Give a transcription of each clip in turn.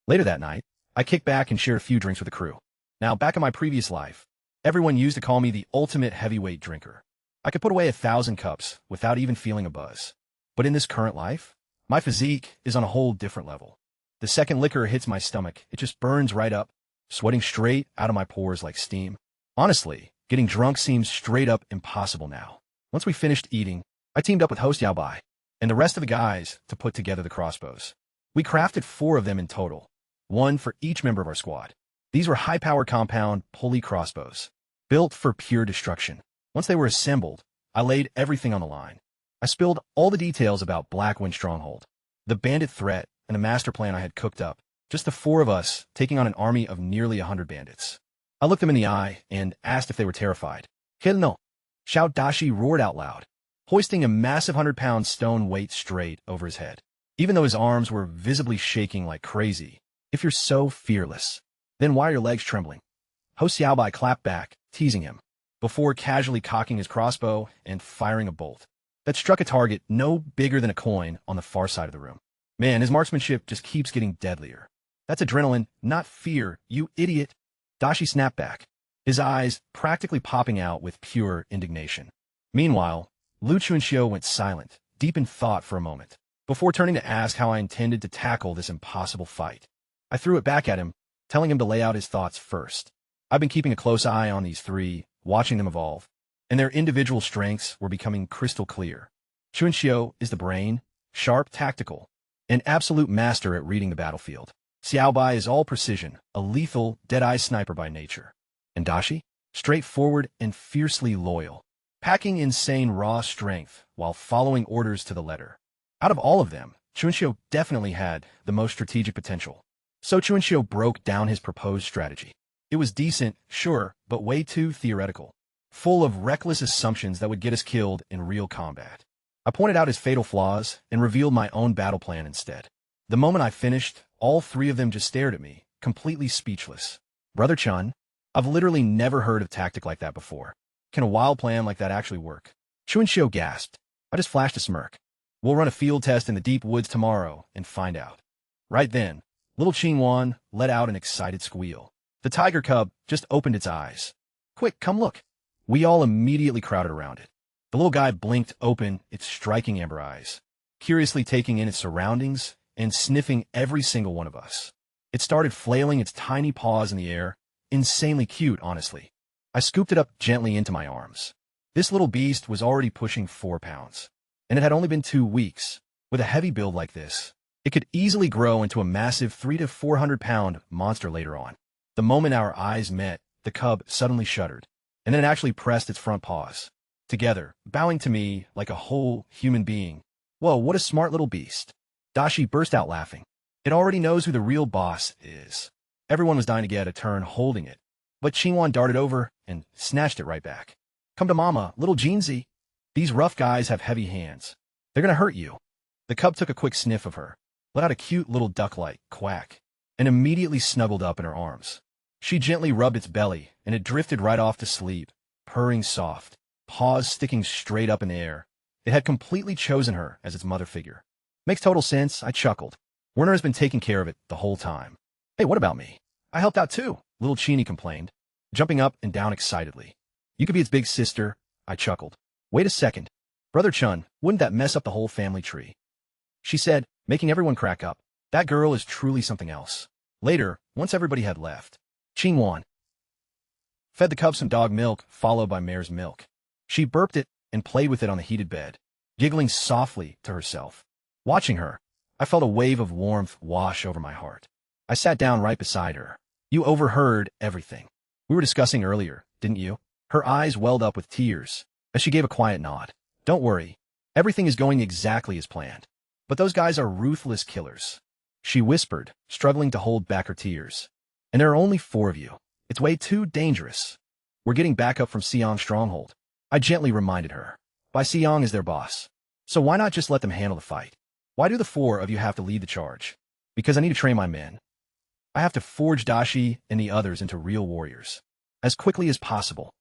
Later that night, I kicked back and shared a few drinks with the crew. Now, back in my previous life, everyone used to call me the ultimate heavyweight drinker. I could put away 1,000 cups without even feeling a buzz. But in this current life, my physique is on a whole different level. The second liquor hits my stomach, it just burns right up, sweating straight out of my pores like steam. Honestly, getting drunk seems straight up impossible now. Once we finished eating, I teamed up with host Yaobai and the rest of the guys to put together the crossbows. We crafted 4 of them in total, 1 for each member of our squad. These were high-power compound pulley crossbows, built for pure destruction. Once they were assembled, I laid everything on the line. I spilled all the details about Blackwind Stronghold, the bandit threat, and the master plan I had cooked up, just the 4 of us taking on an army of nearly 100 bandits. I looked them in the eye and asked if they were terrified. Hell no! Xiao Dashi roared out loud, hoisting a massive 100-pound stone weight straight over his head, even though his arms were visibly shaking like crazy. If you're so fearless, then why are your legs trembling? Ho Xiaobai clapped back, teasing him, before casually cocking his crossbow and firing a bolt that struck a target no bigger than a coin on the far side of the room. Man, his marksmanship just keeps getting deadlier. That's adrenaline, not fear, you idiot. Dashi snapped back, his eyes practically popping out with pure indignation. Meanwhile, Lu Chunxiu went silent, deep in thought for a moment, before turning to ask how I intended to tackle this impossible fight. I threw it back at him, telling him to lay out his thoughts first. I've been keeping a close eye on these 3, watching them evolve, and their individual strengths were becoming crystal clear. Chunxiu is the brain, sharp, tactical, an absolute master at reading the battlefield. Xiaobai is all precision, a lethal, dead-eye sniper by nature. And Dashi? Straightforward and fiercely loyal, packing insane raw strength while following orders to the letter. Out of all of them, Chunxiu definitely had the most strategic potential. So Chunxiu broke down his proposed strategy. It was decent, sure, but way too theoretical, full of reckless assumptions that would get us killed in real combat. I pointed out his fatal flaws and revealed my own battle plan instead. The moment I finished, all 3 of them just stared at me, completely speechless. Brother Chun, I've literally never heard of tactic like that before. Can a wild plan like that actually work? Chunxiu gasped. I just flashed a smirk. We'll run a field test in the deep woods tomorrow and find out. Right then, little Qingwan let out an excited squeal. The tiger cub just opened its eyes. Quick, come look. We all immediately crowded around it. The little guy blinked open its striking amber eyes, curiously taking in its surroundings and sniffing every single one of us. It started flailing its tiny paws in the air, insanely cute, honestly. I scooped it up gently into my arms. This little beast was already pushing 4 pounds, and it had only been 2 weeks. With a heavy build like this, it could easily grow into a massive 300 to 400-pound monster later on. The moment our eyes met, the cub suddenly shuddered, and then it actually pressed its front paws together, bowing to me like a whole human being. Whoa, what a smart little beast. Dashi burst out laughing. It already knows who the real boss is. Everyone was dying to get a turn holding it, but Qingwan darted over and snatched it right back. Come to mama, little Jeansy. These rough guys have heavy hands. They're gonna hurt you. The cub took a quick sniff of her, let out a cute little duck-like quack, and immediately snuggled up in her arms. She gently rubbed its belly, and it drifted right off to sleep, purring soft, paws sticking straight up in the air. It had completely chosen her as its mother figure. Makes total sense, I chuckled. Werner has been taking care of it the whole time. Hey, what about me? I helped out too, little Chini complained, jumping up and down excitedly. You could be its big sister, I chuckled. Wait a second. Brother Chun, wouldn't that mess up the whole family tree? She said, making everyone crack up. That girl is truly something else. Later, once everybody had left, Qingwan fed the cub some dog milk, followed by mare's milk. She burped it and played with it on the heated bed, giggling softly to herself. Watching her, I felt a wave of warmth wash over my heart. I sat down right beside her. You overheard everything we were discussing earlier, didn't you? Her eyes welled up with tears as she gave a quiet nod. Don't worry. Everything is going exactly as planned. But those guys are ruthless killers, she whispered, struggling to hold back her tears. And there are only 4 of you. It's way too dangerous. We're getting back up from Xiong's stronghold, I gently reminded her. Bai Xiong is their boss. So why not just let them handle the fight? Why do the 4 of you have to lead the charge? Because I need to train my men. I have to forge Dashi and the others into real warriors, as quickly as possible.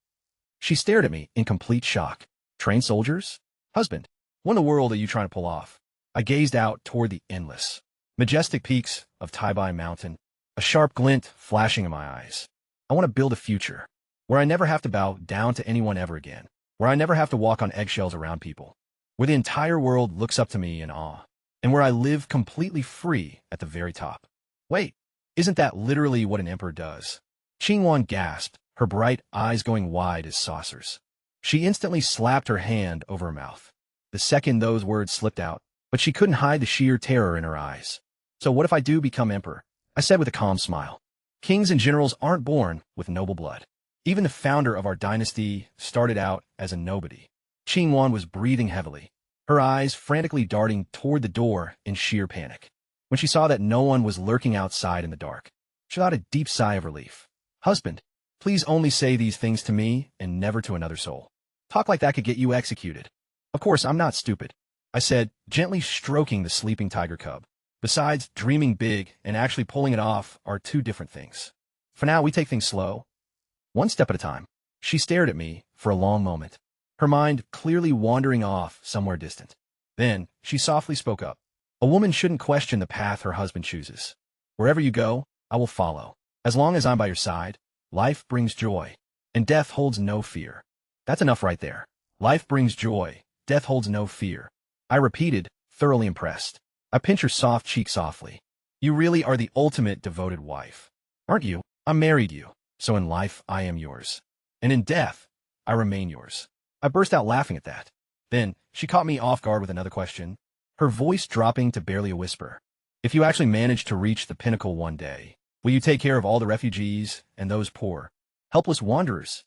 She stared at me in complete shock. Train soldiers? Husband, what in the world are you trying to pull off? I gazed out toward the endless, Majestic peaks of Taibai Mountain, a sharp glint flashing in my eyes. I want to build a future where I never have to bow down to anyone ever again, where I never have to walk on eggshells around people, where the entire world looks up to me in awe, and where I live completely free at the very top. Wait, isn't that literally what an emperor does? Qingwan gasped, her bright eyes going wide as saucers. She instantly slapped her hand over her mouth. The second those words slipped out, but she couldn't hide the sheer terror in her eyes. So what if I do become emperor? I said with a calm smile. Kings and generals aren't born with noble blood. Even the founder of our dynasty started out as a nobody. Qingwan was breathing heavily, her eyes frantically darting toward the door in sheer panic. When she saw that no one was lurking outside in the dark, she thought a deep sigh of relief. Husband, please only say these things to me and never to another soul. Talk like that could get you executed. Of course, I'm not stupid, I said, gently stroking the sleeping tiger cub. Besides, dreaming big and actually pulling it off are two different things. For now, we take things slow, one step at a time. She stared at me for a long moment, her mind clearly wandering off somewhere distant. Then, she softly spoke up. A woman shouldn't question the path her husband chooses. Wherever you go, I will follow. As long as I'm by your side, life brings joy, and death holds no fear. That's enough right there. Life brings joy, death holds no fear. I repeated, thoroughly impressed. I pinched her soft cheek softly. You really are the ultimate devoted wife. Aren't you? I married you, so in life I am yours. And in death, I remain yours. I burst out laughing at that. Then, she caught me off guard with another question, her voice dropping to barely a whisper. If you actually manage to reach the pinnacle one day, will you take care of all the refugees and those poor, helpless wanderers?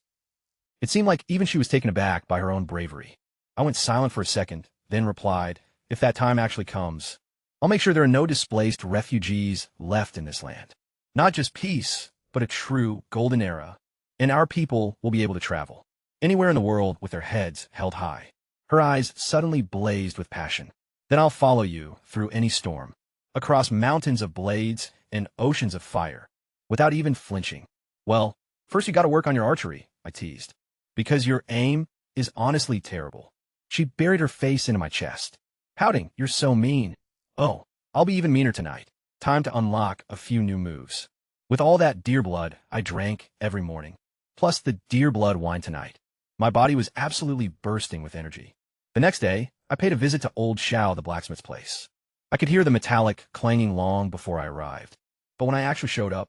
It seemed like even she was taken aback by her own bravery. I went silent for a second, then replied, if that time actually comes, I'll make sure there are no displaced refugees left in this land. Not just peace, but a true golden era, and our people will be able to travel anywhere in the world with their heads held high. Her eyes suddenly blazed with passion. Then I'll follow you through any storm, across mountains of blades and oceans of fire, without even flinching. Well, first you gotta work on your archery, I teased, because your aim is honestly terrible. She buried her face into my chest, pouting, you're so mean. Oh, I'll be even meaner tonight. Time to unlock a few new moves. With all that deer blood I drank every morning, plus the deer blood wine tonight, my body was absolutely bursting with energy. The next day, I paid a visit to old Xiao, the blacksmith's place. I could hear the metallic clanging long before I arrived, but when I actually showed up,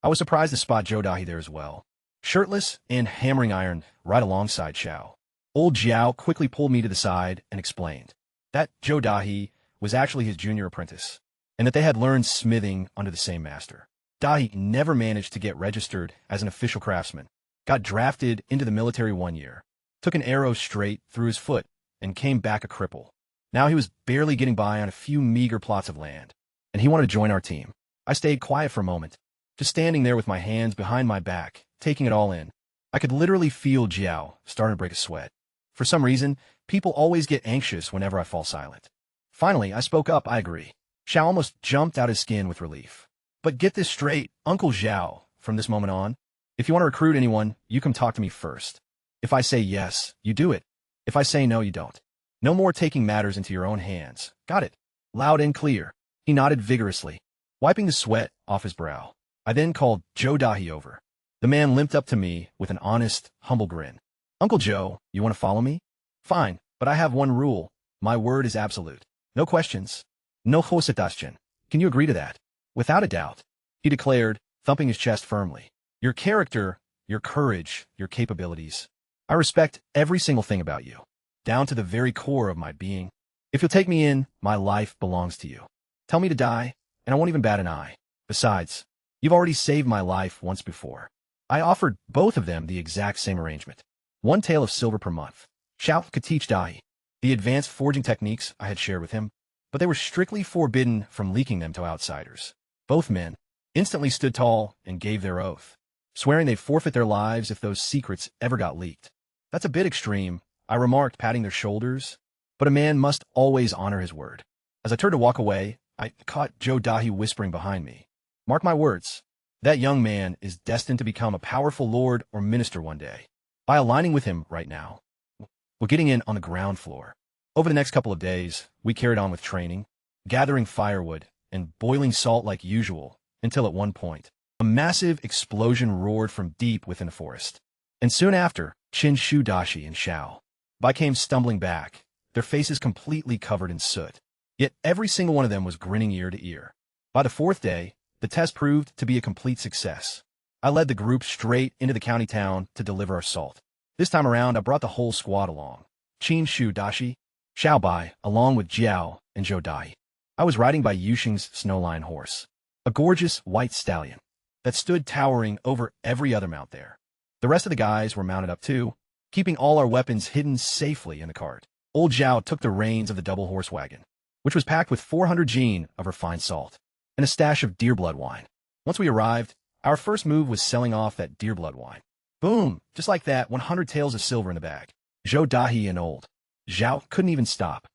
I was surprised to spot Zhou Dahi there as well, shirtless and hammering iron right alongside Xiao. Old Xiao quickly pulled me to the side and explained that Zhou Dahi was actually his junior apprentice, and that they had learned smithing under the same master. Dahi never managed to get registered as an official craftsman, got drafted into the military one year, took an arrow straight through his foot, and came back a cripple. Now he was barely getting by on a few meager plots of land, and he wanted to join our team. I stayed quiet for a moment, just standing there with my hands behind my back, taking it all in. I could literally feel Jiao starting to break a sweat. For some reason, people always get anxious whenever I fall silent. Finally, I spoke up, I agree. Xiao almost jumped out his skin with relief. But get this straight, Uncle Xiao, from this moment on, if you want to recruit anyone, you come talk to me first. If I say yes, you do it. If I say no, you don't. No more taking matters into your own hands. Got it? Loud and clear. He nodded vigorously, wiping the sweat off his brow. I then called Zhou Dahi over. The man limped up to me with an honest, humble grin. Uncle Joe, you want to follow me? Fine, but I have one rule. My word is absolute. No questions. No hositashin. Can you agree to that? Without a doubt, he declared, thumping his chest firmly. Your character, your courage, your capabilities. I respect every single thing about you, down to the very core of my being. If you'll take me in, my life belongs to you. Tell me to die, and I won't even bat an eye. Besides, you've already saved my life once before. I offered both of them the exact same arrangement. 1 tael of silver per month. Xiao could teach Dahi the advanced forging techniques I had shared with him, but they were strictly forbidden from leaking them to outsiders. Both men instantly stood tall and gave their oath, swearing they'd forfeit their lives if those secrets ever got leaked. That's a bit extreme, I remarked, patting their shoulders, but a man must always honor his word. As I turned to walk away, I caught Zhou Dahi whispering behind me. Mark my words, that young man is destined to become a powerful lord or minister one day. By aligning with him right now, we're getting in on the ground floor. Over the next couple of days, we carried on with training, gathering firewood, and boiling salt like usual, until at one point, a massive explosion roared from deep within the forest. And soon after, Qin Shu Dashi and Xiao Bai came stumbling back, their faces completely covered in soot. Yet every single one of them was grinning ear to ear. By the fourth day, the test proved to be a complete success. I led the group straight into the county town to deliver our salt. This time around, I brought the whole squad along. Qin Shu Dashi, Xiao Bai, along with Jiao and Zhou Dai. I was riding by Yuxing's snowline horse, a gorgeous white stallion that stood towering over every other mount there. The rest of the guys were mounted up too, keeping all our weapons hidden safely in the cart. Old Zhao took the reins of the double horse wagon, which was packed with 400 jin of refined salt and a stash of deer blood wine. Once we arrived, our first move was selling off that deer blood wine. Boom! Just like that, 100 taels of silver in the bag. Zhou Dahi and old Zhao couldn't even stop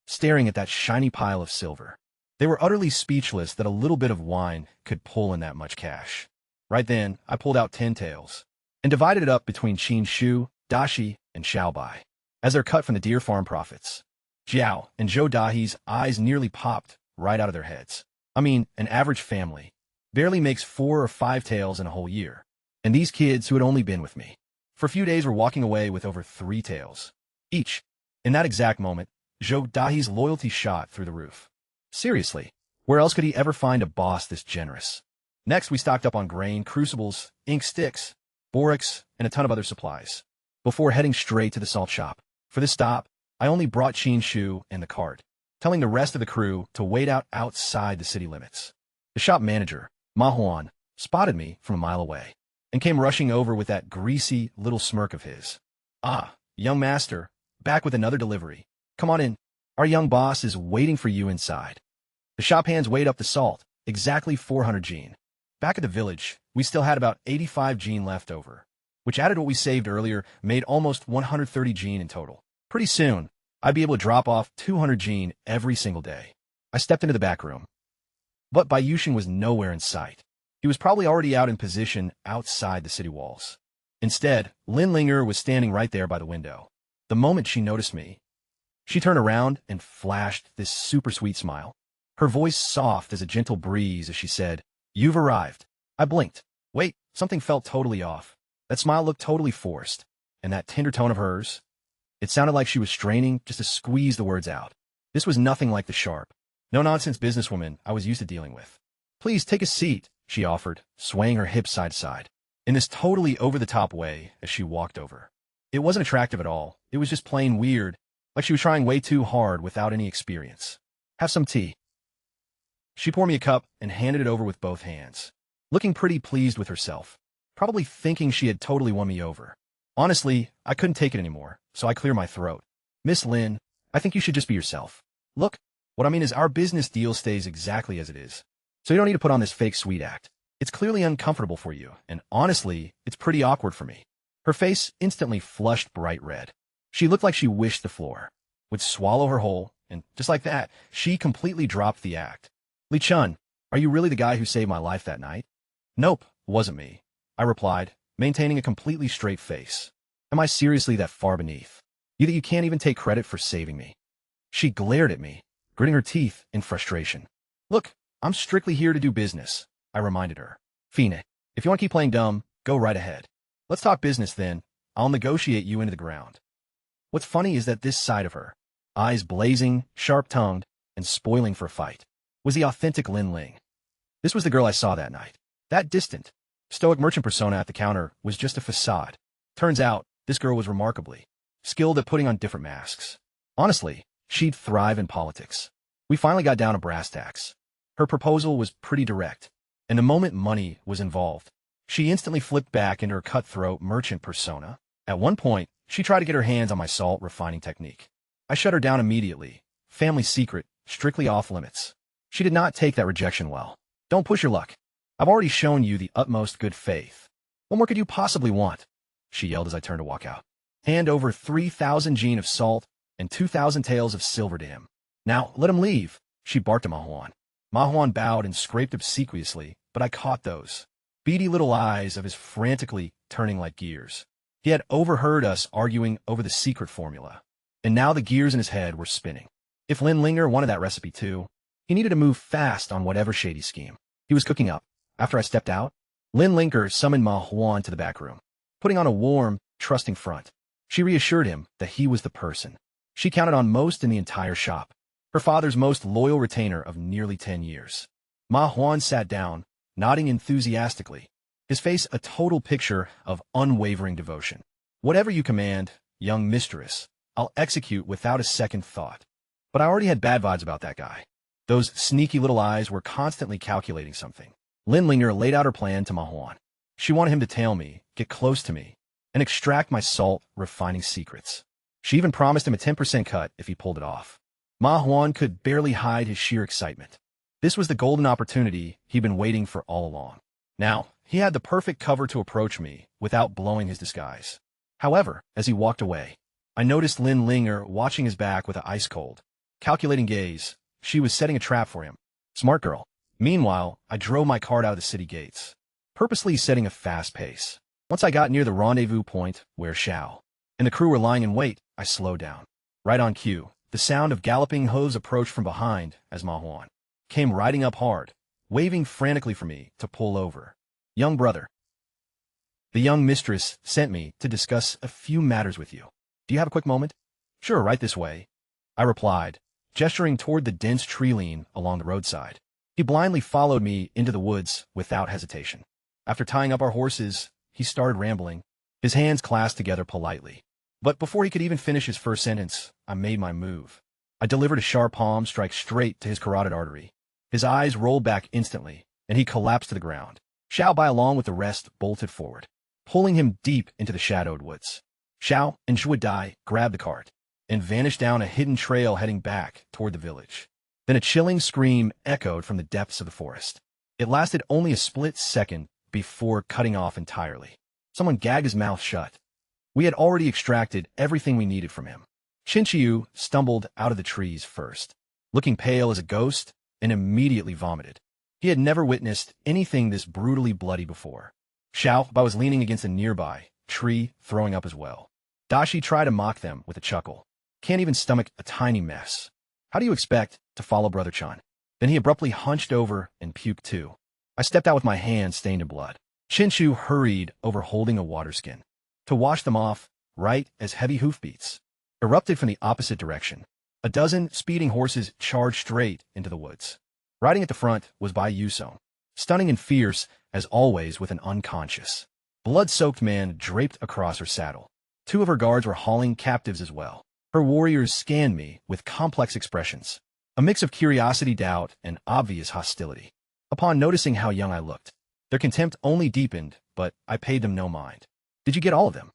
staring at that shiny pile of silver. They were utterly speechless that a little bit of wine could pull in that much cash. Right then, I pulled out 10 taels and divided it up between Qin Shu, Dashi, and Xiao Bai, as they're cut from the deer farm profits. Jiao and Zhou Dahi's eyes nearly popped right out of their heads. I mean, an average family barely makes 4 or 5 taels in a whole year. And these kids who had only been with me for a few days were walking away with over 3 taels each. In that exact moment, Zhou Dahi's loyalty shot through the roof. Seriously, where else could he ever find a boss this generous? Next, we stocked up on grain, crucibles, ink sticks, borax, and a ton of other supplies, before heading straight to the salt shop. For this stop, I only brought Qin Shu and the cart, telling the rest of the crew to wait out outside the city limits. The shop manager, Manhwa, spotted me from a mile away and came rushing over with that greasy little smirk of his. "Ah, young master, back with another delivery. Come on in. Our young boss is waiting for you inside." The shop hands weighed up the salt, exactly 400 jin. Back at the village, we still had about 85 jin left over, which added what we saved earlier made almost 130 jin in total. Pretty soon, I'd be able to drop off 200 jin every single day. I stepped into the back room, but Bai Yuxing was nowhere in sight. He was probably already out in position outside the city walls. Instead, Lin Linger was standing right there by the window. The moment she noticed me, she turned around and flashed this super sweet smile. Her voice soft as a gentle breeze as she said, "You've arrived." I blinked. Wait, something felt totally off. That smile looked totally forced. And that tender tone of hers, it sounded like she was straining just to squeeze the words out. This was nothing like the sharp, no-nonsense businesswoman I was used to dealing with. "Please take a seat," she offered, swaying her hips side to side, in this totally over-the-top way as she walked over. It wasn't attractive at all. It was just plain weird, like she was trying way too hard without any experience. "Have some tea." She poured me a cup and handed it over with both hands, looking pretty pleased with herself, probably thinking she had totally won me over. Honestly, I couldn't take it anymore, so I cleared my throat. "Miss Lin, I think you should just be yourself. Look, what I mean is our business deal stays exactly as it is, so you don't need to put on this fake sweet act. It's clearly uncomfortable for you, and honestly, it's pretty awkward for me." Her face instantly flushed bright red. She looked like she wished the floor would swallow her whole, and just like that, she completely dropped the act. "Li Chun, are you really the guy who saved my life that night?" "Nope, wasn't me," I replied, maintaining a completely straight face. "Am I seriously that far beneath you that you can't even take credit for saving me?" She glared at me, gritting her teeth in frustration. "Look, I'm strictly here to do business," I reminded her. "Fine, if you want to keep playing dumb, go right ahead. Let's talk business then. I'll negotiate you into the ground." What's funny is that this side of her, eyes blazing, sharp-tongued, and spoiling for a fight, was the authentic Lin Ling. This was the girl I saw that night. That distant, stoic merchant persona at the counter was just a facade. Turns out, this girl was remarkably skilled at putting on different masks. Honestly, she'd thrive in politics. We finally got down to brass tacks. Her proposal was pretty direct, and the moment money was involved, she instantly flipped back into her cutthroat merchant persona. At one point, she tried to get her hands on my salt refining technique. I shut her down immediately. Family secret, strictly off limits. She did not take that rejection well. "Don't push your luck. I've already shown you the utmost good faith. What more could you possibly want?" she yelled as I turned to walk out. "Hand over 3,000 jin of salt and 2,000 taels of silver to him. Now, let him leave," she barked at Manhwa. Manhwa bowed and scraped obsequiously, but I caught those beady little eyes of his frantically turning like gears. He had overheard us arguing over the secret formula, and now the gears in his head were spinning. If Lin Linger wanted that recipe too, He needed to move fast on whatever shady scheme he was cooking up. After I stepped out, Lin Linker summoned Manhwa into the back room, putting on a warm, trusting front. She reassured him that he was the person she counted on most in the entire shop, her father's most loyal retainer of nearly 10 years. Manhwa sat down, nodding enthusiastically, his face a total picture of unwavering devotion. Whatever you command, young mistress, I'll execute without a second thought. But I already had bad vibes about that guy. Those sneaky little eyes were constantly calculating something. Linlinger laid out her plan to Manhwa. She wanted him to tail me, get close to me, and extract my salt, refining secrets. She even promised him a 10% cut if he pulled it off. Manhwa could barely hide his sheer excitement. This was the golden opportunity he'd been waiting for all along. Now, he had the perfect cover to approach me without blowing his disguise. However, as he walked away, I noticed Lin Linger watching his back with an ice-cold, calculating gaze. She was setting a trap for him. Smart girl. Meanwhile, I drove my cart out of the city gates, purposely setting a fast pace. Once I got near the rendezvous point where Xiao and the crew were lying in wait, I slowed down. Right on cue, the sound of galloping hooves approached from behind as Manhwa came riding up hard, waving frantically for me to pull over. Young brother, the young mistress sent me to discuss a few matters with you. Do you have a quick moment? Sure, right this way, I replied, gesturing toward the dense tree line along the roadside. He blindly followed me into the woods without hesitation. After tying up our horses, he started rambling, his hands clasped together politely. But before he could even finish his first sentence, I made my move. I delivered a sharp palm strike straight to his carotid artery. His eyes rolled back instantly, and he collapsed to the ground. Xiao Bai, along with the rest, bolted forward, pulling him deep into the shadowed woods. Xiao and Zhuo Dai grabbed the cart and vanished down a hidden trail heading back toward the village. Then a chilling scream echoed from the depths of the forest. It lasted only a split second before cutting off entirely. Someone gagged his mouth shut. We had already extracted everything we needed from him. Chinchiu stumbled out of the trees first, looking pale as a ghost, and immediately vomited. He had never witnessed anything this brutally bloody before. Xiao Bai was leaning against a nearby tree, throwing up as well. Dashi tried to mock them with a chuckle. Can't even stomach a tiny mess. How do you expect to follow Brother Chan? Then he abruptly hunched over and puked too. I stepped out with my hands stained in blood. Chinchu hurried over holding a water skin to wash them off, right as heavy hoofbeats erupted from the opposite direction. A dozen speeding horses charged straight into the woods. Riding at the front was Bai Yusong, stunning and fierce as always with an unconscious, blood-soaked man draped across her saddle. Two of her guards were hauling captives as well. Her warriors scanned me with complex expressions, a mix of curiosity, doubt, and obvious hostility. Upon noticing how young I looked, their contempt only deepened, but I paid them no mind. Did you get all of them?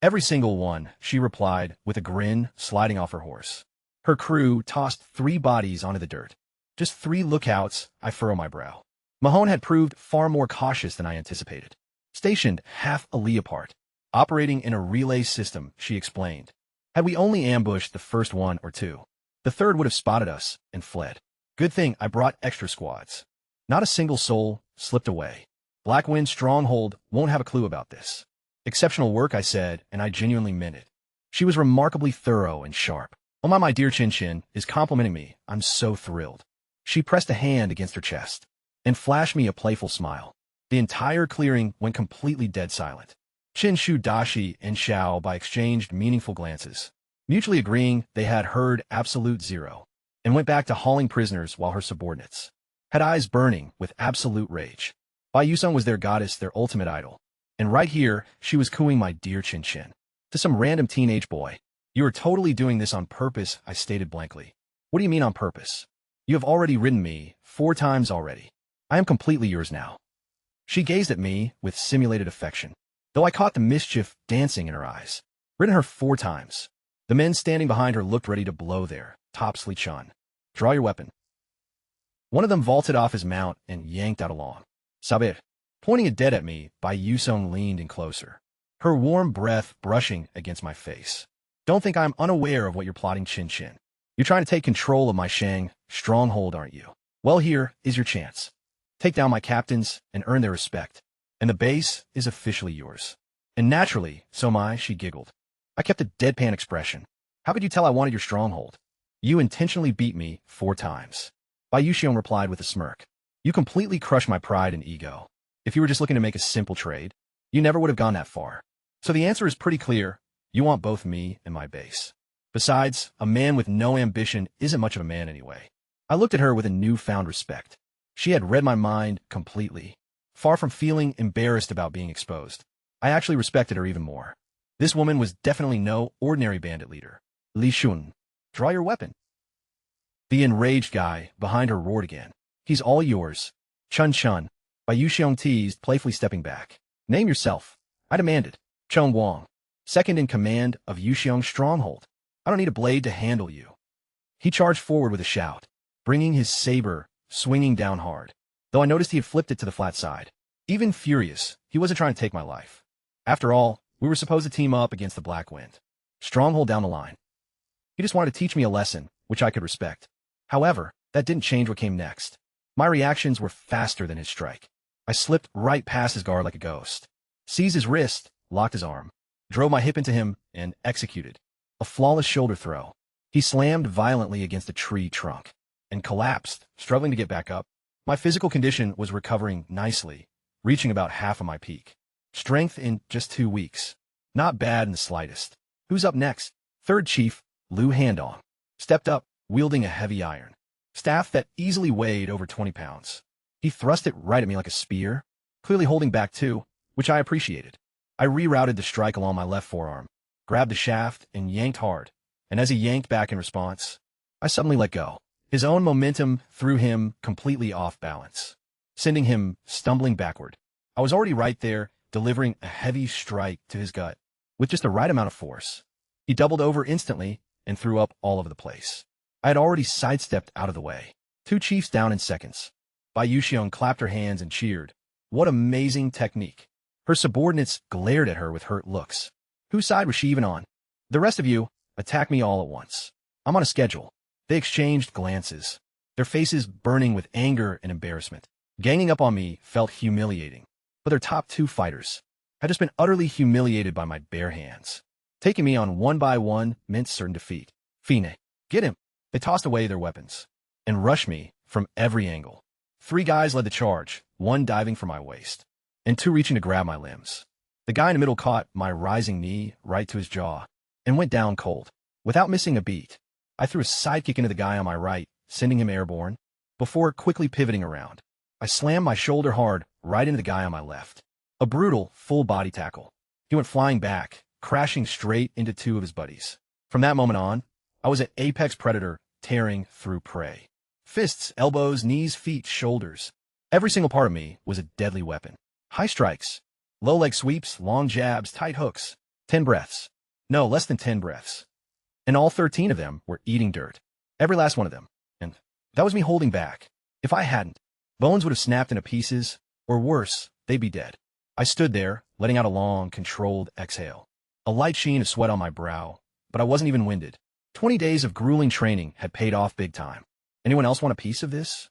Every single one, she replied with a grin, sliding off her horse. Her crew tossed 3 bodies onto the dirt. Just 3 lookouts, I furrow my brow. Mahone had proved far more cautious than I anticipated. Stationed half a li apart, operating in a relay system, she explained. Had we only ambushed the first 1 or 2, the third would have spotted us and fled. Good thing I brought extra squads. Not a single soul slipped away. Blackwind Stronghold won't have a clue about this. Exceptional work, I said, and I genuinely meant it. She was remarkably thorough and sharp. Oh my dear Chin Chin is complimenting me. I'm so thrilled. She pressed a hand against her chest and flashed me a playful smile. The entire clearing went completely dead silent. Chin Shu, Dashi, and Xiao Bai exchanged meaningful glances, mutually agreeing they had heard absolute zero, and went back to hauling prisoners while her subordinates had eyes burning with absolute rage. Bai Yusung was their goddess, their ultimate idol. And right here, she was cooing my dear Chin Chin to some random teenage boy. You are totally doing this on purpose, I stated blankly. What do you mean on purpose? You have already ridden me 4 times already. I am completely yours now. She gazed at me with simulated affection, though I caught the mischief dancing in her eyes. Ridden her 4 times. The men standing behind her looked ready to blow their tops. Li Chan, draw your weapon. One of them vaulted off his mount and yanked out a long sabir. Pointing it dead at me, Bai Yusong leaned in closer, her warm breath brushing against my face. Don't think I'm unaware of what you're plotting, Chin Chin. You're trying to take control of my Shang stronghold, aren't you? Well, here is your chance. Take down my captains and earn their respect, and the base is officially yours. And naturally, so am I, she giggled. I kept a deadpan expression. How could you tell I wanted your stronghold? You intentionally beat me 4 times. Bai Yuxiong replied with a smirk. You completely crushed my pride and ego. If you were just looking to make a simple trade, you never would have gone that far. So the answer is pretty clear. You want both me and my base. Besides, a man with no ambition isn't much of a man anyway. I looked at her with a newfound respect. She had read my mind completely. Far from feeling embarrassed about being exposed, I actually respected her even more. This woman was definitely no ordinary bandit leader. Li Shun, draw your weapon. The enraged guy behind her roared again. He's all yours. Chun Chun. Bai Yuxiong teased, playfully stepping back. Name yourself. I demanded. Chong Wang, second in command of Yuxiong's stronghold. I don't need a blade to handle you. He charged forward with a shout, bringing his saber swinging down hard, though I noticed he had flipped it to the flat side. Even furious, he wasn't trying to take my life. After all, we were supposed to team up against the Black Wind. Stronghold down the line. He just wanted to teach me a lesson, which I could respect. However, that didn't change what came next. My reactions were faster than his strike. I slipped right past his guard like a ghost, seized his wrist, locked his arm, drove my hip into him, and executed a flawless shoulder throw. He slammed violently against a tree trunk and collapsed, struggling to get back up. My physical condition was recovering nicely, reaching about half of my peak. Strength in just 2 weeks. Not bad in the slightest. Who's up next? Third Chief, Liu Handong, stepped up, wielding a heavy iron staff that easily weighed over 20 pounds. He thrust it right at me like a spear, clearly holding back too, which I appreciated. I rerouted the strike along my left forearm, grabbed the shaft, and yanked hard. And as he yanked back in response, I suddenly let go. His own momentum threw him completely off balance, sending him stumbling backward. I was already right there, delivering a heavy strike to his gut with just the right amount of force. He doubled over instantly and threw up all over the place. I had already sidestepped out of the way. 2 chiefs down in seconds. Bai Yuxiong clapped her hands and cheered. What amazing technique. Her subordinates glared at her with hurt looks. Whose side was she even on? The rest of you, attack me all at once. I'm on a schedule. They exchanged glances, their faces burning with anger and embarrassment. Ganging up on me felt humiliating, but their top 2 fighters had just been utterly humiliated by my bare hands. Taking me on one by one meant certain defeat. Fine, get him. They tossed away their weapons and rushed me from every angle. 3 guys led the charge, 1 diving for my waist, and 2 reaching to grab my limbs. The guy in the middle caught my rising knee right to his jaw and went down cold. Without missing a beat, I threw a sidekick into the guy on my right, sending him airborne. Before quickly pivoting around, I slammed my shoulder hard right into the guy on my left. A brutal, full-body tackle. He went flying back, crashing straight into 2 of his buddies. From that moment on, I was an apex predator tearing through prey. Fists, elbows, knees, feet, shoulders. Every single part of me was a deadly weapon. High strikes, low leg sweeps, long jabs, tight hooks. 10 breaths. No, less than 10 breaths. And all 13 of them were eating dirt. Every last one of them. And that was me holding back. If I hadn't, bones would have snapped into pieces, or worse, they'd be dead. I stood there, letting out a long, controlled exhale. A light sheen of sweat on my brow, but I wasn't even winded. 20 days of grueling training had paid off big time. Anyone else want a piece of this?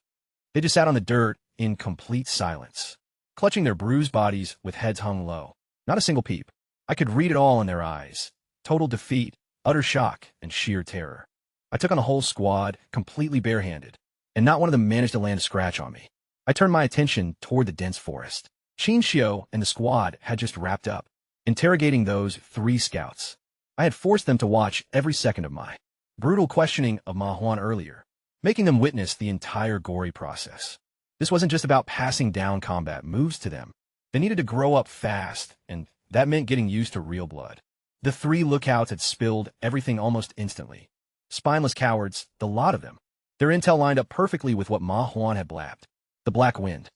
They just sat on the dirt in complete silence, clutching their bruised bodies with heads hung low. Not a single peep. I could read it all in their eyes. Total defeat, utter shock, and sheer terror. I took on a whole squad, completely barehanded, and not one of them managed to land a scratch on me. I turned my attention toward the dense forest. Qin Xiu and the squad had just wrapped up, interrogating those 3 scouts. I had forced them to watch every second of my brutal questioning of Manhwa earlier, making them witness the entire gory process. This wasn't just about passing down combat moves to them. They needed to grow up fast, and that meant getting used to real blood. The 3 lookouts had spilled everything almost instantly. Spineless cowards, the lot of them. Their intel lined up perfectly with what Manhwa had blabbed. The Black Wind.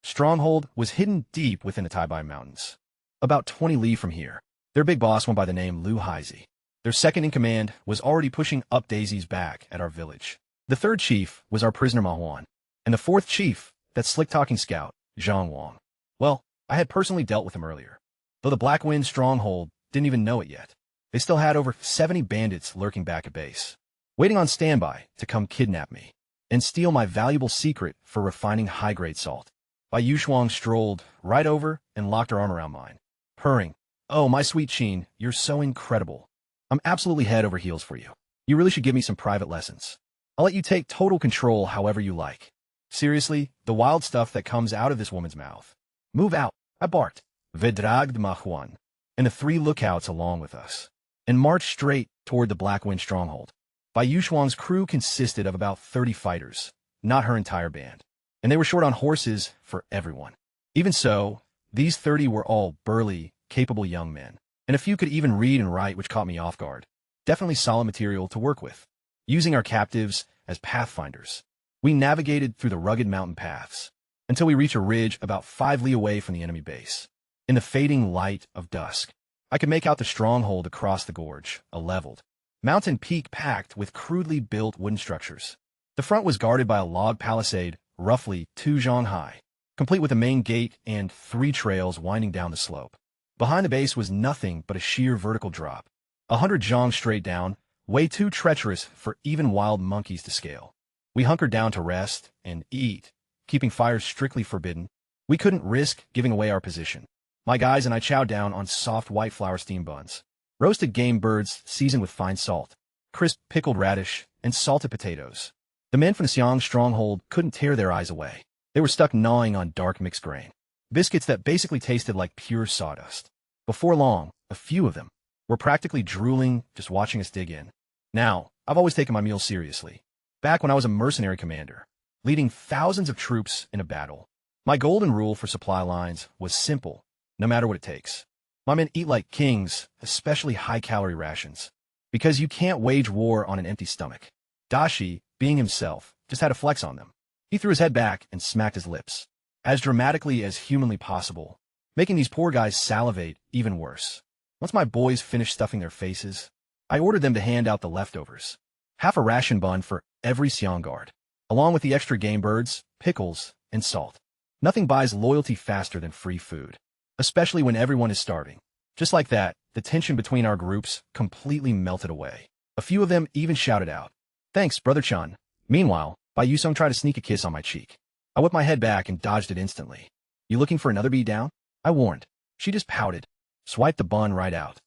Stronghold was hidden deep within the Taibai Mountains. About 20 li from here. Their big boss went by the name Liu Haizi. Their second in command was already pushing up Daisy's back at our village. The 3rd chief was our prisoner Manhwa, and the 4th chief, that slick-talking scout, Zhang Wang. Well, I had personally dealt with him earlier, though the Black Wind stronghold didn't even know it yet. They still had over 70 bandits lurking back at base, waiting on standby to come kidnap me and steal my valuable secret for refining high-grade salt. Bai Yuxiong strolled right over and locked her arm around mine, purring, "Oh, my sweet Qin, you're so incredible. I'm absolutely head over heels for you. You really should give me some private lessons." I'll let you take total control however you like. Seriously, the wild stuff that comes out of this woman's mouth. Move out, I barked. Vedragd Manhwa, and the 3 lookouts along with us, and marched straight toward the Black Wind stronghold. Bai Yushuang's crew consisted of about 30 fighters, not her entire band, and they were short on horses for everyone. Even so, these 30 were all burly, capable young men, and a few could even read and write, which caught me off guard. Definitely solid material to work with. Using our captives as pathfinders, we navigated through the rugged mountain paths until we reached a ridge about 5 li away from the enemy base. In the fading light of dusk, I could make out the stronghold across the gorge, a leveled mountain peak packed with crudely built wooden structures. The front was guarded by a log palisade, roughly 2 zhang high, complete with a main gate and 3 trails winding down the slope. Behind the base was nothing but a sheer vertical drop, 100 zhang straight down, way too treacherous for even wild monkeys to scale. We hunkered down to rest and eat, keeping fires strictly forbidden. We couldn't risk giving away our position. My guys and I chowed down on soft white flour steam buns, roasted game birds seasoned with fine salt, crisp pickled radish, and salted potatoes. The men from the Xiang stronghold couldn't tear their eyes away. They were stuck gnawing on dark mixed grain, biscuits that basically tasted like pure sawdust. Before long, a few of them were practically drooling just watching us dig in. Now, I've always taken my meals seriously. Back when I was a mercenary commander, leading thousands of troops in a battle, my golden rule for supply lines was simple. No matter what it takes. My men eat like kings, especially high-calorie rations, because you can't wage war on an empty stomach. Dashi, being himself, just had a flex on them. He threw his head back and smacked his lips, as dramatically as humanly possible, making these poor guys salivate even worse. Once my boys finished stuffing their faces, I ordered them to hand out the leftovers. Half a ration bun for every Xiang guard, along with the extra game birds, pickles, and salt. Nothing buys loyalty faster than free food, especially when everyone is starving. Just like that, the tension between our groups completely melted away. A few of them even shouted out, "Thanks, Brother Chan." Meanwhile, Bai Yusung tried to sneak a kiss on my cheek. I whipped my head back and dodged it instantly. "You looking for another beat down?" I warned. She just pouted, swiped the bun right out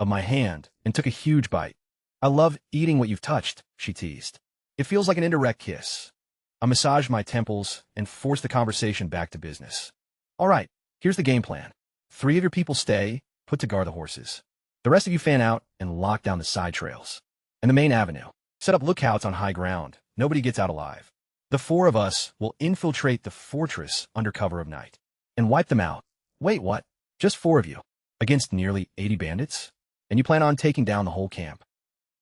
of my hand, and took a huge bite. "I love eating what you've touched," she teased. "It feels like an indirect kiss." I massaged my temples and forced the conversation back to business. "All right. Here's the game plan. 3 of your people stay, put to guard the horses. The rest of you fan out and lock down the side trails. And the main avenue. Set up lookouts on high ground. Nobody gets out alive. The 4 of us will infiltrate the fortress under cover of night and wipe them out." "Wait, what? Just 4 of you? Against nearly 80 bandits? And you plan on taking down the whole camp?"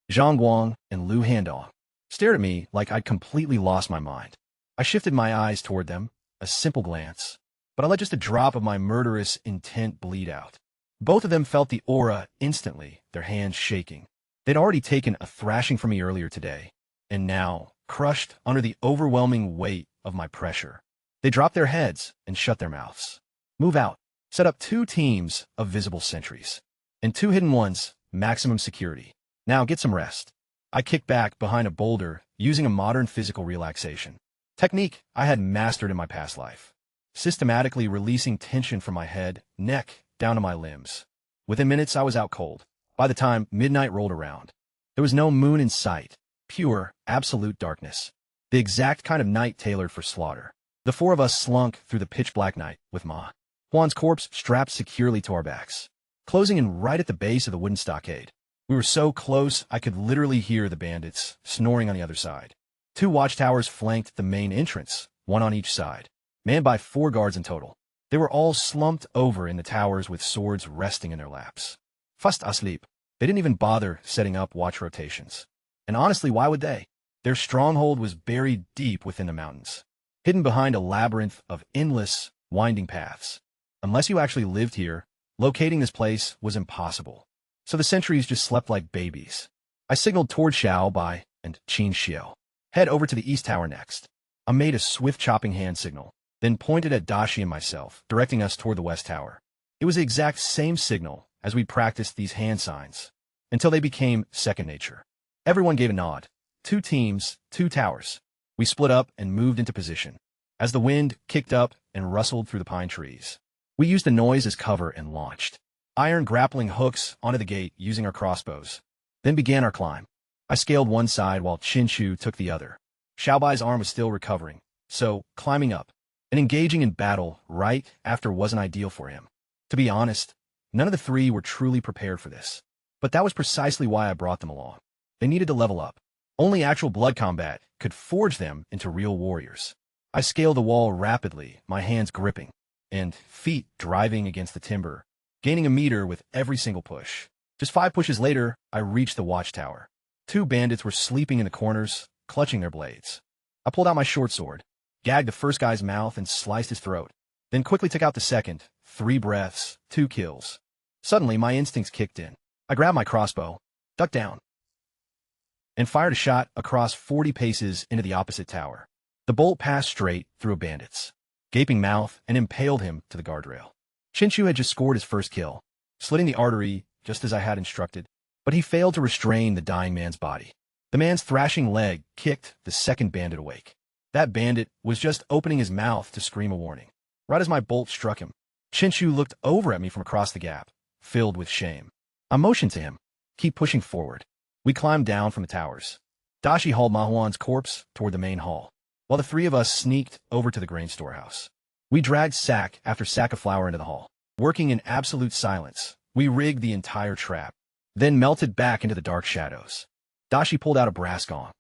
Zhang Guang and Lu Handong stared at me like I'd completely lost my mind. I shifted my eyes toward them, a simple glance, but I let just a drop of my murderous intent bleed out. Both of them felt the aura instantly, their hands shaking. They'd already taken a thrashing from me earlier today, and now, crushed under the overwhelming weight of my pressure, they dropped their heads and shut their mouths. "Move out. Set up 2 teams of visible sentries, and 2 hidden ones, maximum security. Now get some rest." I kicked back behind a boulder using a modern physical relaxation technique I had mastered in my past life, systematically releasing tension from my head, neck, down to my limbs. Within minutes, I was out cold. By the time midnight rolled around, there was no moon in sight, pure, absolute darkness, the exact kind of night tailored for slaughter. The 4 of us slunk through the pitch-black night with Ma Huan's corpse strapped securely to our backs, closing in right at the base of the wooden stockade. We were so close I could literally hear the bandits snoring on the other side. 2 watchtowers flanked the main entrance, 1 on each side, manned by 4 guards in total. They were all slumped over in the towers with swords resting in their laps. Fast asleep. They didn't even bother setting up watch rotations. And honestly, why would they? Their stronghold was buried deep within the mountains, hidden behind a labyrinth of endless, winding paths. Unless you actually lived here, locating this place was impossible. So the sentries just slept like babies. I signaled toward Xiao Bai and Qin Xiao. "Head over to the east tower next." I made a swift chopping hand signal, then pointed at Dashi and myself, directing us toward the west tower. It was the exact same signal as we practiced these hand signs, until they became second nature. Everyone gave a nod. 2 teams, 2 towers. We split up and moved into position. As the wind kicked up and rustled through the pine trees, we used the noise as cover and launched iron grappling hooks onto the gate using our crossbows, then began our climb. I scaled one side while Chinchu took the other. Xiaobai's arm was still recovering, so climbing up and engaging in battle right after wasn't ideal for him. To be honest, none of the three were truly prepared for this. But that was precisely why I brought them along. They needed to level up. Only actual blood combat could forge them into real warriors. I scaled the wall rapidly, my hands gripping, and feet driving against the timber, gaining a meter with every single push. Just 5 pushes later, I reached the watchtower. 2 bandits were sleeping in the corners, clutching their blades. I pulled out my short sword, gagged the first guy's mouth and sliced his throat, then quickly took out the second. 3 breaths, 2 kills. Suddenly, my instincts kicked in. I grabbed my crossbow, ducked down, and fired a shot across 40 paces into the opposite tower. The bolt passed straight through a bandit's gaping mouth and impaled him to the guardrail. Chinchu had just scored his first kill, slitting the artery just as I had instructed, but he failed to restrain the dying man's body. The man's thrashing leg kicked the second bandit awake. That bandit was just opening his mouth to scream a warning. Right as my bolt struck him, Chinchu looked over at me from across the gap, filled with shame. I motioned to him, "Keep pushing forward." We climbed down from the towers. Dashi hauled Manhwa's corpse toward the main hall, while the 3 of us sneaked over to the grain storehouse. We dragged sack after sack of flour into the hall. Working in absolute silence, we rigged the entire trap, then melted back into the dark shadows. Dashi pulled out a brass gong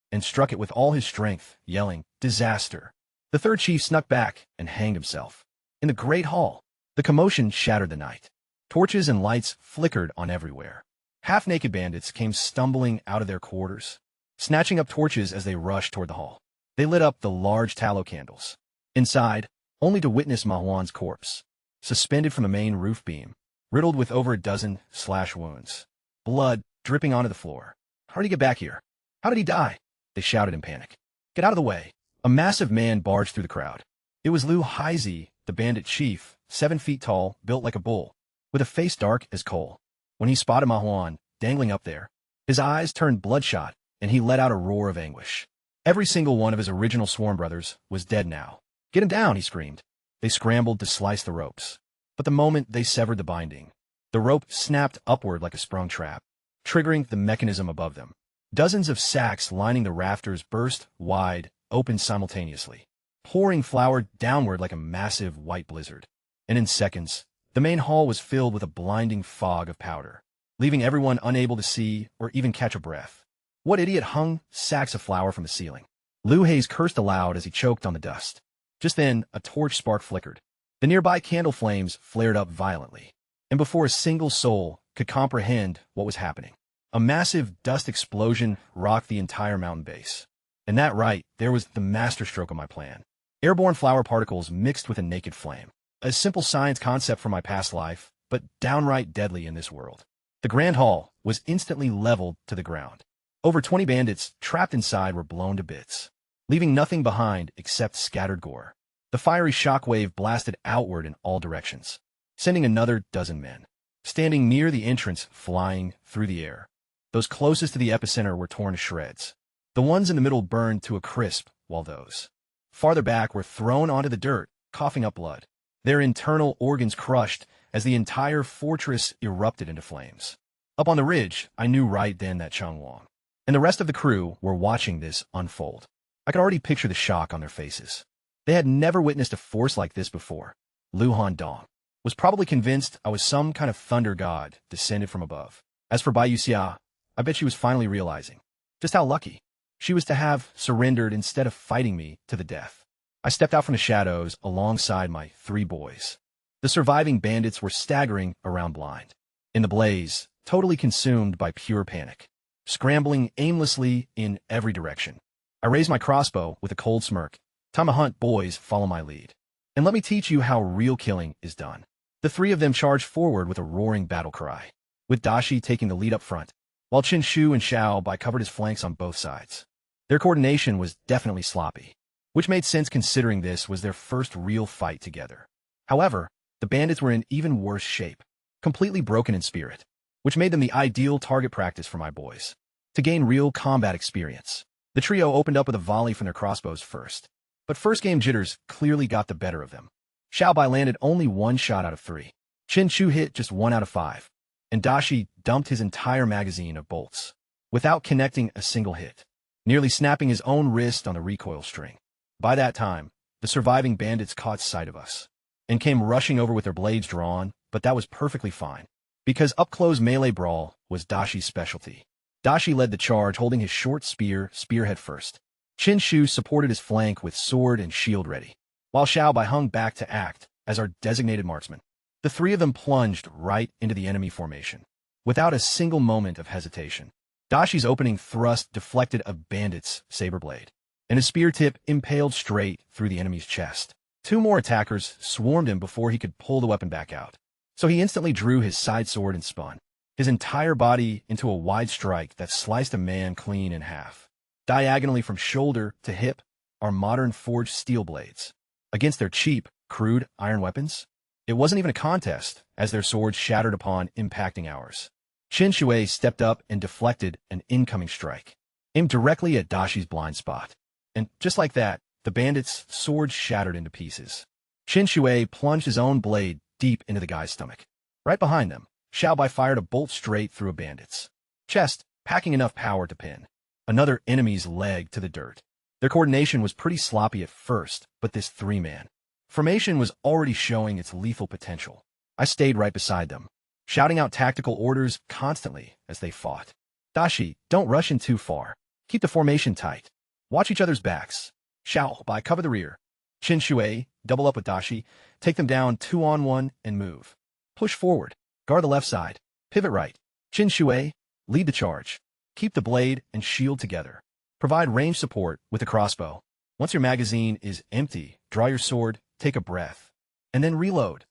and struck it with all his strength, yelling, "Disaster!" The 3rd chief snuck back and hanged himself. In the great hall, the commotion shattered the night. Torches and lights flickered on everywhere. Half-naked bandits came stumbling out of their quarters, snatching up torches as they rushed toward the hall. They lit up the large tallow candles. Inside, only to witness Manhwa's corpse, suspended from the main roof beam, riddled with over a dozen slash wounds. Blood dripping onto the floor. "How did he get back here? How did he die?" They shouted in panic. "Get out of the way." A massive man barged through the crowd. It was Lu Haizi, the bandit chief, 7 feet tall, built like a bull, with a face dark as coal. When he spotted Manhwa dangling up there, his eyes turned bloodshot, and he let out a roar of anguish. Every single one of his original sworn brothers was dead now. "Get him down," he screamed. They scrambled to slice the ropes. But the moment they severed the binding, the rope snapped upward like a sprung trap, triggering the mechanism above them. Dozens of sacks lining the rafters burst wide, open simultaneously, pouring flour downward like a massive white blizzard. And in seconds, the main hall was filled with a blinding fog of powder, leaving everyone unable to see or even catch a breath. What idiot hung sacks of flour from the ceiling? Lu Hayes cursed aloud as he choked on the dust. Just then, a torch spark flickered. The nearby candle flames flared up violently, and before a single soul could comprehend what was happening, a massive dust explosion rocked the entire mountain base. And that right, there was the masterstroke of my plan. Airborne flour particles mixed with a naked flame. A simple science concept from my past life, but downright deadly in this world. The Grand Hall was instantly leveled to the ground. Over 20 bandits trapped inside were blown to bits, leaving nothing behind except scattered gore. The fiery shockwave blasted outward in all directions, sending another dozen men, standing near the entrance, flying through the air. Those closest to the epicenter were torn to shreds. The ones in the middle burned to a crisp, while those farther back were thrown onto the dirt, coughing up blood, their internal organs crushed as the entire fortress erupted into flames. Up on the ridge, I knew right then that Chung Wang and the rest of the crew were watching this unfold. I could already picture the shock on their faces. They had never witnessed a force like this before. Lu Dong was probably convinced I was some kind of thunder god descended from above. As for Bai Yuxia, I bet she was finally realizing just how lucky she was to have surrendered instead of fighting me to the death. I stepped out from the shadows alongside my 3 boys. The surviving bandits were staggering around blind, in the blaze, totally consumed by pure panic, scrambling aimlessly in every direction. I raised my crossbow with a cold smirk. "Time to hunt, boys, follow my lead. And let me teach you how real killing is done." The 3 of them charged forward with a roaring battle cry, with Dashi taking the lead up front, while Qin Shu and Xiao Bai covered his flanks on both sides. Their coordination was definitely sloppy, which made sense considering this was their first real fight together. However, the bandits were in even worse shape, completely broken in spirit, which made them the ideal target practice for my boys. To gain real combat experience, the trio opened up with a volley from their crossbows first. But first-game jitters clearly got the better of them. Xiao Bai landed only 1 shot out of 3. Qin Shu hit just 1 out of 5. And Dashi dumped his entire magazine of bolts. without connecting a single hit, nearly snapping his own wrist on the recoil string. By that time, the surviving bandits caught sight of us and came rushing over with their blades drawn, but that was perfectly fine, because up-close melee brawl was Dashi's specialty. Dashi led the charge, holding his short spearhead first. Chinshu supported his flank with sword and shield ready, while Xiaobai hung back to act as our designated marksman. The three of them plunged right into the enemy formation, without a single moment of hesitation. Dashi's opening thrust deflected a bandit's saber blade, and his spear tip impaled straight through the enemy's chest. Two more attackers swarmed him before he could pull the weapon back out, so he instantly drew his side sword and spun his entire body into a wide strike that sliced a man clean in half. Diagonally from shoulder to hip are modern forged steel blades. Against their cheap, crude iron weapons, it wasn't even a contest, as their swords shattered upon impacting ours. Qin Shui stepped up and deflected an incoming strike, aimed directly at Dashi's blind spot. And just like that, the bandit's sword shattered into pieces. Qin Shui plunged his own blade deep into the guy's stomach. Right behind them, Xiaobai fired a bolt straight through a bandit's chest, packing enough power to pin another enemy's leg to the dirt. Their coordination was pretty sloppy at first, but this three-man formation was already showing its lethal potential. I stayed right beside them, shouting out tactical orders constantly as they fought. Dashi, don't rush in too far. Keep the formation tight. Watch each other's backs. Xiaobai, cover the rear. Qin Shui, double up with Dashi. Take them down 2-on-1 and move. Push forward. Guard the left side. Pivot right. Qin Shui, lead the charge. Keep the blade and shield together. Provide range support with the crossbow. Once your magazine is empty, draw your sword, take a breath, and then reload.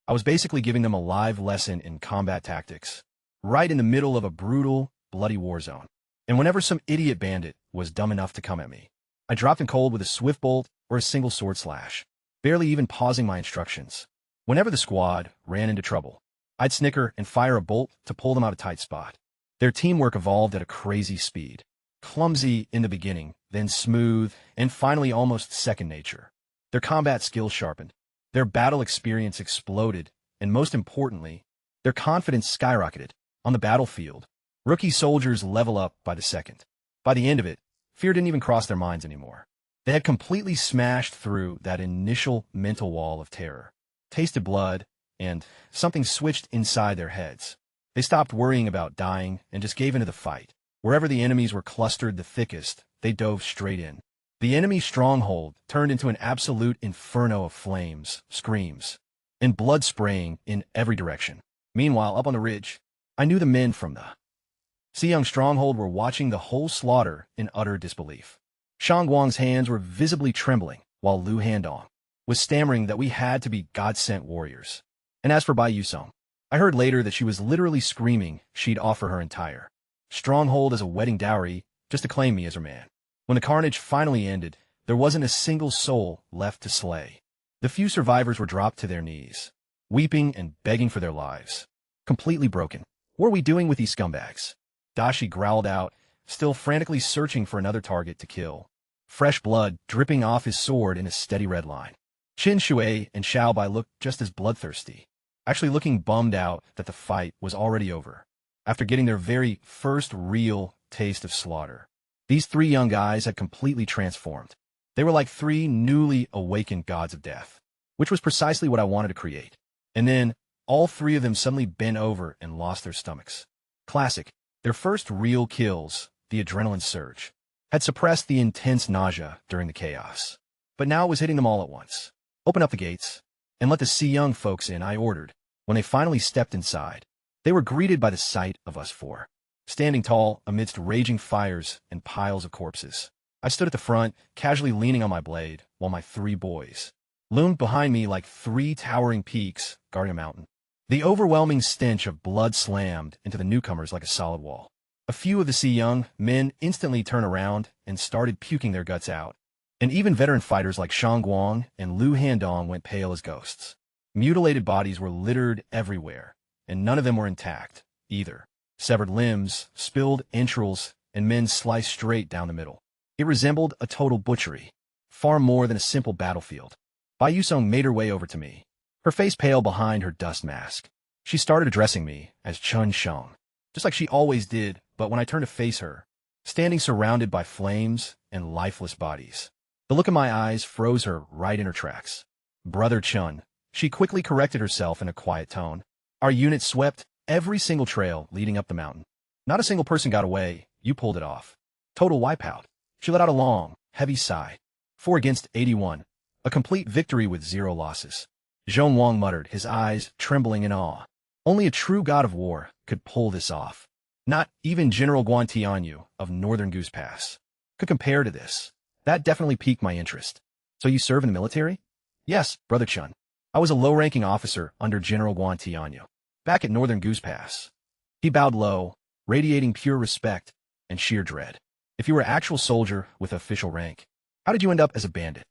I was basically giving them a live lesson in combat tactics, right in the middle of a brutal, bloody war zone. And whenever some idiot bandit was dumb enough to come at me, I dropped him cold with a swift bolt or a single sword slash, barely even pausing my instructions. Whenever the squad ran into trouble, I'd snicker and fire a bolt to pull them out of a tight spot. Their teamwork evolved at a crazy speed. Clumsy in the beginning, then smooth, and finally almost second nature. Their combat skills sharpened, their battle experience exploded, and most importantly, their confidence skyrocketed. On the battlefield, rookie soldiers level up by the second. By the end of it, fear didn't even cross their minds anymore. They had completely smashed through that initial mental wall of terror, tasted blood, and something switched inside their heads. They stopped worrying about dying and just gave into the fight. Wherever the enemies were clustered the thickest, they dove straight in. The enemy stronghold turned into an absolute inferno of flames, screams, and blood spraying in every direction. Meanwhile, up on the ridge, I knew the men from the Xiyang stronghold were watching the whole slaughter in utter disbelief. Shang Guang's hands were visibly trembling, while Lu Handong was stammering that we had to be God-sent warriors. And as for Bai Yusong, I heard later that she was literally screaming she'd offer her entire stronghold as a wedding dowry just to claim me as her man. When the carnage finally ended, there wasn't a single soul left to slay. The few survivors were dropped to their knees, weeping and begging for their lives. Completely broken. What are we doing with these scumbags? Dashi growled out, still frantically searching for another target to kill. Fresh blood dripping off his sword in a steady red line. Qin Shui and Xiaobai looked just as bloodthirsty, actually looking bummed out that the fight was already over. After getting their very first real taste of slaughter, these three young guys had completely transformed. They were like three newly awakened gods of death, which was precisely what I wanted to create. And then, all three of them suddenly bent over and lost their stomachs. Classic. Their first real kills, the adrenaline surge, had suppressed the intense nausea during the chaos. But now it was hitting them all at once. Open up the gates, and let the Xiyang folks in, I ordered. When they finally stepped inside, they were greeted by the sight of us four, standing tall amidst raging fires and piles of corpses. I stood at the front, casually leaning on my blade, while my three boys loomed behind me like three towering peaks guarding a mountain. The overwhelming stench of blood slammed into the newcomers like a solid wall. A few of the Xiyang men instantly turned around and started puking their guts out. And even veteran fighters like Shang Guang and Lu Handong went pale as ghosts. Mutilated bodies were littered everywhere, and none of them were intact, either. Severed limbs, spilled entrails, and men sliced straight down the middle. It resembled a total butchery, far more than a simple battlefield. Bai Yusong made her way over to me, her face pale behind her dust mask. She started addressing me as Chun Sheng, just like she always did but when I turned to face her, standing surrounded by flames and lifeless bodies, the look in my eyes froze her right in her tracks. Brother Chun, she quickly corrected herself in a quiet tone. Our unit swept every single trail leading up the mountain. Not a single person got away. You pulled it off. Total wipeout. She let out a long, heavy sigh. 4 against 81. A complete victory with 0 losses. Zhong Wang muttered, his eyes trembling in awe. Only a true god of war could pull this off. Not even General Guan Tianyu of Northern Goose Pass could compare to this. That definitely piqued my interest. So you serve in the military? Yes, Brother Chun. I was a low-ranking officer under General Guan Tianyu, back at Northern Goose Pass. He bowed low, radiating pure respect and sheer dread. If you were an actual soldier with official rank, how did you end up as a bandit?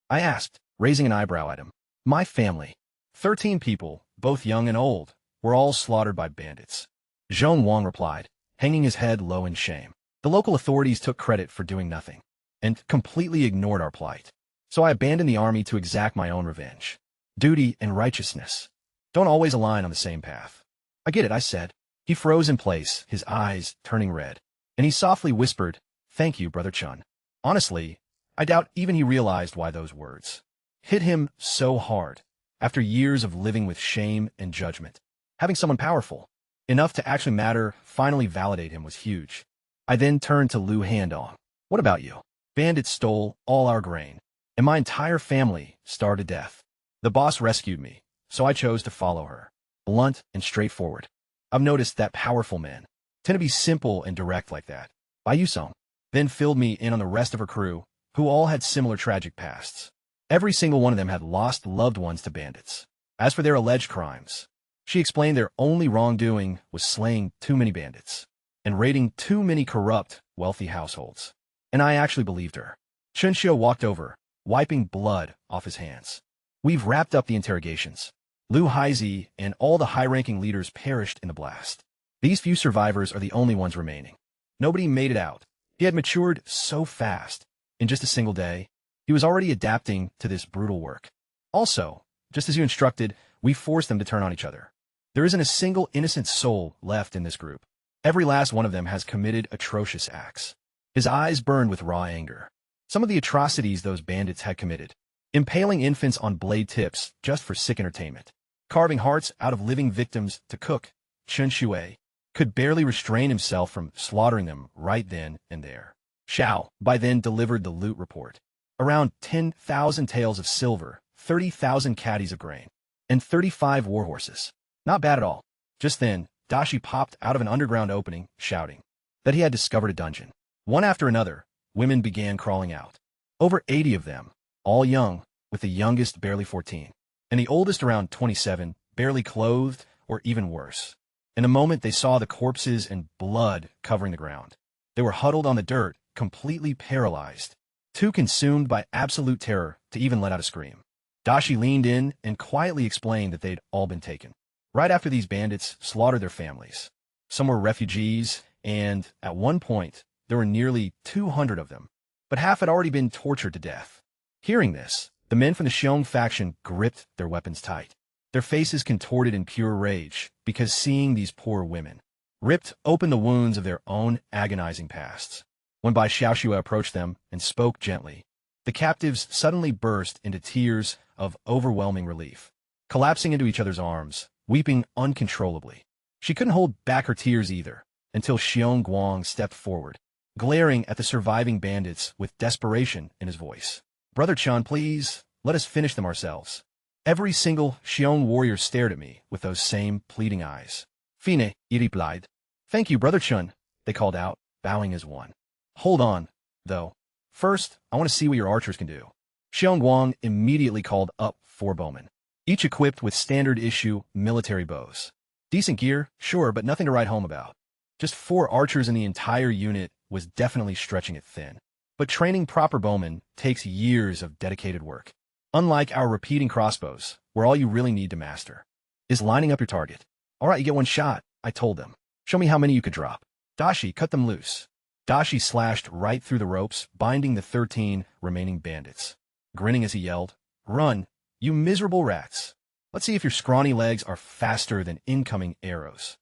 I asked, raising an eyebrow at him. My family, 13 people, both young and old, were all slaughtered by bandits. Zhong Wang replied, hanging his head low in shame. The local authorities took credit for doing nothing and completely ignored our plight. So I abandoned the army to exact my own revenge. Duty and righteousness don't always align on the same path. I get it, I said. He froze in place, his eyes turning red, and he softly whispered, thank you, Brother Chun. Honestly, I doubt even he realized why those words hit him so hard. After years of living with shame and judgment, having someone powerful, enough to actually matter, finally validate him was huge. I then turned to Lu Handong. What about you? Bandits stole all our grain, and my entire family starved to death. The boss rescued me, so I chose to follow her. Blunt and straightforward. I've noticed that powerful men tend to be simple and direct like that. Bai Yusong then filled me in on the rest of her crew, who all had similar tragic pasts. Every single one of them had lost loved ones to bandits. As for their alleged crimes, she explained their only wrongdoing was slaying too many bandits and raiding too many corrupt, wealthy households. And I actually believed her. Chun Xiu walked over, wiping blood off his hands. We've wrapped up the interrogations. Lu Haizi and all the high-ranking leaders perished in the blast. These few survivors are the only ones remaining. Nobody made it out. He had matured so fast. In just a single day, he was already adapting to this brutal work. Also, just as you instructed, we forced them to turn on each other. There isn't a single innocent soul left in this group. Every last one of them has committed atrocious acts. His eyes burned with raw anger. Some of the atrocities those bandits had committed. Impaling infants on blade tips just for sick entertainment. Carving hearts out of living victims to cook. Chun Shui could barely restrain himself from slaughtering them right then and there. Xiao, by then, delivered the loot report. Around 10,000 taels of silver, 30,000 caddies of grain, and 35 warhorses. Not bad at all. Just then, Dashi popped out of an underground opening, shouting that he had discovered a dungeon. One after another, women began crawling out. Over 80 of them, all young, with the youngest barely 14, and the oldest around 27, barely clothed, or even worse. In a moment, they saw the corpses and blood covering the ground. They were huddled on the dirt, completely paralyzed, too consumed by absolute terror to even let out a scream. Dashi leaned in and quietly explained that they'd all been taken. Right after these bandits slaughtered their families. Some were refugees, and at one point, there were nearly 200 of them, but half had already been tortured to death. Hearing this, the men from the Xiong faction gripped their weapons tight, their faces contorted in pure rage, because seeing these poor women ripped open the wounds of their own agonizing pasts. When Bai Xiaoxue approached them and spoke gently, the captives suddenly burst into tears of overwhelming relief, collapsing into each other's arms, weeping uncontrollably. She couldn't hold back her tears either, until Xiong Guang stepped forward, glaring at the surviving bandits with desperation in his voice. Brother Chun, please, let us finish them ourselves. Every single Xiong warrior stared at me with those same pleading eyes. Fine, he replied. Thank you, Brother Chun, they called out, bowing as one. Hold on, though. First, I want to see what your archers can do. Xiong Guang immediately called up 4 bowmen, each equipped with standard-issue military bows. Decent gear, sure, but nothing to write home about. Just 4 archers in the entire unit was definitely stretching it thin. But training proper bowmen takes years of dedicated work. Unlike our repeating crossbows, where all you really need to master is lining up your target. All right, you get 1 shot, I told them. Show me how many you could drop. Dashi, cut them loose. Dashi slashed right through the ropes, binding the 13 remaining bandits. Grinning as he yelled, Run, you miserable rats. Let's see if your scrawny legs are faster than incoming arrows.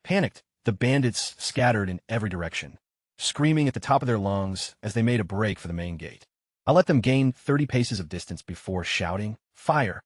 Panicked, The bandits scattered in every direction, screaming at the top of their lungs as they made a break for the main gate. I let them gain 30 paces of distance before shouting, "Fire!"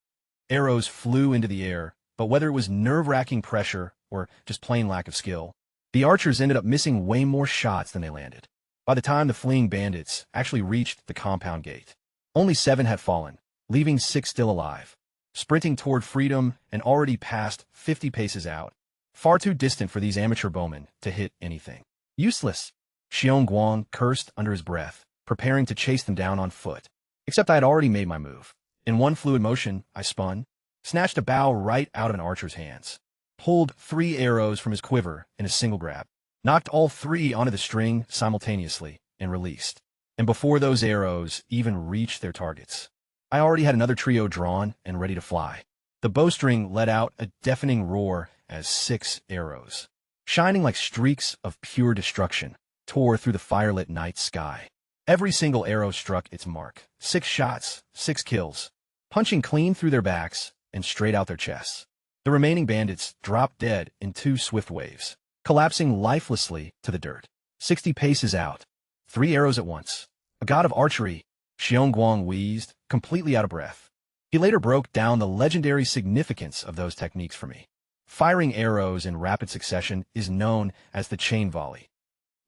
Arrows flew into the air, but whether it was nerve-wracking pressure or just plain lack of skill, the archers ended up missing way more shots than they landed. By the time the fleeing bandits actually reached the compound gate, only 7 had fallen, leaving 6 still alive, sprinting toward freedom and already past 50 paces out, far too distant for these amateur bowmen to hit anything. Useless, Xiong Guang cursed under his breath, preparing to chase them down on foot. Except I had already made my move. In one fluid motion, I spun, snatched a bow right out of an archer's hands, pulled 3 arrows from his quiver in a single grab, knocked all 3 onto the string simultaneously, and released. And before those arrows even reached their targets, I already had another trio drawn and ready to fly. The bowstring let out a deafening roar as 6 arrows, shining like streaks of pure destruction, tore through the firelit night sky. Every single arrow struck its mark. 6 shots, 6 kills, punching clean through their backs and straight out their chests. The remaining bandits dropped dead in 2 swift waves, collapsing lifelessly to the dirt. 60 paces out, 3 arrows at once. A god of archery, Xiong Guang wheezed, completely out of breath. He later broke down the legendary significance of those techniques for me. Firing arrows in rapid succession is known as the chain volley.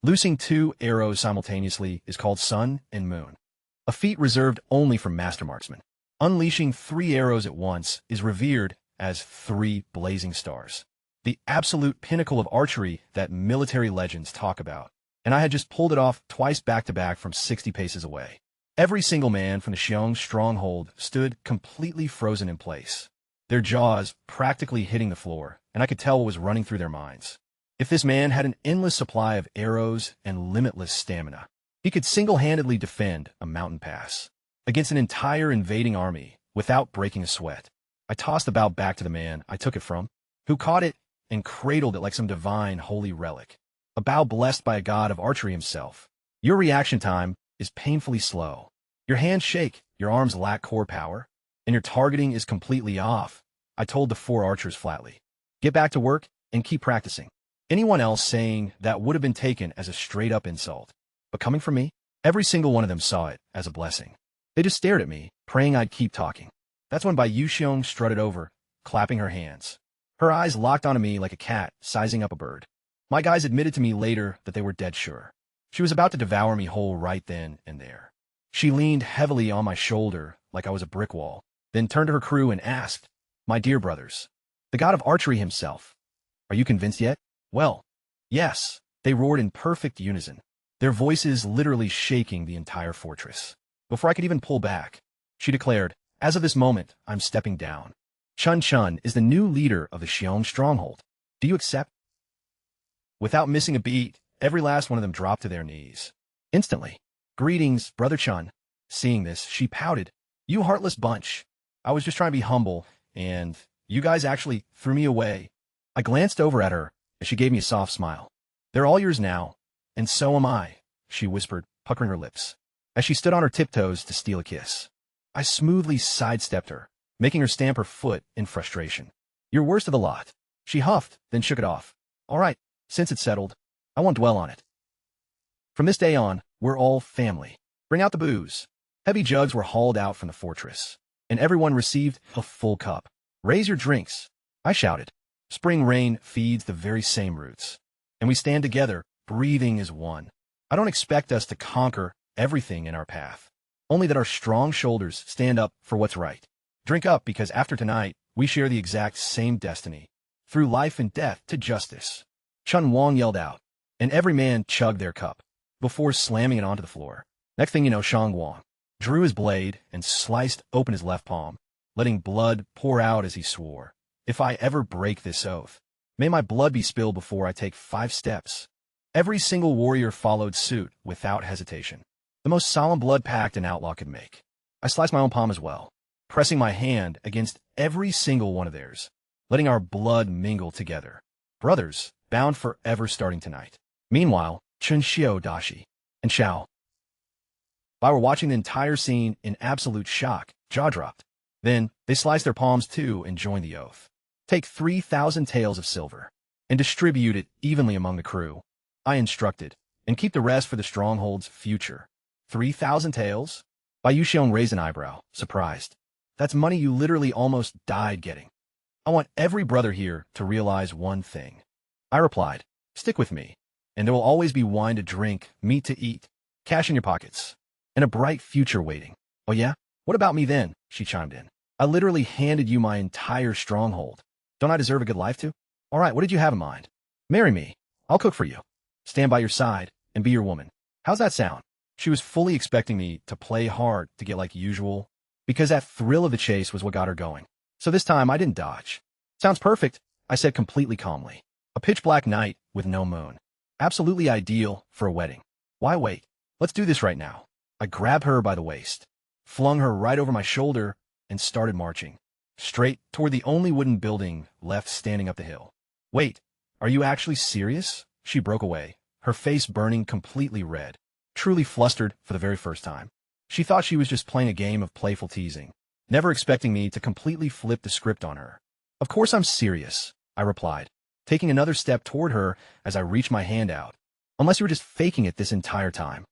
Loosing 2 arrows simultaneously is called sun and moon, a feat reserved only for master marksmen. Unleashing 3 arrows at once is revered as 3 blazing stars, the absolute pinnacle of archery that military legends talk about, and I had just pulled it off twice back-to-back from 60 paces away. Every single man from the Xiong stronghold stood completely frozen in place, their jaws practically hitting the floor, and I could tell what was running through their minds. If this man had an endless supply of arrows and limitless stamina, he could single-handedly defend a mountain pass against an entire invading army without breaking a sweat. I tossed the bow back to the man I took it from, who caught it and cradled it like some divine holy relic, a bow blessed by a god of archery himself. Your reaction time is painfully slow. Your hands shake, your arms lack core power, and your targeting is completely off. I told the 4 archers flatly, "Get back to work and keep practicing." Anyone else saying that would have been taken as a straight-up insult. But coming from me, every single one of them saw it as a blessing. They just stared at me, praying I'd keep talking. That's when Bai Yuxiong strutted over, clapping her hands. Her eyes locked onto me like a cat sizing up a bird. My guys admitted to me later that they were dead sure. She was about to devour me whole right then and there. She leaned heavily on my shoulder like I was a brick wall, then turned to her crew and asked, "My dear brothers, the god of archery himself, are you convinced yet?" "Well, yes," they roared in perfect unison, their voices literally shaking the entire fortress. Before I could even pull back, she declared, "As of this moment, I'm stepping down. Chun Chun is the new leader of the Xiong stronghold. Do you accept?" Without missing a beat, every last one of them dropped to their knees. Instantly. "Greetings, Brother Chun." Seeing this, she pouted. "You heartless bunch. I was just trying to be humble, and you guys actually threw me away." I glanced over at her as she gave me a soft smile. "They're all yours now, and so am I," she whispered, puckering her lips, as she stood on her tiptoes to steal a kiss. I smoothly sidestepped her, making her stamp her foot in frustration. "You're worst of the lot." She huffed, then shook it off. "All right, since it's settled, I won't dwell on it. From this day on, we're all family. Bring out the booze." Heavy jugs were hauled out from the fortress, and everyone received a full cup. "Raise your drinks," I shouted. Spring rain feeds the very same roots, and we stand together, breathing as one. I don't expect us to conquer everything in our path, only that our strong shoulders stand up for what's right. Drink up, because after tonight, we share the exact same destiny, through life and death to justice. Chun Wang yelled out, and every man chugged their cup, before slamming it onto the floor. Next thing you know, Xiong Wang drew his blade and sliced open his left palm, letting blood pour out as he swore, "If I ever break this oath, may my blood be spilled before I take 5 steps." Every single warrior followed suit without hesitation. The most solemn blood pact an outlaw could make. I sliced my own palm as well, pressing my hand against every single one of theirs, letting our blood mingle together. Brothers, bound forever starting tonight. Meanwhile, Chun Xiao Dashi and Xiao Bai were watching the entire scene in absolute shock, jaw dropped. Then, they sliced their palms too and joined the oath. Take 3,000 taels of silver. and distribute it evenly among the crew. I instructed, and keep the rest for the stronghold's future. 3,000 taels? Bai Yuxiong raised an eyebrow, surprised. That's money you literally almost died getting. I want every brother here to realize one thing. I replied, stick with me, and there will always be wine to drink, meat to eat, cash in your pockets, and a bright future waiting. Oh yeah? What about me then? She chimed in. I literally handed you my entire stronghold. Don't I deserve a good life too? All right, what did you have in mind? Marry me. I'll cook for you. Stand by your side and be your woman. How's that sound? She was fully expecting me to play hard to get like usual, because that thrill of the chase was what got her going. So this time I didn't dodge. Sounds perfect, I said completely calmly. A pitch-black night with no moon. Absolutely ideal for a wedding. Why wait? Let's do this right now. I grabbed her by the waist, flung her right over my shoulder, and started marching, straight toward the only wooden building left standing up the hill. Wait, are you actually serious? She broke away, her face burning completely red, truly flustered for the very first time. She thought she was just playing a game of playful teasing, never expecting me to completely flip the script on her. Of course I'm serious, I replied, taking another step toward her as I reached my hand out. Unless you were just faking it this entire time.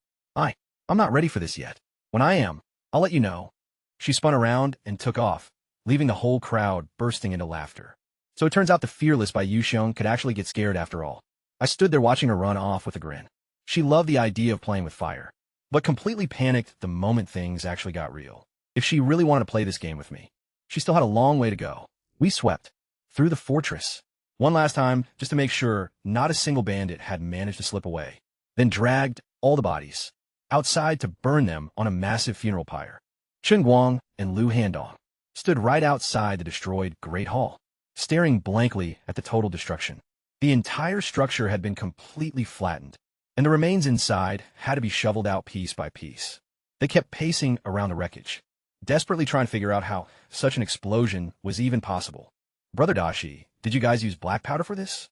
I'm not ready for this yet. When I am, I'll let you know. She spun around and took off, leaving the whole crowd bursting into laughter. So it turns out the fearless Bai Yuxiong could actually get scared after all. I stood there watching her run off with a grin. She loved the idea of playing with fire, but completely panicked the moment things actually got real. If she really wanted to play this game with me, she still had a long way to go. We swept through the fortress one last time just to make sure not a single bandit had managed to slip away, then dragged all the bodies outside to burn them on a massive funeral pyre. Chen Guang and Lu Handong stood right outside the destroyed Great Hall, staring blankly at the total destruction. The entire structure had been completely flattened, and the remains inside had to be shoveled out piece by piece. They kept pacing around the wreckage, desperately trying to figure out how such an explosion was even possible. Brother Dashi, did you guys use black powder for this?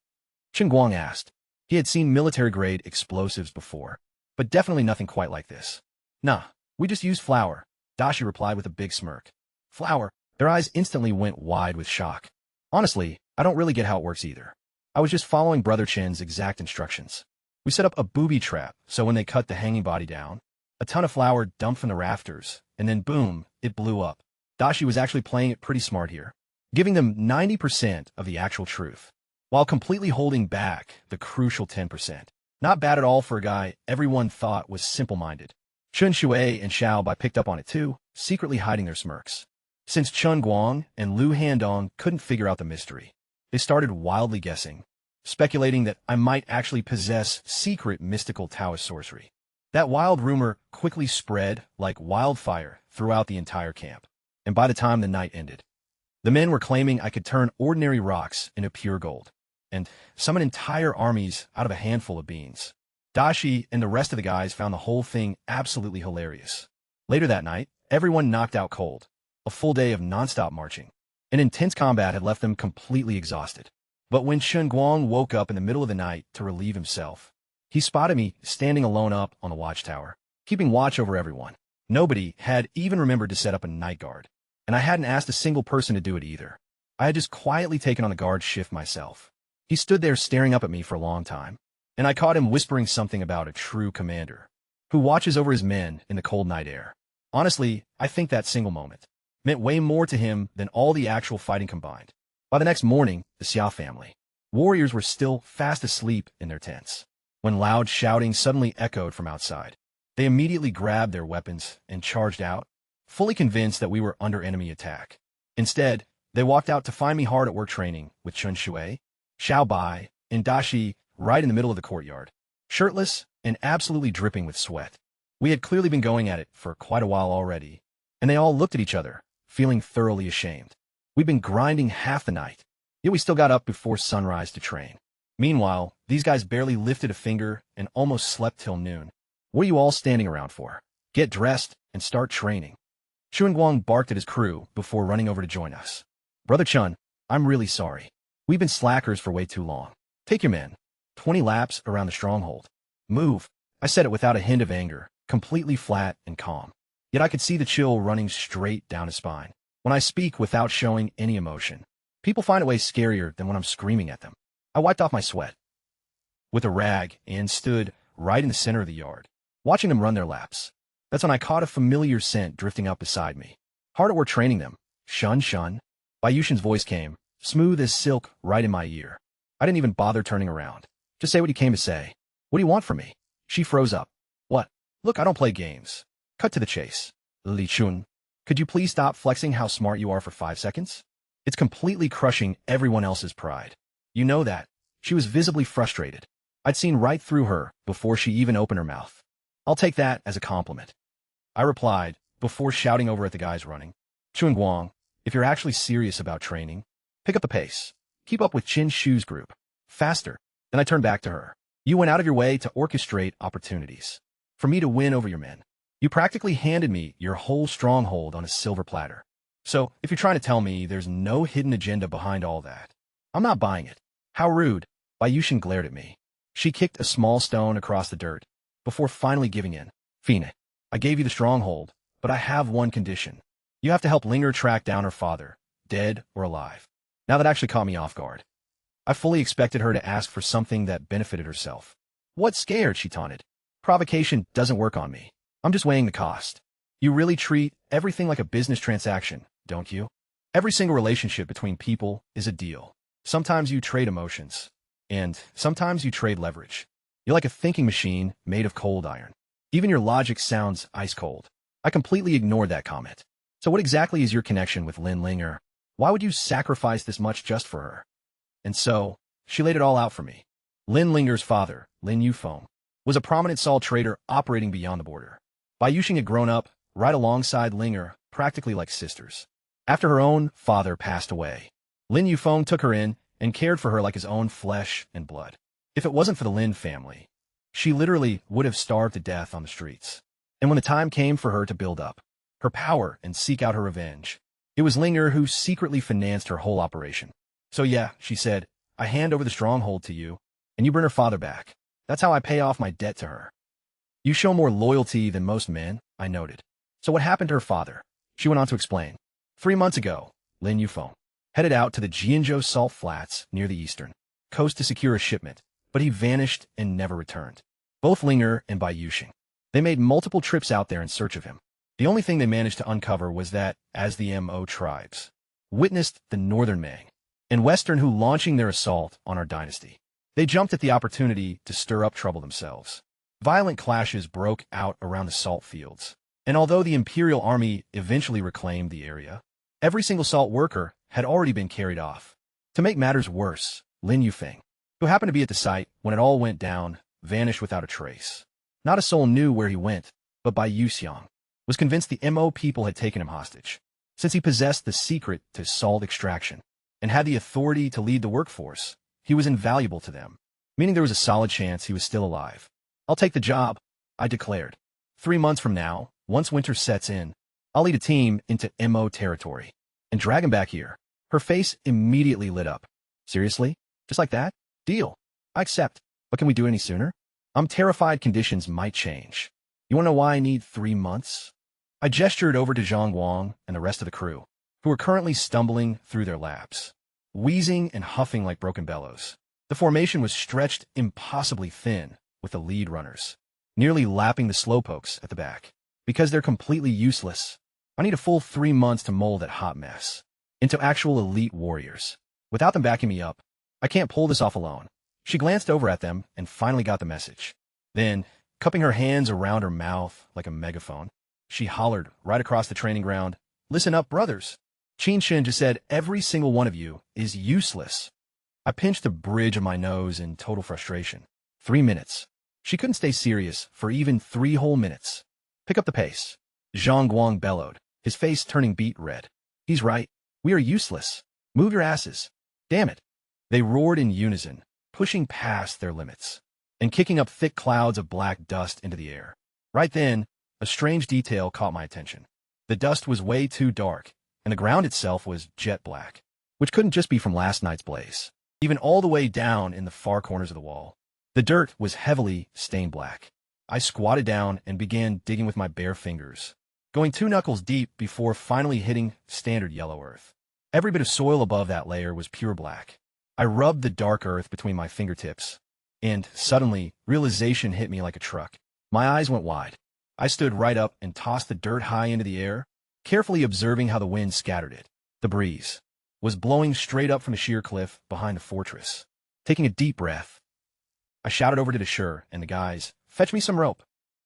Chen Guang asked. He had seen military-grade explosives before, but definitely nothing quite like this. Nah, we just used flour, Dashi replied with a big smirk. Flour? Their eyes instantly went wide with shock. Honestly, I don't really get how it works either. I was just following Brother Chen's exact instructions. We set up a booby trap, so when they cut the hanging body down, a ton of flour dumped from the rafters, and then boom, it blew up. Dashi was actually playing it pretty smart here, giving them 90% of the actual truth, while completely holding back the crucial 10%. Not bad at all for a guy everyone thought was simple-minded. Chun Shui and Xiao Bai picked up on it too, secretly hiding their smirks. Since Chen Guang and Lu Handong couldn't figure out the mystery, they started wildly guessing, speculating that I might actually possess secret mystical Taoist sorcery. That wild rumor quickly spread like wildfire throughout the entire camp, and by the time the night ended, the men were claiming I could turn ordinary rocks into pure gold, and summon entire armies out of a handful of beans. Dashi and the rest of the guys found the whole thing absolutely hilarious. Later that night, everyone knocked out cold. A full day of nonstop marching. An intense combat had left them completely exhausted. But when Chen Guang woke up in the middle of the night to relieve himself, he spotted me standing alone up on the watchtower, keeping watch over everyone. Nobody had even remembered to set up a night guard, and I hadn't asked a single person to do it either. I had just quietly taken on the guard shift myself. He stood there staring up at me for a long time, and I caught him whispering something about a true commander who watches over his men in the cold night air. Honestly, I think that single moment meant way more to him than all the actual fighting combined. By the next morning, the Xia family warriors were still fast asleep in their tents, when loud shouting suddenly echoed from outside. They immediately grabbed their weapons and charged out, fully convinced that we were under enemy attack. Instead, they walked out to find me hard at work training with Chun Shui, Xiao Bai, and Dashi right in the middle of the courtyard, shirtless and absolutely dripping with sweat. We had clearly been going at it for quite a while already, and they all looked at each other, feeling thoroughly ashamed. We'd been grinding half the night, yet we still got up before sunrise to train. Meanwhile, these guys barely lifted a finger and almost slept till noon. What are you all standing around for? Get dressed and start training. Chun Guang barked at his crew before running over to join us. Brother Chun, I'm really sorry. We've been slackers for way too long. Take your men. 20 laps around the stronghold. Move. I said it without a hint of anger, completely flat and calm. Yet I could see the chill running straight down his spine. When I speak without showing any emotion, people find it way scarier than when I'm screaming at them. I wiped off my sweat with a rag and stood right in the center of the yard, watching them run their laps. That's when I caught a familiar scent drifting up beside me. Hard at work training them. Shun, shun. Bayushin's voice came, smooth as silk, right in my ear. I didn't even bother turning around. Just say what you came to say. What do you want from me? She froze up. What? Look, I don't play games. Cut to the chase. Li Chun, could you please stop flexing how smart you are for 5 seconds? It's completely crushing everyone else's pride. You know that. She was visibly frustrated. I'd seen right through her before she even opened her mouth. I'll take that as a compliment. I replied, before shouting over at the guys running. Chun Guang, if you're actually serious about training, pick up the pace. Keep up with Chin Shu's group. Faster. Then I turned back to her. You went out of your way to orchestrate opportunities for me to win over your men. You practically handed me your whole stronghold on a silver platter. So, if you're trying to tell me there's no hidden agenda behind all that, I'm not buying it. How rude. Bayushin glared at me. She kicked a small stone across the dirt, before finally giving in. Fina, I gave you the stronghold, but I have one condition. You have to help Linger track down her father, dead or alive. Now that actually caught me off guard. I fully expected her to ask for something that benefited herself. What's scared, she taunted. Provocation doesn't work on me. I'm just weighing the cost. You really treat everything like a business transaction, don't you? Every single relationship between people is a deal. Sometimes you trade emotions, and sometimes you trade leverage. You're like a thinking machine made of cold iron. Even your logic sounds ice cold. I completely ignored that comment. So what exactly is your connection with Lin Linger? Why would you sacrifice this much just for her? And so, she laid it all out for me. Lin Linger's father, Lin Yufeng, was a prominent salt trader operating beyond the border. Bayushin had grown up right alongside Linger, practically like sisters. After her own father passed away, Lin Yufeng took her in and cared for her like his own flesh and blood. If it wasn't for the Lin family, she literally would have starved to death on the streets. And when the time came for her to build up her power and seek out her revenge, it was Linger who secretly financed her whole operation. So yeah, she said, I hand over the stronghold to you, and you bring her father back. That's how I pay off my debt to her. You show more loyalty than most men, I noted. So what happened to her father? She went on to explain. 3 months ago, Lin Yufeng headed out to the Jianzhou salt flats near the eastern coast to secure a shipment, but he vanished and never returned. Both Linger and Bayushin. They made multiple trips out there in search of him. The only thing they managed to uncover was that, as the Mo tribes witnessed the northern Mang and western Hu launching their assault on our dynasty, they jumped at the opportunity to stir up trouble themselves. Violent clashes broke out around the salt fields, and although the imperial army eventually reclaimed the area, every single salt worker had already been carried off. To make matters worse, Lin Yufeng, who happened to be at the site when it all went down, vanished without a trace. Not a soul knew where he went, but Bai Yuxiang was convinced the Mo people had taken him hostage, since he possessed the secret to salt extraction and had the authority to lead the workforce. He was invaluable to them, meaning there was a solid chance he was still alive. I'll take the job, I declared. 3 months from now, once winter sets in, I'll lead a team into Mo territory and drag him back here. Her face immediately lit up. Seriously? Just like that? Deal. I accept. But can we do it any sooner? I'm terrified conditions might change. You want to know why I need 3 months? I gestured over to Zhang Guang and the rest of the crew, who were currently stumbling through their laps, wheezing and huffing like broken bellows. The formation was stretched impossibly thin, with the lead runners nearly lapping the slowpokes at the back. Because they're completely useless, I need a full 3 months to mold that hot mess into actual elite warriors. Without them backing me up, I can't pull this off alone. She glanced over at them and finally got the message. Then, cupping her hands around her mouth like a megaphone, she hollered right across the training ground, "Listen up, brothers. Qin Shin just said every single one of you is useless." I pinched the bridge of my nose in total frustration. 3 minutes. She couldn't stay serious for even 3 whole minutes. Pick up the pace. Zhang Guang bellowed, his face turning beet red. He's right. We are useless. Move your asses. Damn it. They roared in unison, pushing past their limits and kicking up thick clouds of black dust into the air. Right then, a strange detail caught my attention. The dust was way too dark, and the ground itself was jet black, which couldn't just be from last night's blaze. Even all the way down in the far corners of the wall, the dirt was heavily stained black. I squatted down and began digging with my bare fingers, going 2 knuckles deep before finally hitting standard yellow earth. Every bit of soil above that layer was pure black. I rubbed the dark earth between my fingertips, and suddenly, realization hit me like a truck. My eyes went wide. I stood right up and tossed the dirt high into the air, carefully observing how the wind scattered it. The breeze was blowing straight up from the sheer cliff behind the fortress. Taking a deep breath, I shouted over to the Asura and the guys, "Fetch me some rope."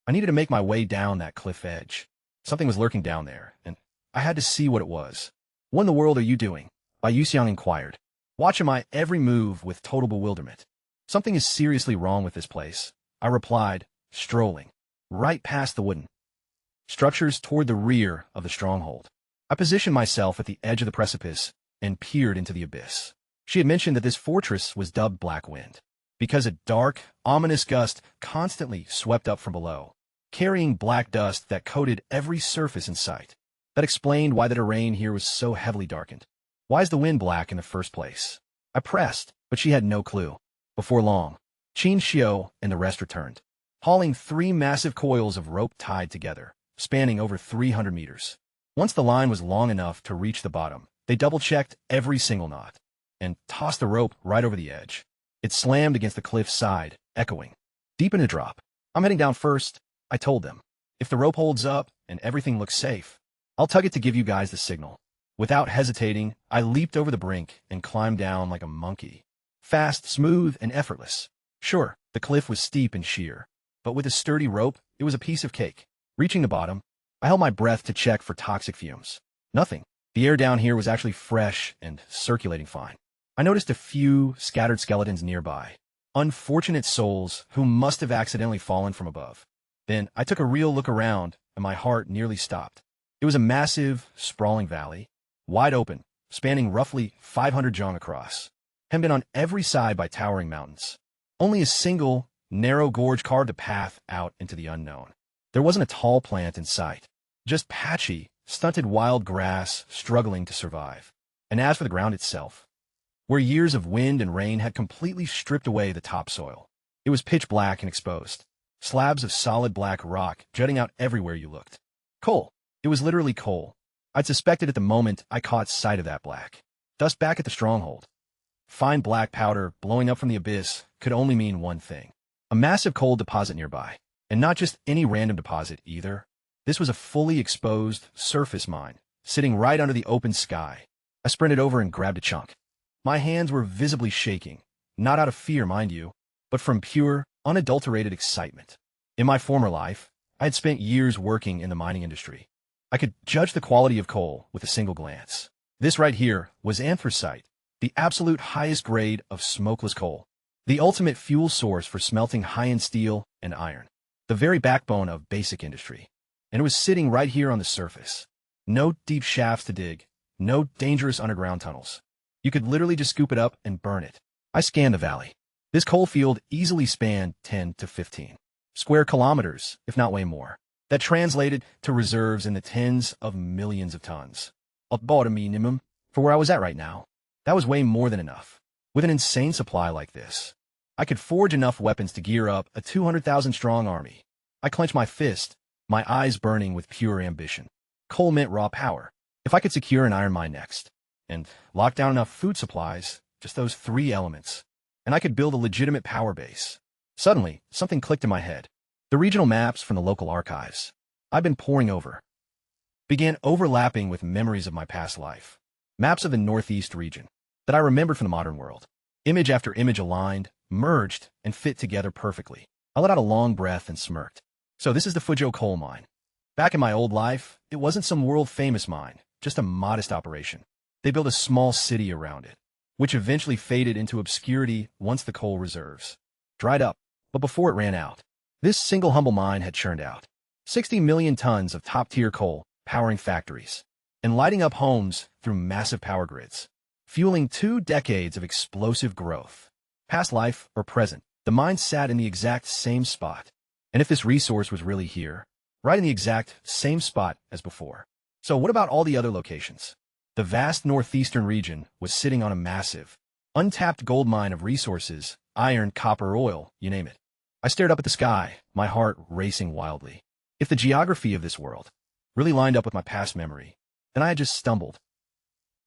I needed to make my way down that cliff edge. Something was lurking down there, and I had to see what it was. "What in the world are you doing?" Bai Yuxiang inquired, watching my every move with total bewilderment. "Something is seriously wrong with this place," I replied, strolling right past the wooden structures toward the rear of the stronghold. I positioned myself at the edge of the precipice and peered into the abyss. She had mentioned that this fortress was dubbed Black Wind because a dark, ominous gust constantly swept up from below, carrying black dust that coated every surface in sight. That explained why the terrain here was so heavily darkened. Why is the wind black in the first place? I pressed, but she had no clue. Before long, Qin Xiao and the rest returned, hauling 3 massive coils of rope tied together, spanning over 300 meters. Once the line was long enough to reach the bottom, they double-checked every single knot and tossed the rope right over the edge. It slammed against the cliff's side, echoing. "Deep in a drop. I'm heading down first," I told them. "If the rope holds up and everything looks safe, I'll tug it to give you guys the signal." Without hesitating, I leaped over the brink and climbed down like a monkey. Fast, smooth, and effortless. Sure, the cliff was steep and sheer, but with a sturdy rope, it was a piece of cake. Reaching the bottom, I held my breath to check for toxic fumes. Nothing. The air down here was actually fresh and circulating fine. I noticed a few scattered skeletons nearby. Unfortunate souls who must have accidentally fallen from above. Then I took a real look around, and my heart nearly stopped. It was a massive, sprawling valley, wide open, spanning roughly 500 jong across, hemmed in on every side by towering mountains. Only a single, narrow gorge carved a path out into the unknown. There wasn't a tall plant in sight, just patchy, stunted wild grass struggling to survive. And as for the ground itself, where years of wind and rain had completely stripped away the topsoil, it was pitch black and exposed, slabs of solid black rock jutting out everywhere you looked. Coal. It was literally coal. I'd suspected at the moment I caught sight of that black. Thus back at the stronghold, fine black powder blowing up from the abyss could only mean one thing. A massive coal deposit nearby. And not just any random deposit either. This was a fully exposed surface mine, sitting right under the open sky. I sprinted over and grabbed a chunk. My hands were visibly shaking, not out of fear, mind you, but from pure, unadulterated excitement. In my former life, I had spent years working in the mining industry. I could judge the quality of coal with a single glance. This right here was anthracite, the absolute highest grade of smokeless coal, the ultimate fuel source for smelting high-end steel and iron, the very backbone of basic industry. And it was sitting right here on the surface. No deep shafts to dig, no dangerous underground tunnels. You could literally just scoop it up and burn it. I scanned the valley. This coal field easily spanned 10 to 15 square kilometers, if not way more. That translated to reserves in the tens of millions of tons. About a minimum for where I was at right now. That was way more than enough. With an insane supply like this, I could forge enough weapons to gear up a 200,000-strong army. I clenched my fist, my eyes burning with pure ambition. Coal meant raw power. If I could secure an iron mine next, and lock down enough food supplies, just those 3 elements, and I could build a legitimate power base. Suddenly, something clicked in my head. The regional maps from the local archives I'd been poring over began overlapping with memories of my past life. Maps of the Northeast region that I remembered from the modern world. Image after image aligned, merged, and fit together perfectly. I let out a long breath and smirked. So this is the Fuzhou coal mine. Back in my old life, it wasn't some world-famous mine, just a modest operation. They built a small city around it, which eventually faded into obscurity once the coal reserves dried up. But before it ran out, this single humble mine had churned out 60 million tons of top-tier coal, powering factories, and lighting up homes through massive power grids, fueling 2 decades of explosive growth. Past life or present, the mine sat in the exact same spot. And if this resource was really here, right in the exact same spot as before. So what about all the other locations? The vast northeastern region was sitting on a massive, untapped gold mine of resources, iron, copper, oil, you name it. I stared up at the sky, my heart racing wildly. If the geography of this world really lined up with my past memory, then I had just stumbled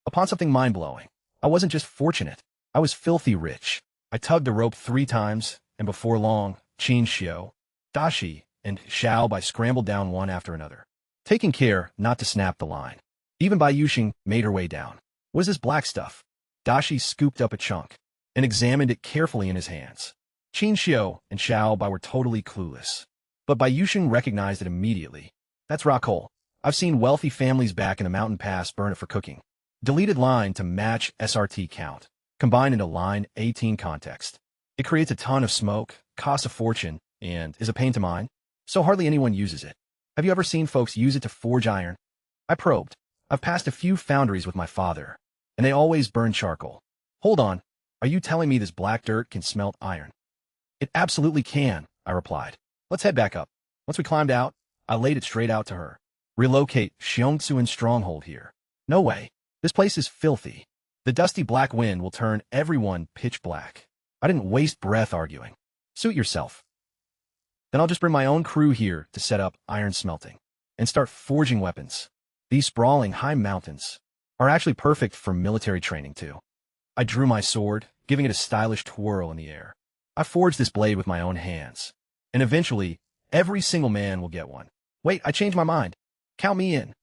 upon something mind-blowing. I wasn't just fortunate. I was filthy rich. I tugged the rope 3 times, and before long, Qin Xiu, Dashi, and Xiao Bai scrambled down one after another, taking care not to snap the line. Even Bai Yuxing made her way down. What is this black stuff? Dashi scooped up a chunk and examined it carefully in his hands. Qin Xiu and Xiao Bai were totally clueless, but Bai Yuxing recognized it immediately. That's rock coal. I've seen wealthy families back in the mountain pass burn it for cooking. Deleted line to match SRT count, combined into line 18 context. It creates a ton of smoke, costs a fortune, and is a pain to mine, so hardly anyone uses it. Have you ever seen folks use it to forge iron? I probed. I've passed a few foundries with my father, and they always burn charcoal. Hold on, are you telling me this black dirt can smelt iron? It absolutely can, I replied. Let's head back up. Once we climbed out, I laid it straight out to her. Relocate Xiongtsuan stronghold here. No way. This place is filthy. The dusty black wind will turn everyone pitch black. I didn't waste breath arguing. Suit yourself. Then I'll just bring my own crew here to set up iron smelting and start forging weapons. These sprawling high mountains are actually perfect for military training too. I drew my sword, giving it a stylish twirl in the air. I forged this blade with my own hands, and eventually, every single man will get one. Wait, I changed my mind. Count me in.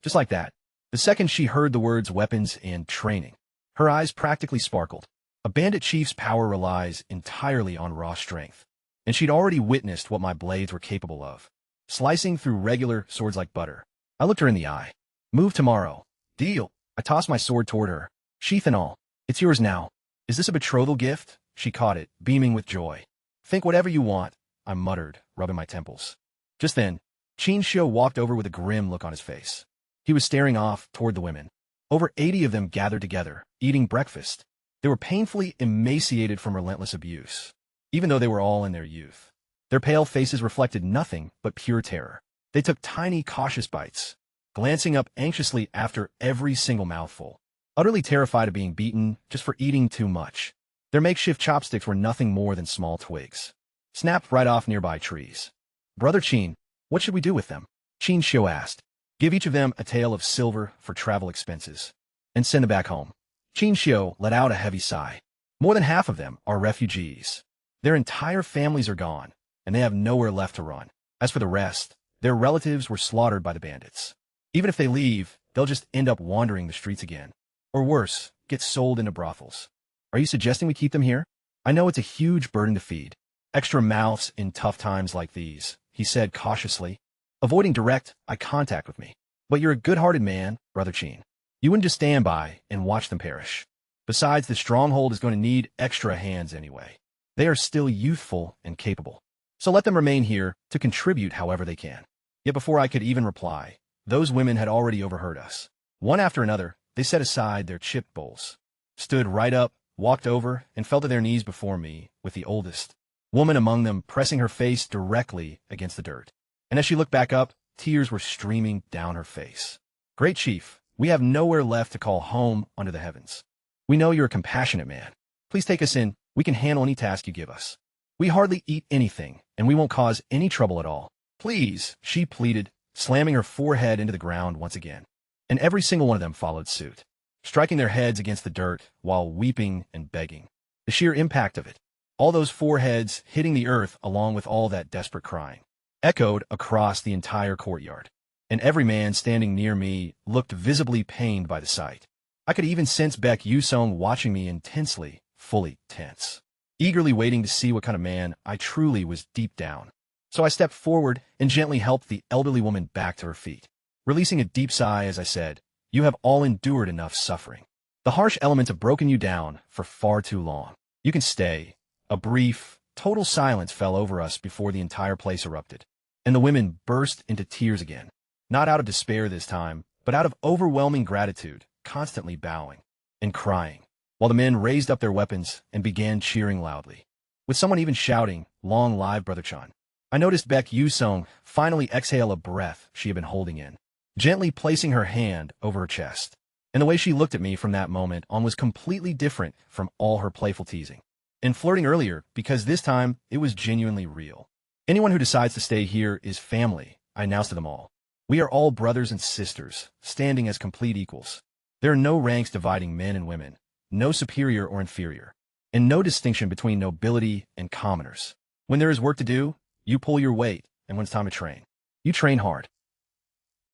Just like that. The second she heard the words weapons and training, her eyes practically sparkled. A bandit chief's power relies entirely on raw strength, and she'd already witnessed what my blades were capable of, slicing through regular swords like butter. I looked her in the eye. Move tomorrow. Deal. I tossed my sword toward her, sheath and all. It's yours now. Is this a betrothal gift? She caught it, beaming with joy. Think whatever you want, I muttered, rubbing my temples. Just then, Qin Xiu walked over with a grim look on his face. He was staring off toward the women. Over 80 of them gathered together, eating breakfast. They were painfully emaciated from relentless abuse, even though they were all in their youth. Their pale faces reflected nothing but pure terror. They took tiny, cautious bites, glancing up anxiously after every single mouthful, utterly terrified of being beaten just for eating too much. Their makeshift chopsticks were nothing more than small twigs, snapped right off nearby trees. Brother Qin, what should we do with them? Qin Xiu asked. Give each of them a tael of silver for travel expenses, and send them back home. Qin Xiu let out a heavy sigh. More than half of them are refugees. Their entire families are gone, and they have nowhere left to run. As for the rest, their relatives were slaughtered by the bandits. Even if they leave, they'll just end up wandering the streets again. Or worse, get sold into brothels. Are you suggesting we keep them here? I know it's a huge burden to feed. Extra mouths in tough times like these, he said cautiously, avoiding direct eye contact with me. But you're a good-hearted man, Brother Qin. You wouldn't just stand by and watch them perish. Besides, the stronghold is going to need extra hands anyway. They are still youthful and capable. So let them remain here to contribute however they can. Yet before I could even reply, those women had already overheard us. One after another, they set aside their chip bowls, stood right up, walked over, and fell to their knees before me, with the oldest woman among them pressing her face directly against the dirt. And as she looked back up, tears were streaming down her face. Great Chief, we have nowhere left to call home under the heavens. We know you're a compassionate man. Please take us in. We can handle any task you give us. We hardly eat anything, and we won't cause any trouble at all. Please, she pleaded, slamming her forehead into the ground once again. And every single one of them followed suit, striking their heads against the dirt while weeping and begging. The sheer impact of it, all those foreheads hitting the earth along with all that desperate crying, echoed across the entire courtyard. And every man standing near me looked visibly pained by the sight. I could even sense Baek Yusong watching me intensely, fully tense, eagerly waiting to see what kind of man I truly was deep down. So I stepped forward and gently helped the elderly woman back to her feet, releasing a deep sigh as I said, "You have all endured enough suffering. The harsh elements have broken you down for far too long. You can stay." A brief, total silence fell over us before the entire place erupted, and the women burst into tears again, not out of despair this time, but out of overwhelming gratitude, constantly bowing and crying, while the men raised up their weapons and began cheering loudly, with someone even shouting, "Long live Brother Chan." I noticed Baek Yusong finally exhale a breath she had been holding in, gently placing her hand over her chest. And the way she looked at me from that moment on was completely different from all her playful teasing and flirting earlier, because this time it was genuinely real. Anyone who decides to stay here is family, I announced to them all. We are all brothers and sisters, standing as complete equals. There are no ranks dividing men and women, no superior or inferior, and no distinction between nobility and commoners. When there is work to do, you pull your weight, and when it's time to train, you train hard.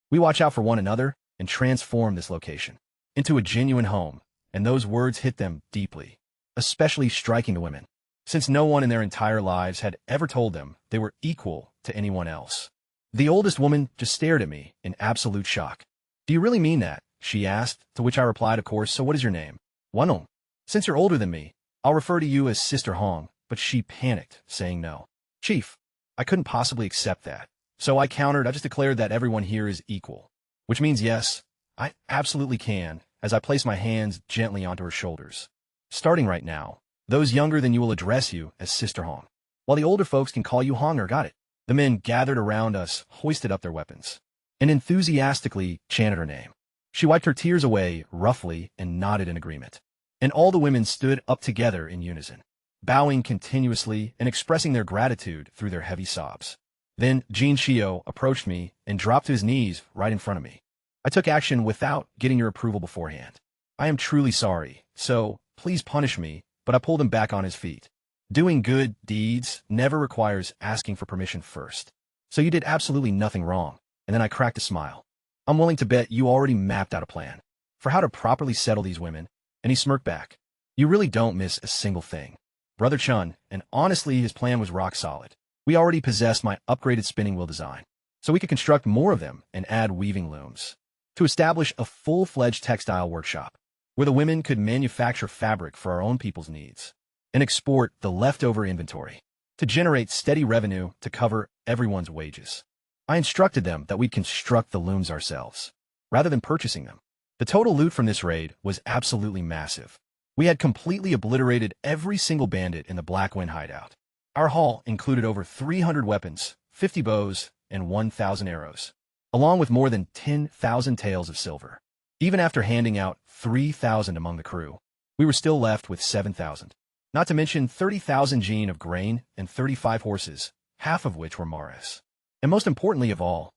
We watch out for one another and transform this location into a genuine home, and those words hit them deeply, especially striking the women, since no one in their entire lives had ever told them they were equal to anyone else. The oldest woman just stared at me in absolute shock. "Do you really mean that?" she asked, to which I replied, "Of course, so what is your name?" "Wanong. Since you're older than me, I'll refer to you as Sister Hong," but she panicked, saying no. "Chief, I couldn't possibly accept that." So I countered, "I just declared that everyone here is equal." Which means yes, I absolutely can, as I place my hands gently onto her shoulders. "Starting right now, those younger than you will address you as Sister Hong, while the older folks can call you Honger, got it?" The men gathered around us, hoisted up their weapons, and enthusiastically chanted her name. She wiped her tears away roughly and nodded in agreement. And all the women stood up together in unison, bowing continuously and expressing their gratitude through their heavy sobs. Then Jin Shio approached me and dropped to his knees right in front of me. "I took action without getting your approval beforehand. I am truly sorry, so please punish me," but I pulled him back on his feet. "Doing good deeds never requires asking for permission first. So you did absolutely nothing wrong." And then I cracked a smile. "I'm willing to bet you already mapped out a plan for how to properly settle these women." And he smirked back. "You really don't miss a single thing, Brother Chun," and honestly, his plan was rock solid. We already possessed my upgraded spinning wheel design, so we could construct more of them and add weaving looms to establish a full-fledged textile workshop where the women could manufacture fabric for our own people's needs and export the leftover inventory to generate steady revenue to cover everyone's wages. I instructed them that we'd construct the looms ourselves, rather than purchasing them. The total loot from this raid was absolutely massive. We had completely obliterated every single bandit in the Black Wind hideout. Our haul included over 300 weapons, 50 bows, and 1,000 arrows, along with more than 10,000 taels of silver. Even after handing out 3,000 among the crew, we were still left with 7,000. Not to mention 30,000 gene of grain and 35 horses, half of which were Maras. And most importantly of all,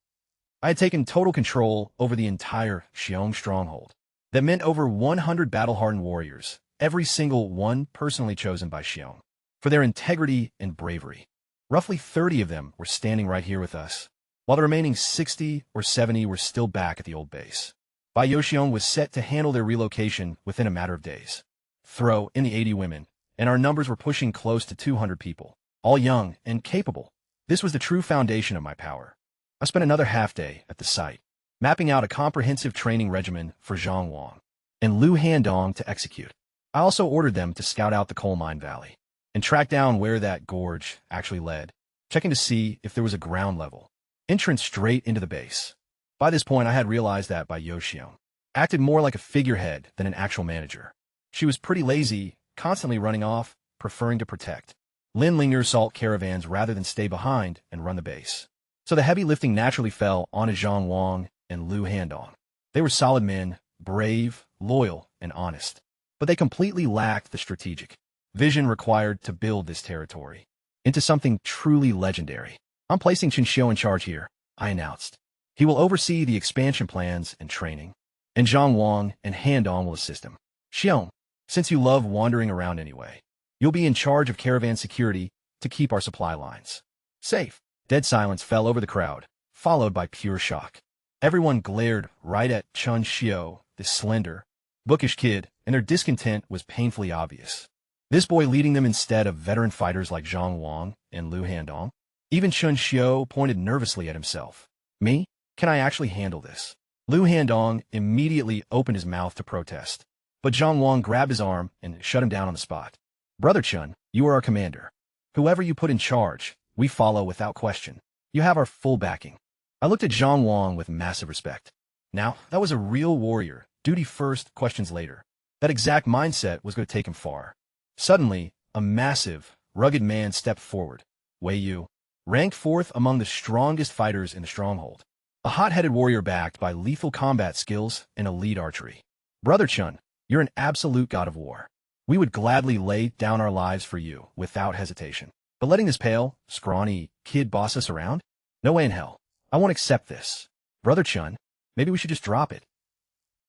I had taken total control over the entire Xiong stronghold. That meant over 100 battle-hardened warriors, every single one personally chosen by Xiong, for their integrity and bravery. Roughly 30 of them were standing right here with us, while the remaining 60 or 70 were still back at the old base. Bai Yoxiong was set to handle their relocation within a matter of days. Throw in the 80 women, and our numbers were pushing close to 200 people, all young and capable. This was the true foundation of my power. I spent another half-day at the site, mapping out a comprehensive training regimen for Zhang Wang and Lu Handong to execute. I also ordered them to scout out the coal mine valley and track down where that gorge actually led, checking to see if there was a ground level entrance straight into the base. By this point, I had realized that Bai Yoxiong acted more like a figurehead than an actual manager. She was pretty lazy, constantly running off, preferring to protect Lin Linger salt caravans rather than stay behind and run the base. So the heavy lifting naturally fell onto Zhang Wang and Lu Handong. They were solid men, brave, loyal, and honest, but they completely lacked the strategic vision required to build this territory into something truly legendary. "I'm placing Chen Xiu in charge here," I announced. "He will oversee the expansion plans and training, and Zhang Wang and Handong will assist him. Xiong, since you love wandering around anyway, you'll be in charge of caravan security to keep our supply lines safe." Dead silence fell over the crowd, followed by pure shock. Everyone glared right at Chun Xiu, this slender, bookish kid, and their discontent was painfully obvious. This boy leading them instead of veteran fighters like Zhang Wang and Lu Handong. Even Chun Xiu pointed nervously at himself. "Me? Can I actually handle this?" Lu Handong immediately opened his mouth to protest, but Zhang Wang grabbed his arm and shut him down on the spot. "Brother Chun, you are our commander. Whoever you put in charge, we follow without question. You have our full backing." I looked at Zhang Wang with massive respect. Now, that was a real warrior. Duty first, questions later. That exact mindset was going to take him far. Suddenly, a massive, rugged man stepped forward. Wei Yu, ranked 4th among the strongest fighters in the stronghold. A hot-headed warrior backed by lethal combat skills and elite archery. "Brother Chun, you're an absolute god of war. We would gladly lay down our lives for you without hesitation. But letting this pale, scrawny kid boss us around? No way in hell. I won't accept this. Brother Chun, maybe we should just drop it.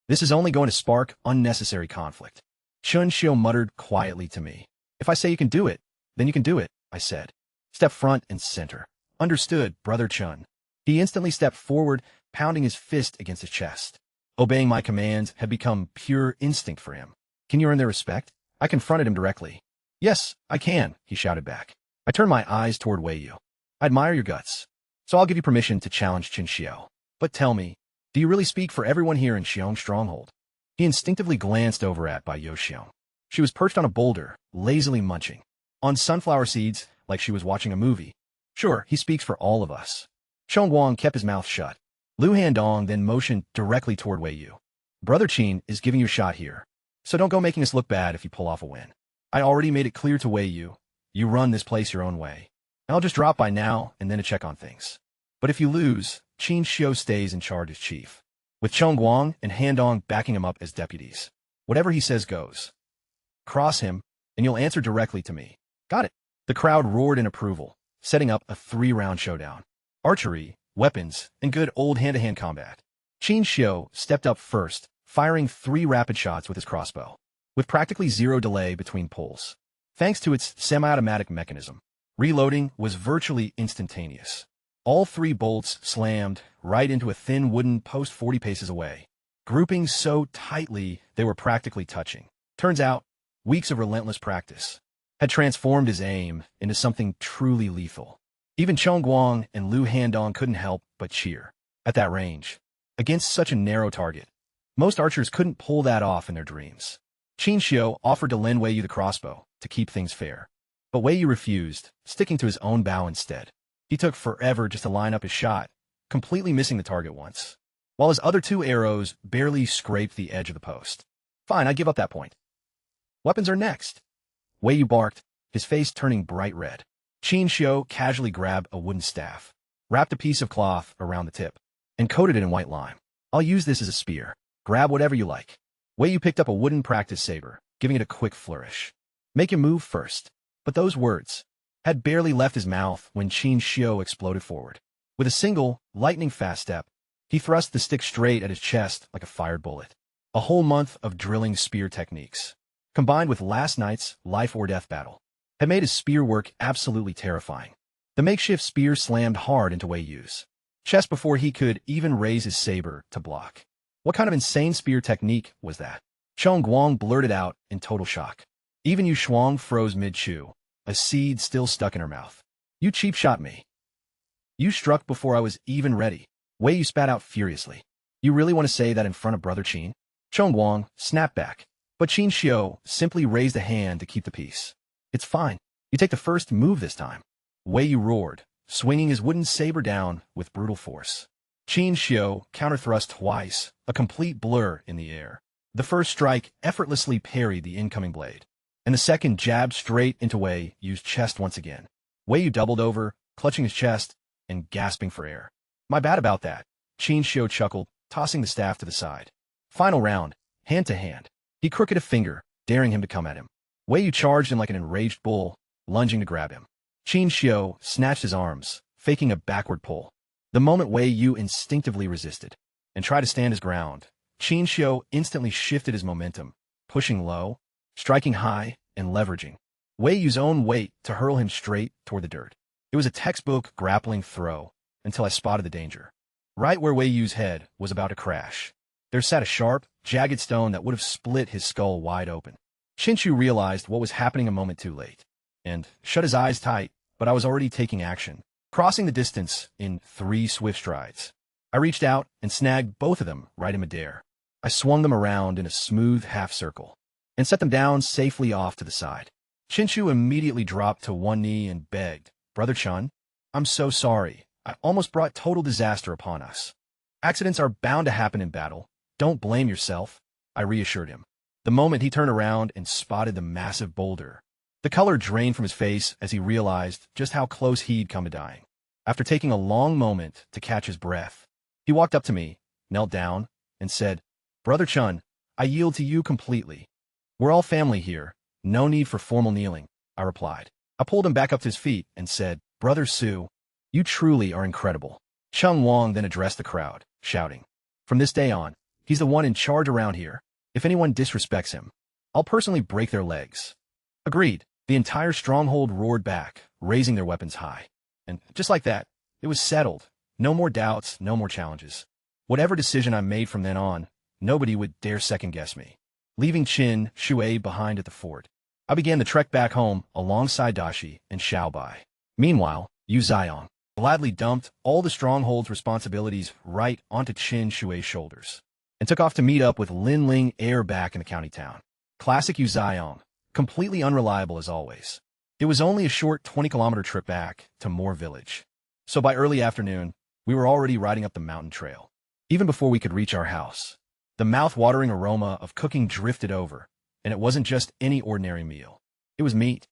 This is only going to spark unnecessary conflict." Chun Shio muttered quietly to me. If I say you can do it, then you can do it, I said. Step front and center. Understood, Brother Chun. He instantly stepped forward, pounding his fist against his chest. Obeying my commands had become pure instinct for him. Can you earn their respect? I confronted him directly. Yes, I can, he shouted back. I turned my eyes toward Wei Yu. I admire your guts. So I'll give you permission to challenge Qin Xiao. But tell me, do you really speak for everyone here in Xiong Stronghold? He instinctively glanced over at Bai Yoxiong. She was perched on a boulder, lazily munching on sunflower seeds like she was watching a movie. Sure, he speaks for all of us. Chong Guang kept his mouth shut. Lu Handong then motioned directly toward Wei Yu. Brother Qin is giving you a shot here, so don't go making us look bad if you pull off a win. I already made it clear to Wei Yu, you run this place your own way. I'll just drop by now and then to check on things. But if you lose, Qin Xiao stays in charge as chief, with Chong Guang and Handong backing him up as deputies. Whatever he says goes. Cross him, and you'll answer directly to me. Got it. The crowd roared in approval, setting up a 3-round showdown. Archery, weapons, and good old hand-to-hand combat. Qin Xiao stepped up first, firing 3 rapid shots with his crossbow, with practically zero delay between pulls. Thanks to its semi-automatic mechanism, reloading was virtually instantaneous. All 3 bolts slammed right into a thin wooden post 40 paces away, grouping so tightly they were practically touching. Turns out, weeks of relentless practice had transformed his aim into something truly lethal. Even Chong Guang and Lu Handong couldn't help but cheer at that range. Against such a narrow target, most archers couldn't pull that off in their dreams. Qin Xiao offered to lend Wei Yu the crossbow to keep things fair, but Wei Yu refused, sticking to his own bow instead. He took forever just to line up his shot, completely missing the target once, while his other 2 arrows barely scraped the edge of the post. Fine, I give up that point. Weapons are next. Wei Yu barked, his face turning bright red. Qin Xiao casually grabbed a wooden staff, wrapped a piece of cloth around the tip, and coated it in white lime. I'll use this as a spear. Grab whatever you like. Wei Yu picked up a wooden practice saber, giving it a quick flourish. Make him move first. But those words had barely left his mouth when Qin Xiao exploded forward. With a single, lightning-fast step, he thrust the stick straight at his chest like a fired bullet. A whole month of drilling spear techniques, combined with last night's life-or-death battle, had made his spear work absolutely terrifying. The makeshift spear slammed hard into Wei Yu's chest before he could even raise his saber to block. What kind of insane spear technique was that? Chong Guang blurted out in total shock. Even Yu Shuang froze mid-chew, a seed still stuck in her mouth. You cheap shot me. You struck before I was even ready. Wei Yu spat out furiously. You really want to say that in front of Brother Qin? Chong Guang snapped back, but Qin Xiao simply raised a hand to keep the peace. It's fine. You take the first move this time. Wei Yu roared, swinging his wooden saber down with brutal force. Qin Xiao counterthrust twice, a complete blur in the air. The first strike effortlessly parried the incoming blade, and the second jabbed straight into Wei Yu's chest once again. Wei Yu doubled over, clutching his chest and gasping for air. My bad about that, Qin Xiao chuckled, tossing the staff to the side. Final round, hand to hand. He crooked a finger, daring him to come at him. Wei Yu charged him like an enraged bull, lunging to grab him. Qin Xiao snatched his arms, faking a backward pull. The moment Wei Yu instinctively resisted and tried to stand his ground, Qin Xiao instantly shifted his momentum, pushing low, striking high, and leveraging Wei Yu's own weight to hurl him straight toward the dirt. It was a textbook grappling throw until I spotted the danger. Right where Wei Yu's head was about to crash, there sat a sharp, jagged stone that would have split his skull wide open. Qinshu realized what was happening a moment too late, and shut his eyes tight, but I was already taking action, crossing the distance in 3 swift strides. I reached out and snagged both of them right in midair. I swung them around in a smooth half-circle and set them down safely off to the side. Qinshu immediately dropped to one knee and begged, Brother Chun, I'm so sorry. I almost brought total disaster upon us. Accidents are bound to happen in battle. Don't blame yourself, I reassured him. The moment he turned around and spotted the massive boulder, the color drained from his face as he realized just how close he'd come to dying. After taking a long moment to catch his breath, he walked up to me, knelt down, and said, Brother Chun, I yield to you completely. We're all family here. No need for formal kneeling, I replied. I pulled him back up to his feet and said, Brother Su, you truly are incredible. Cheng Wang then addressed the crowd, shouting, From this day on, he's the one in charge around here. If anyone disrespects him, I'll personally break their legs. Agreed. The entire stronghold roared back, raising their weapons high. And just like that, it was settled. No more doubts, no more challenges. Whatever decision I made from then on, nobody would dare second-guess me. Leaving Qin Shui behind at the fort, I began the trek back home alongside Dashi and Xiaobai. Meanwhile, Yu Ziyang gladly dumped all the stronghold's responsibilities right onto Qin Shui's shoulders and took off to meet up with Lin Ling Air back in the county town. Classic Yu Ziyang, completely unreliable as always. It was only a short 20-kilometer trip back to Moor Village. So by early afternoon, we were already riding up the mountain trail. Even before we could reach our house, the mouth-watering aroma of cooking drifted over, and it wasn't just any ordinary meal. It was meat.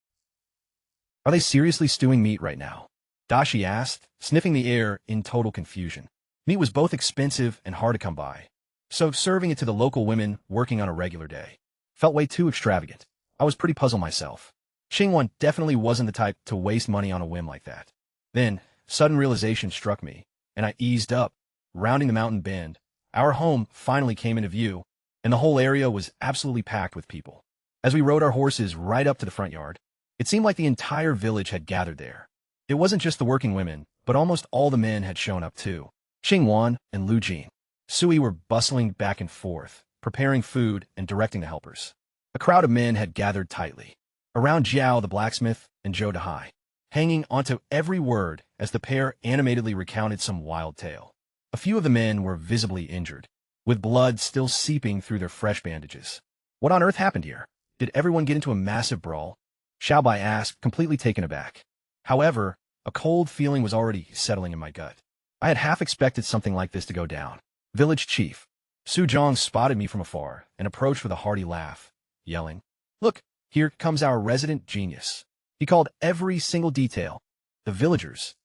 Are they seriously stewing meat right now? Dashi asked, sniffing the air in total confusion. Meat was both expensive and hard to come by, so serving it to the local women working on a regular day felt way too extravagant. I was pretty puzzled myself. Xingwan definitely wasn't the type to waste money on a whim like that. Then, sudden realization struck me, and I eased up, rounding the mountain bend. Our home finally came into view, and the whole area was absolutely packed with people. As we rode our horses right up to the front yard, it seemed like the entire village had gathered there. It wasn't just the working women, but almost all the men had shown up too. Xingwan and Lu Jin. Sui were bustling back and forth, preparing food and directing the helpers. A crowd of men had gathered tightly around Jiao the blacksmith and Zhou Dahai, hanging onto every word as the pair animatedly recounted some wild tale. A few of the men were visibly injured, with blood still seeping through their fresh bandages. What on earth happened here? Did everyone get into a massive brawl? Xiaobai asked, completely taken aback. However, a cold feeling was already settling in my gut. I had half expected something like this to go down. Village chief Su Zhang spotted me from afar and approached with a hearty laugh, yelling, "Look, here comes our resident genius." He called every single detail. The villagers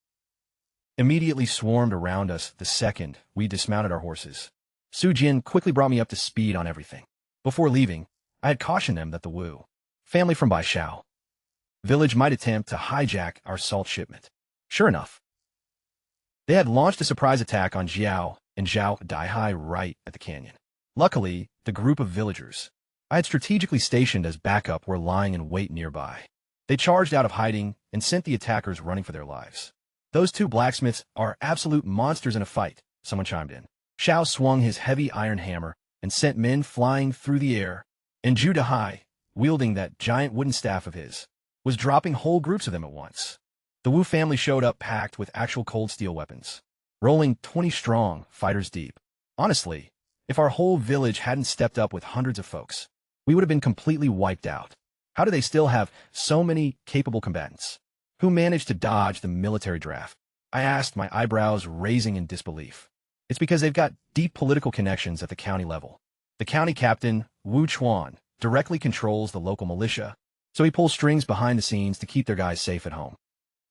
immediately swarmed around us the second we dismounted our horses. Su Jin quickly brought me up to speed on everything. Before leaving, I had cautioned them that the Wu family from Baishao village might attempt to hijack our salt shipment. Sure enough, they had launched a surprise attack on Jiao and Zhao Daihai right at the canyon. Luckily, the group of villagers I had strategically stationed as backup were lying in wait nearby. They charged out of hiding and sent the attackers running for their lives. "Those two blacksmiths are absolute monsters in a fight," someone chimed in. Xiao swung his heavy iron hammer and sent men flying through the air, and Zhu Dahai, wielding that giant wooden staff of his, was dropping whole groups of them at once. The Wu family showed up packed with actual cold steel weapons, rolling 20 strong, fighters deep. Honestly, if our whole village hadn't stepped up with hundreds of folks, we would have been completely wiped out. How do they still have so many capable combatants? Who managed to dodge the military draft? I asked, my eyebrows raising in disbelief. It's because they've got deep political connections at the county level. The county captain, Wu Chuan, directly controls the local militia, so he pulls strings behind the scenes to keep their guys safe at home.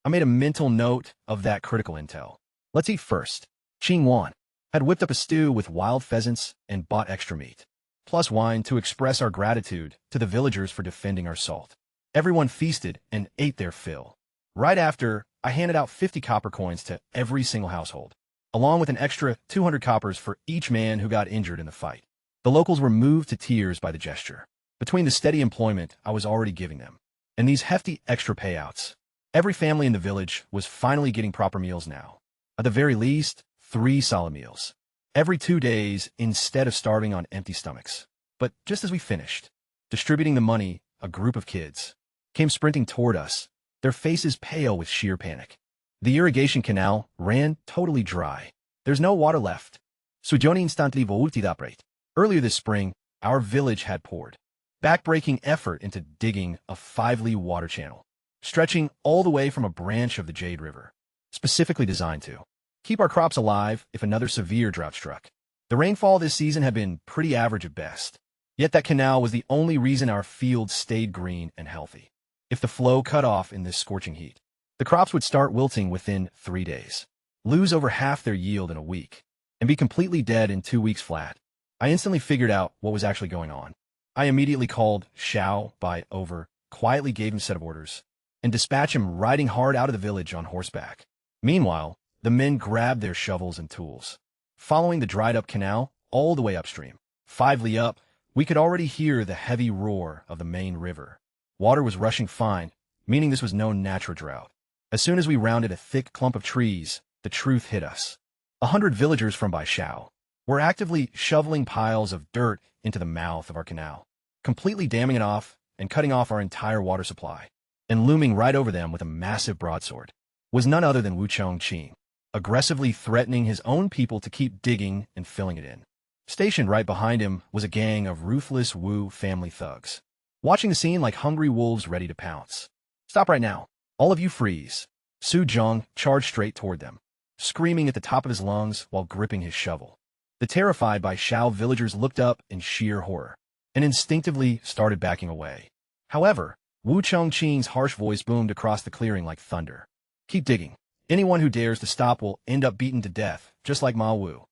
I made a mental note of that critical intel. Let's eat first. Xingwan had whipped up a stew with wild pheasants and bought extra meat, plus wine to express our gratitude to the villagers for defending our salt. Everyone feasted and ate their fill. Right after, I handed out 50 copper coins to every single household, along with an extra 200 coppers for each man who got injured in the fight. The locals were moved to tears by the gesture. Between the steady employment I was already giving them and these hefty extra payouts, every family in the village was finally getting proper meals now. At the very least, 3 solid meals every 2 days instead of starving on empty stomachs. But just as we finished distributing the money, a group of kids came sprinting toward us, their faces pale with sheer panic. The irrigation canal ran totally dry. There's no water left. Sujoni instantly voltidaprate. Earlier this spring, our village had poured back-breaking effort into digging a 5-li water channel, stretching all the way from a branch of the Jade River, specifically designed to keep our crops alive if another severe drought struck. The rainfall this season had been pretty average at best, yet that canal was the only reason our fields stayed green and healthy. If the flow cut off in this scorching heat, the crops would start wilting within 3 days, lose over half their yield in a week, and be completely dead in 2 weeks flat. I instantly figured out what was actually going on. I immediately called Xiao Bai over, quietly gave him a set of orders, and dispatched him riding hard out of the village on horseback. Meanwhile, the men grabbed their shovels and tools, following the dried-up canal all the way upstream. 5 li up, We could already hear the heavy roar of the main river. Water was rushing fine, meaning this was no natural drought. As soon as we rounded a thick clump of trees, the truth hit us. 100 villagers from Baishao were actively shoveling piles of dirt into the mouth of our canal, completely damming it off and cutting off our entire water supply. And looming right over them with a massive broadsword was none other than Wu Chongqing, aggressively threatening his own people to keep digging and filling it in. Stationed right behind him was a gang of ruthless Wu family thugs, watching the scene like hungry wolves ready to pounce. "Stop right now. All of you freeze." Su Zhong charged straight toward them, screaming at the top of his lungs while gripping his shovel. The terrified Baishao villagers looked up in sheer horror and instinctively started backing away. However, Wu Chongqing's harsh voice boomed across the clearing like thunder. "Keep digging. Anyone who dares to stop will end up beaten to death, just like Ma Wu."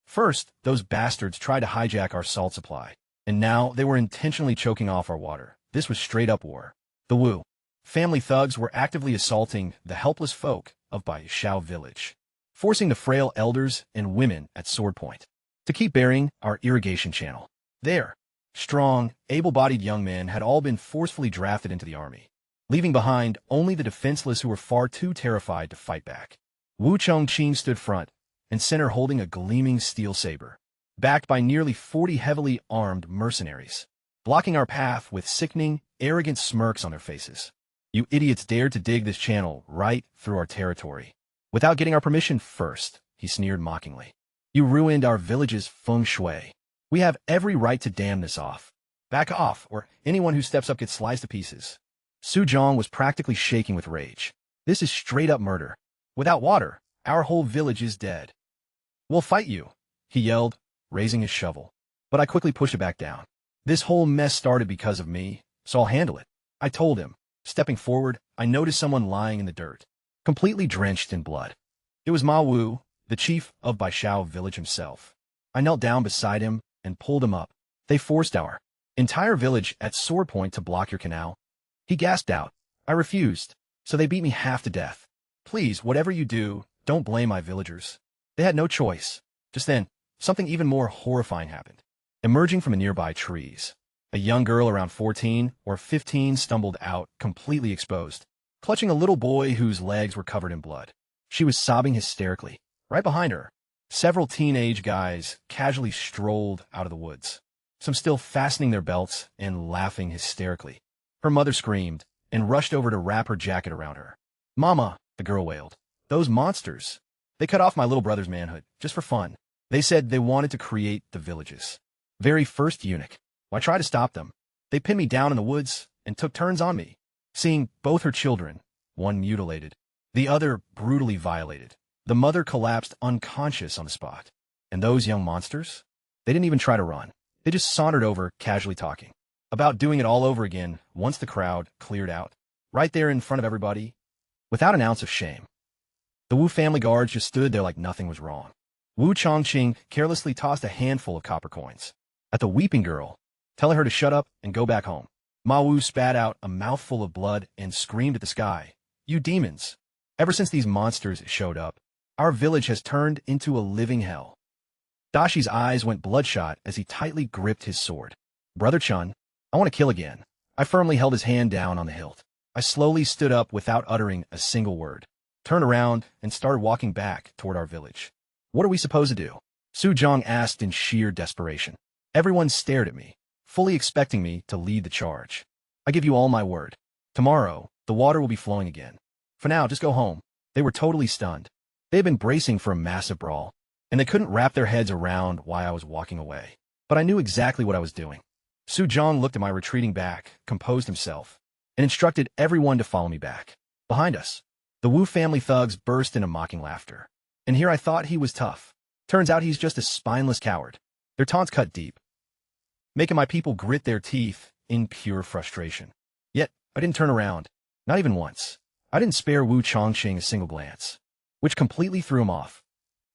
First, those bastards tried to hijack our salt supply, and now they were intentionally choking off our water. This was straight-up war. The Wu family thugs were actively assaulting the helpless folk of Baishao village, forcing the frail elders and women at sword point to keep burying our irrigation channel. Their strong, able-bodied young men had all been forcefully drafted into the army, leaving behind only the defenseless who were far too terrified to fight back. Wu Chongqing stood front and center holding a gleaming steel saber, backed by nearly 40 heavily armed mercenaries, blocking our path with sickening, arrogant smirks on their faces. "You idiots dared to dig this channel right through our territory without getting our permission first," he sneered mockingly. "You ruined our village's feng shui. We have every right to dam this off. Back off, or anyone who steps up gets sliced to pieces." Su Zhong was practically shaking with rage. "This is straight-up murder. Without water, our whole village is dead." "We'll fight you," he yelled, raising his shovel. But I quickly pushed it back down. "This whole mess started because of me, so I'll handle it," I told him. Stepping forward, I noticed someone lying in the dirt, completely drenched in blood. It was Ma Wu, the chief of Baishao village himself. I knelt down beside him and pulled him up. "They forced our entire village at sword point to block your canal," he gasped out. I refused, so they beat me half to death. "Please, whatever you do, don't blame my villagers. They had no choice." Just then, something even more horrifying happened. Emerging from the nearby trees, a young girl around 14 or 15 stumbled out, completely exposed, clutching a little boy whose legs were covered in blood. She was sobbing hysterically. Right behind her, several teenage guys casually strolled out of the woods, some still fastening their belts and laughing hysterically. Her mother screamed and rushed over to wrap her jacket around her. "Mama," the girl wailed. "Those monsters. They cut off my little brother's manhood, just for fun. They said they wanted to create the village's very first eunuch. Well, I tried to stop them. They pinned me down in the woods and took turns on me." Seeing both her children, one mutilated, the other brutally violated, the mother collapsed unconscious on the spot. And those young monsters? They didn't even try to run. They just sauntered over, casually talking about doing it all over again once the crowd cleared out, right there in front of everybody, without an ounce of shame. The Wu family guards just stood there like nothing was wrong. Wu Chongqing carelessly tossed a handful of copper coins at the weeping girl, telling her to shut up and go back home. Ma Wu spat out a mouthful of blood and screamed at the sky, "You demons! Ever since these monsters showed up, our village has turned into a living hell." Dashi's eyes went bloodshot as he tightly gripped his sword. "Brother Chun, I want to kill again." I firmly held his hand down on the hilt. I slowly stood up without uttering a single word, turned around, and started walking back toward our village. "What are we supposed to do?" Su Zhong asked in sheer desperation. Everyone stared at me, fully expecting me to lead the charge. "I give you all my word. Tomorrow, the water will be flowing again. For now, just go home." They were totally stunned. They had been bracing for a massive brawl, and they couldn't wrap their heads around why I was walking away. But I knew exactly what I was doing. Su Zhong looked at my retreating back, composed himself, and instructed everyone to follow me back. Behind us, the Wu family thugs burst into mocking laughter. And here I thought he was tough. Turns out he's just a spineless coward. Their taunts cut deep, making my people grit their teeth in pure frustration. Yet, I didn't turn around. Not even once. I didn't spare Wu Chongqing a single glance, which completely threw him off.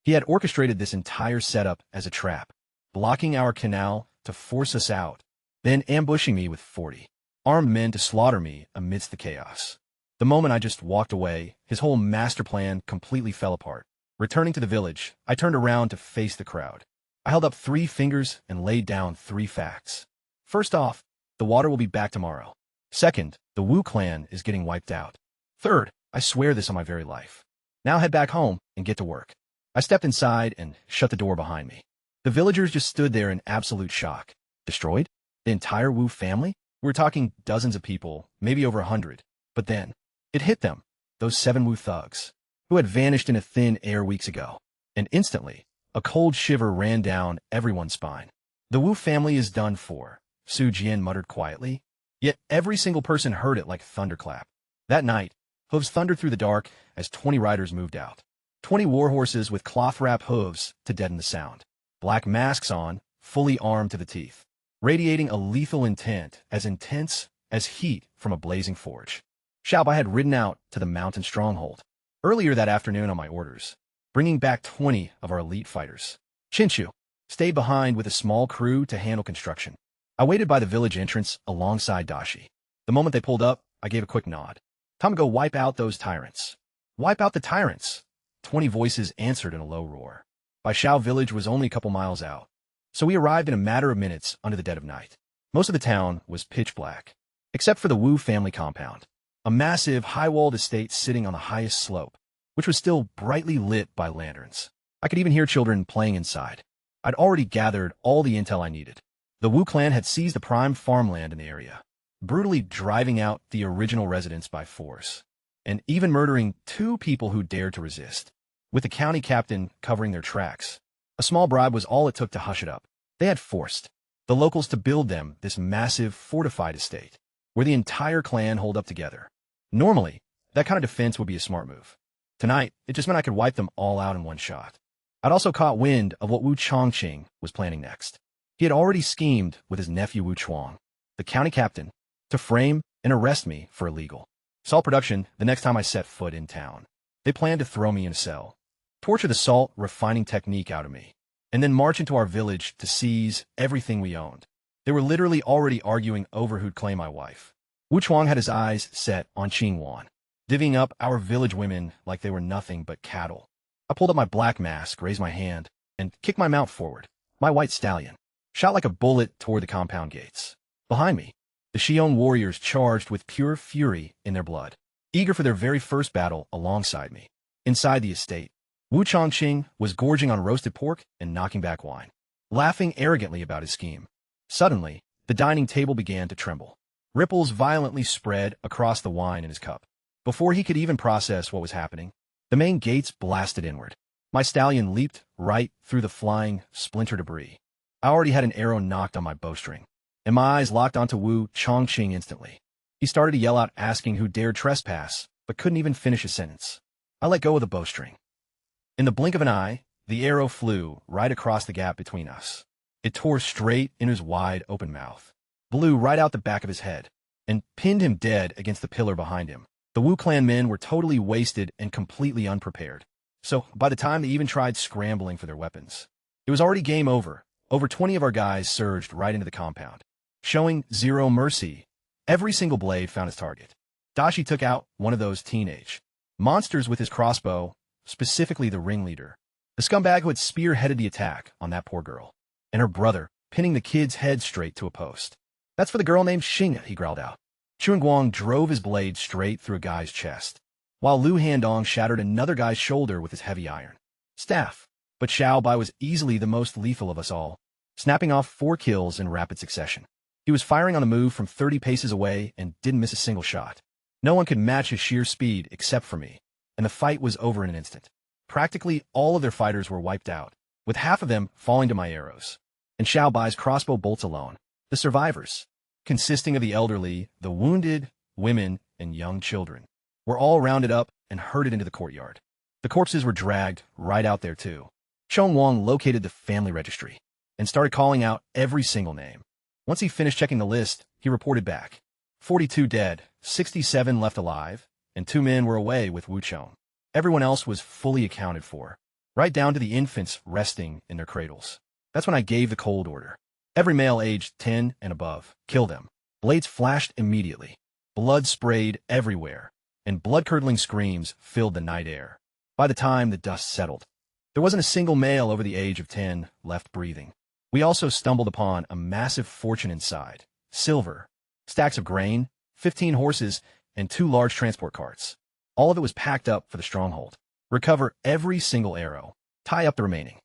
He had orchestrated this entire setup as a trap, blocking our canal to force us out, then ambushing me with 40 armed men to slaughter me amidst the chaos. The moment I just walked away, his whole master plan completely fell apart. Returning to the village, I turned around to face the crowd. I held up 3 fingers and laid down 3 facts. First off, the water will be back tomorrow. Second, the Wu clan is getting wiped out. Third, I swear this on my very life. Now head back home and get to work. I stepped inside and shut the door behind me. The villagers just stood there in absolute shock. Destroyed? The entire Wu family? We were talking dozens of people, maybe over 100. But then, it hit them, those 7 Wu thugs, who had vanished in a thin air weeks ago. And instantly, a cold shiver ran down everyone's spine. The Wu family is done for, Su Jian muttered quietly. Yet every single person heard it like a thunderclap. That night, hooves thundered through the dark as 20 riders moved out. 20 warhorses with cloth-wrapped hooves to deaden the sound. Black masks on, fully armed to the teeth, radiating a lethal intent as intense as heat from a blazing forge. Xiaobai had ridden out to the mountain stronghold earlier that afternoon on my orders, bringing back 20 of our elite fighters. Chinchu stayed behind with a small crew to handle construction. I waited by the village entrance alongside Dashi. The moment they pulled up, I gave a quick nod. Time to go wipe out those tyrants. Wipe out the tyrants, 20 voices answered in a low roar. Baishao village was only a couple miles out, so we arrived in a matter of minutes under the dead of night. Most of the town was pitch black, except for the Wu family compound, a massive, high-walled estate sitting on the highest slope, which was still brightly lit by lanterns. I could even hear children playing inside. I'd already gathered all the intel I needed. The Wu clan had seized the prime farmland in the area, brutally driving out the original residents by force, and even murdering 2 people who dared to resist, with the county captain covering their tracks. A small bribe was all it took to hush it up. They had forced the locals to build them this massive, fortified estate, where the entire clan holed up together. Normally, that kind of defense would be a smart move. Tonight, it just meant I could wipe them all out in one shot. I'd also caught wind of what Wu Chongqing was planning next. He had already schemed with his nephew Wu Chuang, the county captain, to frame and arrest me for illegal salt production the next time I set foot in town. They planned to throw me in a cell, torture the salt refining technique out of me, and then march into our village to seize everything we owned. They were literally already arguing over who'd claim my wife. Wu Chuang had his eyes set on Qingwan, divvying up our village women like they were nothing but cattle. I pulled up my black mask, raised my hand, and kicked my mount forward. My white stallion shot like a bullet toward the compound gates. Behind me, the Xiong warriors charged with pure fury in their blood, eager for their very first battle alongside me. Inside the estate, Wu Chongqing was gorging on roasted pork and knocking back wine, laughing arrogantly about his scheme. Suddenly, the dining table began to tremble. Ripples violently spread across the wine in his cup. Before he could even process what was happening, the main gates blasted inward. My stallion leaped right through the flying splinter debris. I already had an arrow knocked on my bowstring, and my eyes locked onto Wu Chongqing instantly. He started to yell out asking who dared trespass, but couldn't even finish his sentence. I let go of the bowstring. In the blink of an eye, the arrow flew right across the gap between us. It tore straight in his wide open mouth, blew right out the back of his head, and pinned him dead against the pillar behind him. The Wu clan men were totally wasted and completely unprepared. So, by the time they even tried scrambling for their weapons, it was already game over. Over 20 of our guys surged right into the compound, showing zero mercy. Every single blade found its target. Dashi took out one of those teenage monsters with his crossbow, specifically the ringleader, the scumbag who had spearheaded the attack on that poor girl, and her brother, pinning the kid's head straight to a post. That's for the girl named Xing, he growled out. Chuanguang drove his blade straight through a guy's chest, while Lu Handong shattered another guy's shoulder with his heavy iron staff. But Xiao Bai was easily the most lethal of us all, snapping off 4 kills in rapid succession. He was firing on the move from 30 paces away and didn't miss a single shot. No one could match his sheer speed except for me, and the fight was over in an instant. Practically all of their fighters were wiped out, with half of them falling to my arrows. And Xiao Bai's crossbow bolts alone, the survivors, consisting of the elderly, the wounded, women, and young children, were all rounded up and herded into the courtyard. The corpses were dragged right out there too. Chong Wang located the family registry and started calling out every single name. Once he finished checking the list, he reported back. 42 dead, 67 left alive, and 2 men were away with Wu Chong. Everyone else was fully accounted for, right down to the infants resting in their cradles. That's when I gave the cold order. Every male aged 10 and above, kill them. Blades flashed immediately. Blood sprayed everywhere, and blood-curdling screams filled the night air. By the time the dust settled, there wasn't a single male over the age of 10 left breathing. We also stumbled upon a massive fortune inside. Silver, stacks of grain, 15 horses, and 2 large transport carts. All of it was packed up for the stronghold. Recover every single arrow. Tie up the remaining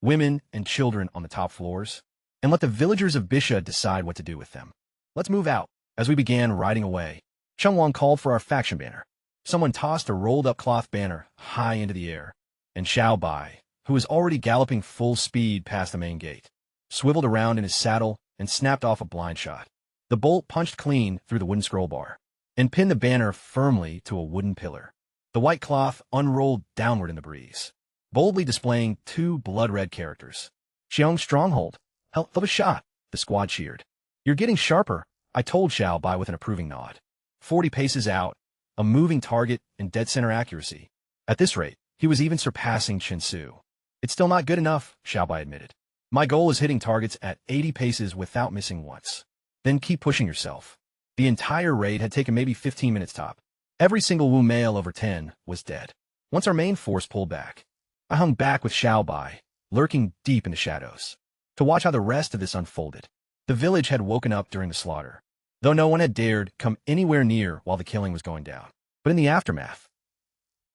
women and children on the top floors, and let the villagers of Bisha decide what to do with them. Let's move out. As we began riding away, Chengwang called for our faction banner. Someone tossed a rolled-up cloth banner high into the air, and Xiao Bai, who was already galloping full speed past the main gate, swiveled around in his saddle and snapped off a blind shot. The bolt punched clean through the wooden scroll bar and pinned the banner firmly to a wooden pillar. The white cloth unrolled downward in the breeze, boldly displaying 2 blood-red characters. Xiong's stronghold. Hell of a shot, the squad cheered. You're getting sharper, I told Xiao Bai with an approving nod. 40 paces out, a moving target and dead center accuracy. At this rate, he was even surpassing Chen Su. It's still not good enough, Xiao Bai admitted. My goal is hitting targets at 80 paces without missing once. Then keep pushing yourself. The entire raid had taken maybe 15 minutes top. Every single Wu male over 10 was dead. Once our main force pulled back, I hung back with Xiao Bai, lurking deep in the shadows, to watch how the rest of this unfolded. The village had woken up during the slaughter, though no one had dared come anywhere near while the killing was going down. But in the aftermath,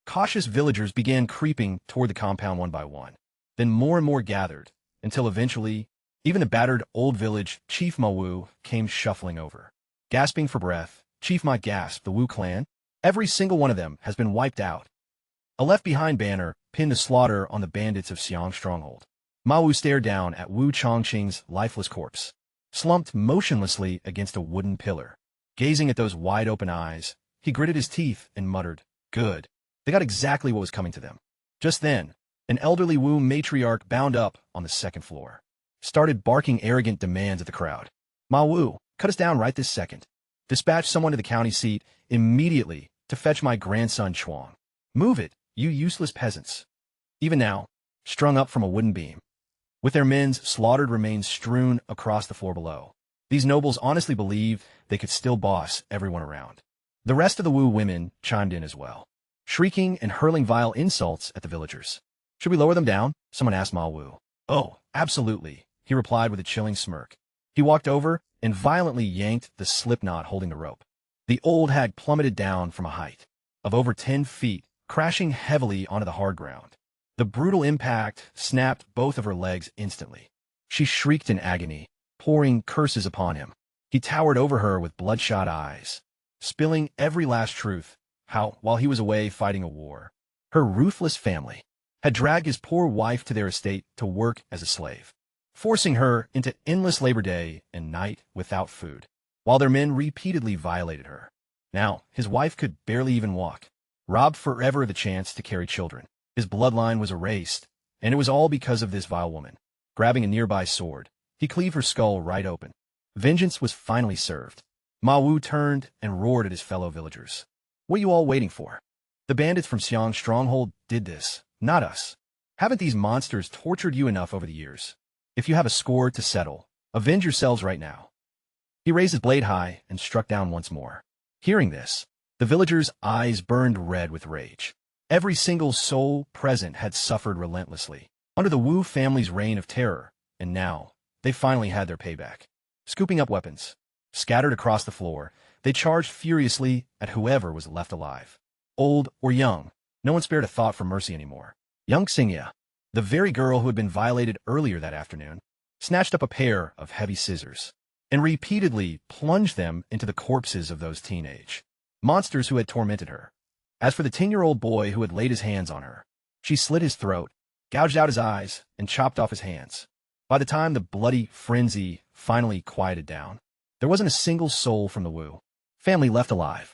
cautious villagers began creeping toward the compound one by one. Then more and more gathered, until eventually, even the battered old village Chief Ma Wu came shuffling over. Gasping for breath, Chief Ma gasped, the Wu clan, every single one of them has been wiped out. A left-behind banner pinned the slaughter on the bandits of Xiang's stronghold. Ma Wu stared down at Wu Chongqing's lifeless corpse, slumped motionlessly against a wooden pillar. Gazing at those wide-open eyes, he gritted his teeth and muttered, "Good. They got exactly what was coming to them." Just then, an elderly Wu matriarch bound up on the second floor, started barking arrogant demands at the crowd. "Ma Wu, cut us down right this second. Dispatch someone to the county seat immediately to fetch my grandson Chuang. Move it, you useless peasants." Even now, strung up from a wooden beam, with their men's slaughtered remains strewn across the floor below, these nobles honestly believed they could still boss everyone around. The rest of the Wu women chimed in as well, shrieking and hurling vile insults at the villagers. "Should we lower them down?" someone asked Ma Wu. "Oh, absolutely," he replied with a chilling smirk. He walked over and violently yanked the slip knot holding the rope. The old hag plummeted down from a height of over 10 feet, crashing heavily onto the hard ground. The brutal impact snapped both of her legs instantly. She shrieked in agony, pouring curses upon him. He towered over her with bloodshot eyes, spilling every last truth, how, while he was away fighting a war, her ruthless family had dragged his poor wife to their estate to work as a slave, forcing her into endless labor day and night without food, while their men repeatedly violated her. Now, his wife could barely even walk, robbed forever of the chance to carry children. His bloodline was erased, and it was all because of this vile woman. Grabbing a nearby sword, he cleaved her skull right open. Vengeance was finally served. Ma Wu turned and roared at his fellow villagers. "What are you all waiting for? The bandits from Xiang's stronghold did this, not us. Haven't these monsters tortured you enough over the years? If you have a score to settle, avenge yourselves right now." He raised his blade high and struck down once more. Hearing this, the villagers' eyes burned red with rage. Every single soul present had suffered relentlessly under the Wu family's reign of terror, and now they finally had their payback. Scooping up weapons, scattered across the floor, they charged furiously at whoever was left alive. Old or young, no one spared a thought for mercy anymore. Young Xingya, the very girl who had been violated earlier that afternoon, snatched up a pair of heavy scissors and repeatedly plunged them into the corpses of those teenage monsters who had tormented her. As for the 10-year-old boy who had laid his hands on her, she slit his throat, gouged out his eyes, and chopped off his hands. By the time the bloody frenzy finally quieted down, there wasn't a single soul from the Wu family left alive.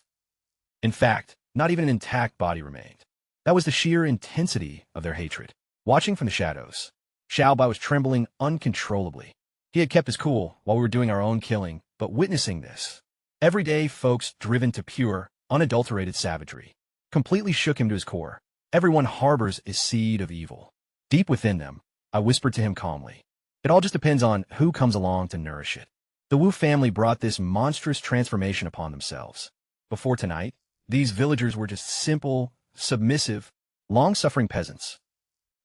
In fact, not even an intact body remained. That was the sheer intensity of their hatred. Watching from the shadows, Xiao Bai was trembling uncontrollably. He had kept his cool while we were doing our own killing, but witnessing this, everyday folks driven to pure, unadulterated savagery, completely shook him to his core. Everyone harbors a seed of evil deep within them, I whispered to him calmly. It all just depends on who comes along to nourish it. The Wu family brought this monstrous transformation upon themselves. Before tonight, these villagers were just simple, submissive, long-suffering peasants.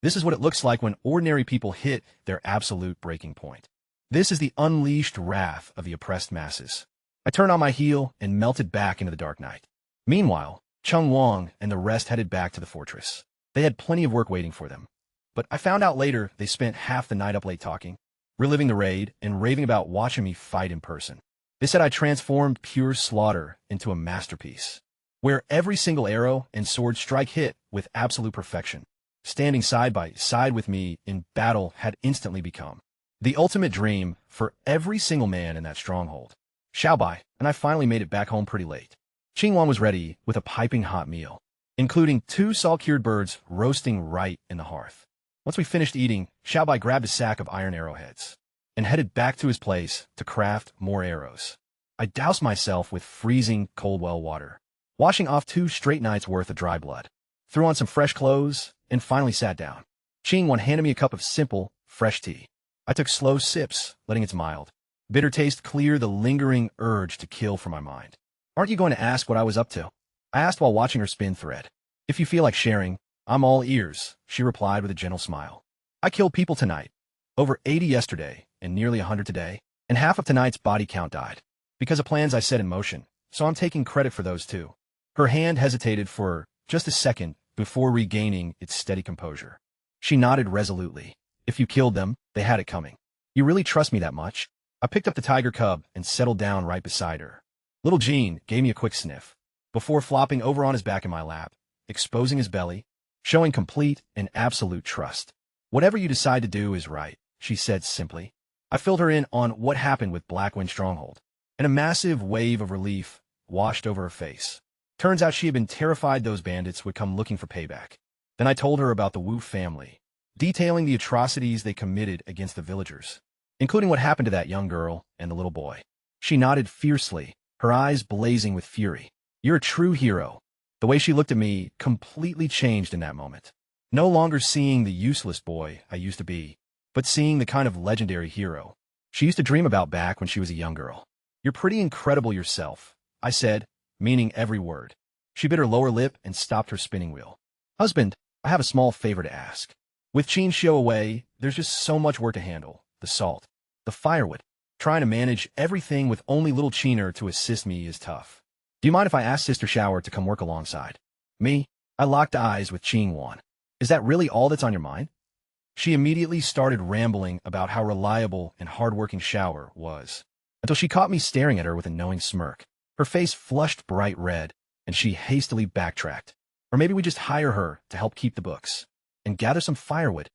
This is what it looks like when ordinary people hit their absolute breaking point. This is the unleashed wrath of the oppressed masses. I turned on my heel and melted back into the dark night. Meanwhile, Chung Wong and the rest headed back to the fortress. They had plenty of work waiting for them. But I found out later they spent half the night up late talking, reliving the raid, and raving about watching me fight in person. They said I transformed pure slaughter into a masterpiece, where every single arrow and sword strike hit with absolute perfection. Standing side by side with me in battle had instantly become the ultimate dream for every single man in that stronghold. Xiaobai and I finally made it back home pretty late. Qingwan was ready with a piping hot meal, including 2 salt-cured birds roasting right in the hearth. Once we finished eating, Xiaobai grabbed a sack of iron arrowheads and headed back to his place to craft more arrows. I doused myself with freezing cold well water, washing off 2 straight nights' worth of dry blood, threw on some fresh clothes, and finally sat down. Qingwan handed me a cup of simple, fresh tea. I took slow sips, letting its mild, bitter taste clear the lingering urge to kill from my mind. Aren't you going to ask what I was up to? I asked while watching her spin thread. If you feel like sharing, I'm all ears, she replied with a gentle smile. I killed people tonight. Over 80 yesterday, and nearly 100 today, and half of tonight's body count died. Because of plans I set in motion, so I'm taking credit for those too. Her hand hesitated for just a second before regaining its steady composure. She nodded resolutely. If you killed them, they had it coming. You really trust me that much? I picked up the tiger cub and settled down right beside her. Little Gene gave me a quick sniff, before flopping over on his back in my lap, exposing his belly, showing complete and absolute trust. Whatever you decide to do is right, she said simply. I filled her in on what happened with Blackwind Stronghold, and a massive wave of relief washed over her face. Turns out she had been terrified those bandits would come looking for payback. Then I told her about the Wu family, detailing the atrocities they committed against the villagers, including what happened to that young girl and the little boy. She nodded fiercely, her eyes blazing with fury. You're a true hero. The way she looked at me completely changed in that moment. No longer seeing the useless boy I used to be, but seeing the kind of legendary hero she used to dream about back when she was a young girl. You're pretty incredible yourself, I said, meaning every word. She bit her lower lip and stopped her spinning wheel. Husband, I have a small favor to ask. With Qin Xiu away, there's just so much work to handle. The salt, the firewood. Trying to manage everything with only little Qiner to assist me is tough. Do you mind if I ask Sister Shower to come work alongside me? I locked eyes with Qing Wan. Is that really all that's on your mind? She immediately started rambling about how reliable and hardworking Shower was, until she caught me staring at her with a knowing smirk. Her face flushed bright red, and she hastily backtracked. Or maybe we just hire her to help keep the books and gather some firewood.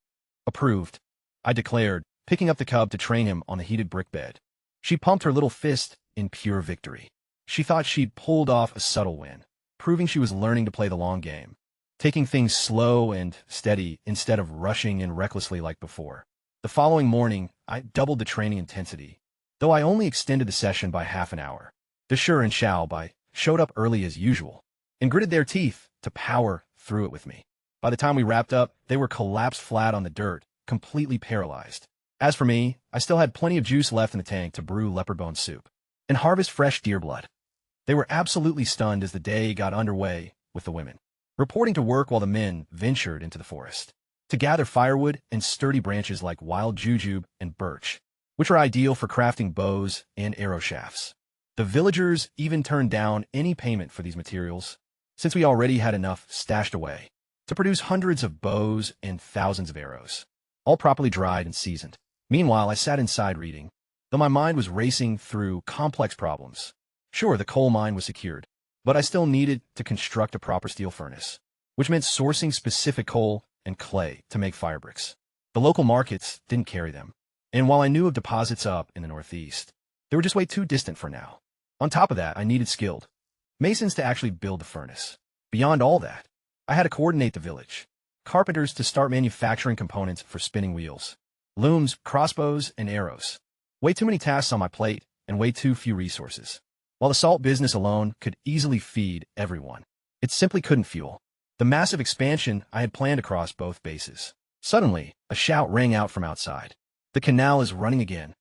Approved, I declared, picking up the cub to train him on the heated brick bed. She pumped her little fist in pure victory. She thought she'd pulled off a subtle win, proving she was learning to play the long game, taking things slow and steady instead of rushing in recklessly like before. The following morning, I doubled the training intensity, though I only extended the session by half an hour. Deshur and Xiaobai showed up early as usual and gritted their teeth to power through it with me. By the time we wrapped up, they were collapsed flat on the dirt, completely paralyzed. As for me, I still had plenty of juice left in the tank to brew leopard bone soup and harvest fresh deer blood. They were absolutely stunned as the day got underway with the women reporting to work while the men ventured into the forest to gather firewood and sturdy branches like wild jujube and birch, which are ideal for crafting bows and arrow shafts. The villagers even turned down any payment for these materials, since we already had enough stashed away to produce hundreds of bows and thousands of arrows, all properly dried and seasoned. Meanwhile, I sat inside reading, though my mind was racing through complex problems. Sure, the coal mine was secured, but I still needed to construct a proper steel furnace, which meant sourcing specific coal and clay to make fire bricks. The local markets didn't carry them, and while I knew of deposits up in the northeast, they were just way too distant for now. On top of that, I needed skilled masons to actually build the furnace. Beyond all that, I had to coordinate the village, carpenters to start manufacturing components for spinning wheels, looms, crossbows, and arrows. Way too many tasks on my plate and way too few resources. While the salt business alone could easily feed everyone, it simply couldn't fuel the massive expansion I had planned across both bases. Suddenly, a shout rang out from outside. The canal is running again.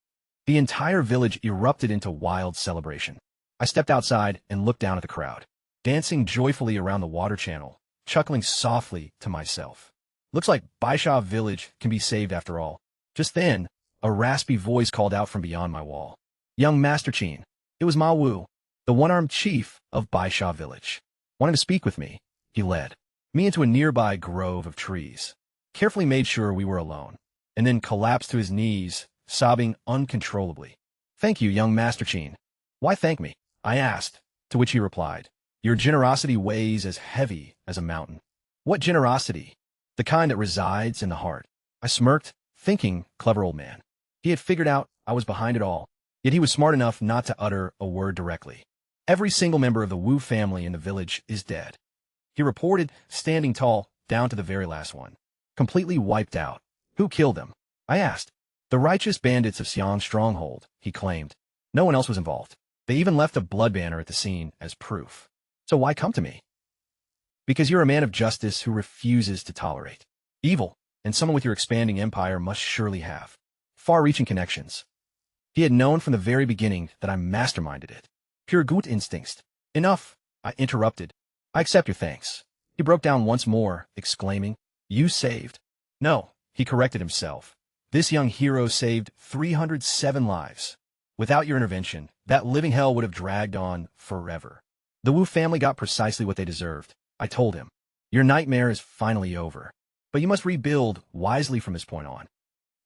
The entire village erupted into wild celebration. I stepped outside and looked down at the crowd, dancing joyfully around the water channel, chuckling softly to myself. Looks like Baisha village can be saved after all. Just then, a raspy voice called out from beyond my wall. Young Master Chin. It was Ma Wu, the one-armed chief of Baisha village. Wanting to speak with me, he led me into a nearby grove of trees, carefully made sure we were alone, and then collapsed to his knees, sobbing uncontrollably. Thank you, young Master Chin. Why thank me? I asked, to which he replied. Your generosity weighs as heavy as a mountain. What generosity? The kind that resides in the heart. I smirked, thinking, clever old man. He had figured out I was behind it all, yet he was smart enough not to utter a word directly. Every single member of the Wu family in the village is dead. He reported, standing tall, down to the very last one. Completely wiped out. Who killed them? I asked. The righteous bandits of Xi'an Stronghold, he claimed. No one else was involved. They even left a blood banner at the scene as proof. So why come to me? Because you're a man of justice who refuses to tolerate evil, and someone with your expanding empire must surely have far-reaching connections. He had known from the very beginning that I masterminded it. Pure gut instincts. Enough, I interrupted. I accept your thanks. He broke down once more, exclaiming, You saved. No, he corrected himself. This young hero saved 307 lives. Without your intervention, that living hell would have dragged on forever. The Wu family got precisely what they deserved. I told him, Your nightmare is finally over. But you must rebuild wisely from this point on.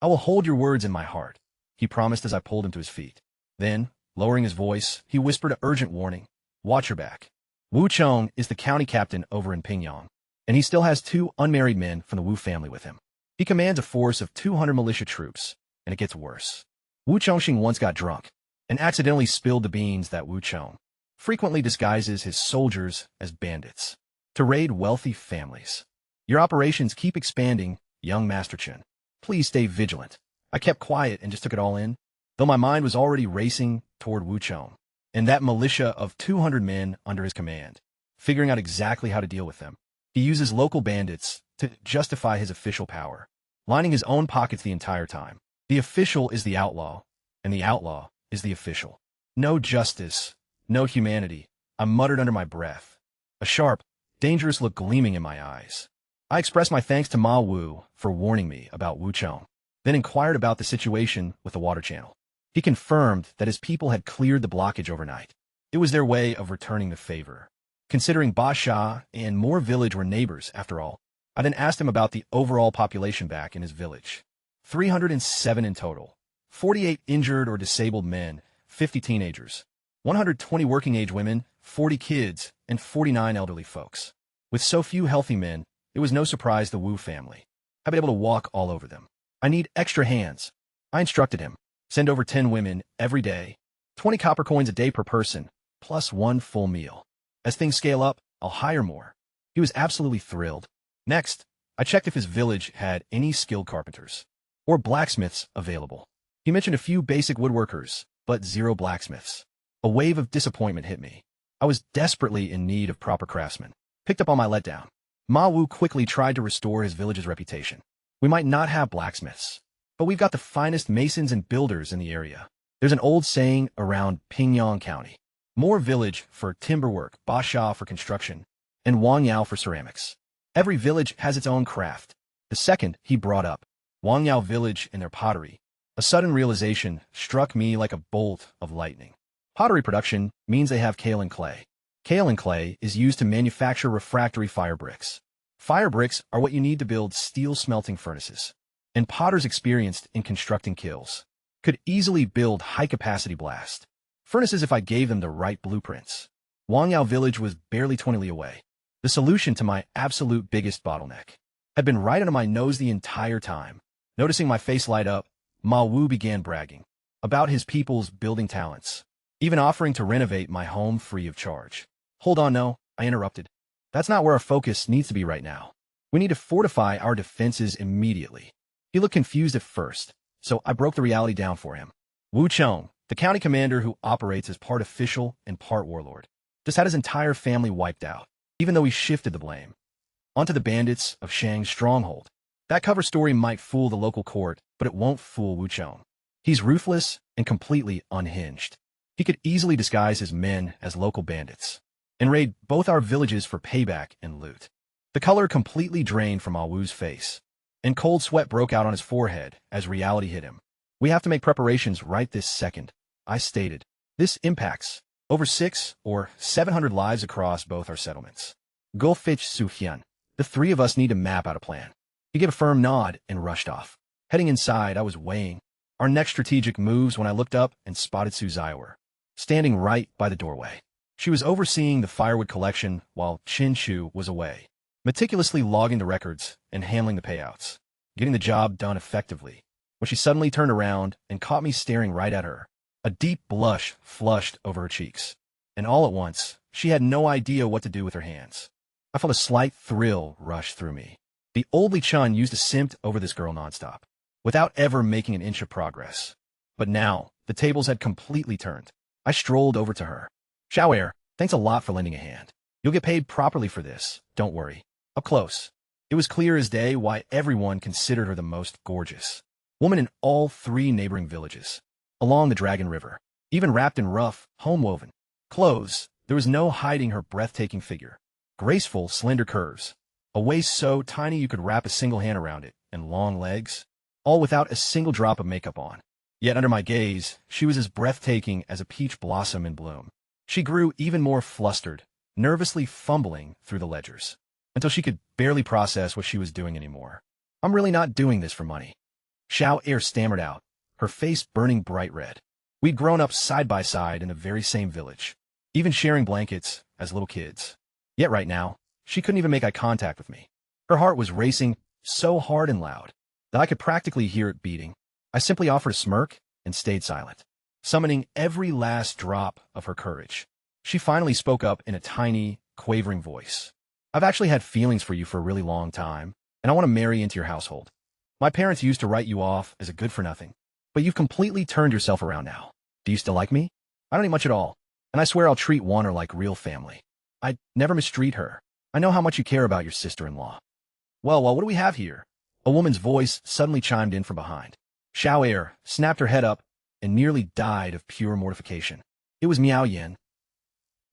I will hold your words in my heart, he promised as I pulled him to his feet. Then, lowering his voice, he whispered an urgent warning. Watch your back. Wu Chong is the county captain over in Pingyang, and he still has 2 unmarried men from the Wu family with him. He commands a force of 200 militia troops, and it gets worse. Wu Chongxing once got drunk and accidentally spilled the beans that Wu Chong frequently disguises his soldiers as bandits to raid wealthy families. Your operations keep expanding, young Master Chen. Please stay vigilant. I kept quiet and just took it all in, though my mind was already racing toward Wu Chong and that militia of 200 men under his command, figuring out exactly how to deal with them. He uses local bandits to justify his official power, lining his own pockets the entire time. The official is the outlaw, and the outlaw is the official. No justice, no humanity, I muttered under my breath, a sharp, dangerous look gleaming in my eyes. I expressed my thanks to Ma Wu for warning me about Wu Chong, then inquired about the situation with the water channel. He confirmed that his people had cleared the blockage overnight. It was their way of returning the favor, considering Ba Sha and Moor village were neighbors, after all. I then asked him about the overall population back in his village. 307 in total. 48 injured or disabled men, 50 teenagers, 120 working-age women, 40 kids, and 49 elderly folks. With so few healthy men, it was no surprise the Wu family had been able to walk all over them. I need extra hands. I instructed him. Send over 10 women every day, 20 copper coins a day per person, plus 1 full meal. As things scale up, I'll hire more. He was absolutely thrilled. Next, I checked if his village had any skilled carpenters or blacksmiths available. He mentioned a few basic woodworkers, but 0 blacksmiths. A wave of disappointment hit me. I was desperately in need of proper craftsmen. Picked up on my letdown. Ma Wu quickly tried to restore his village's reputation. We might not have blacksmiths, but we've got the finest masons and builders in the area. There's an old saying around Pingyang County. Moor village for timber work, Ba Sha for construction, and Wangyao for ceramics. Every village has its own craft. The second he brought up, Wangyao village and their pottery, a sudden realization struck me like a bolt of lightning. Pottery production means they have kaolin clay. Kaolin clay is used to manufacture refractory fire bricks. Fire bricks are what you need to build steel smelting furnaces. And potters experienced in constructing kilns could easily build high-capacity blast furnaces if I gave them the right blueprints. Wangyao village was barely 20 li away. The solution to my absolute biggest bottleneck had been right under my nose the entire time. Noticing my face light up, Ma Wu began bragging about his people's building talents, even offering to renovate my home free of charge. Hold on, no, I interrupted. That's not where our focus needs to be right now. We need to fortify our defenses immediately. He looked confused at first, so I broke the reality down for him. Wu Chong, the county commander who operates as part official and part warlord, just had his entire family wiped out, even though he shifted the blame onto the bandits of Shang's stronghold. That cover story might fool the local court, but it won't fool Wu Chong. He's ruthless and completely unhinged. He could easily disguise his men as local bandits and raid both our villages for payback and loot. The color completely drained from Ah Wu's face, and cold sweat broke out on his forehead as reality hit him. We have to make preparations right this second, I stated. This impacts over 600 or 700 lives across both our settlements. Gulfich Suhyun. The three of us need to map out a plan. He gave a firm nod and rushed off. Heading inside, I was weighing our next strategic moves when I looked up and spotted Suzayawer, standing right by the doorway. She was overseeing the firewood collection while Chin Chu was away, meticulously logging the records and handling the payouts, getting the job done effectively, when she suddenly turned around and caught me staring right at her. A deep blush flushed over her cheeks, and all at once, she had no idea what to do with her hands. I felt a slight thrill rush through me. The old Li Chun used to simp over this girl nonstop, without ever making an inch of progress. But now, the tables had completely turned. I strolled over to her. Xiaoer, thanks a lot for lending a hand. You'll get paid properly for this, don't worry. Up close, it was clear as day why everyone considered her the most gorgeous woman in all 3 neighboring villages along the Dragon River. Even wrapped in rough, home-woven clothes, there was no hiding her breathtaking figure. Graceful, slender curves, a waist so tiny you could wrap a single hand around it, and long legs, all without a single drop of makeup on. Yet under my gaze, she was as breathtaking as a peach blossom in bloom. She grew even more flustered, nervously fumbling through the ledgers, until she could barely process what she was doing anymore. I'm really not doing this for money. Xiaoer stammered out, her face burning bright red. We'd grown up side by side in the very same village, even sharing blankets as little kids. Yet right now, she couldn't even make eye contact with me. Her heart was racing so hard and loud that I could practically hear it beating. I simply offered a smirk and stayed silent, summoning every last drop of her courage. She finally spoke up in a tiny, quavering voice. I've actually had feelings for you for a really long time, and I want to marry into your household. My parents used to write you off as a good-for-nothing, but you've completely turned yourself around now. Do you still like me? I don't need much at all, and I swear I'll treat Wanner like real family. I'd never mistreat her. I know how much you care about your sister-in-law. Well, what do we have here? A woman's voice suddenly chimed in from behind. Xiaoer snapped her head up and nearly died of pure mortification. It was Miao Yin,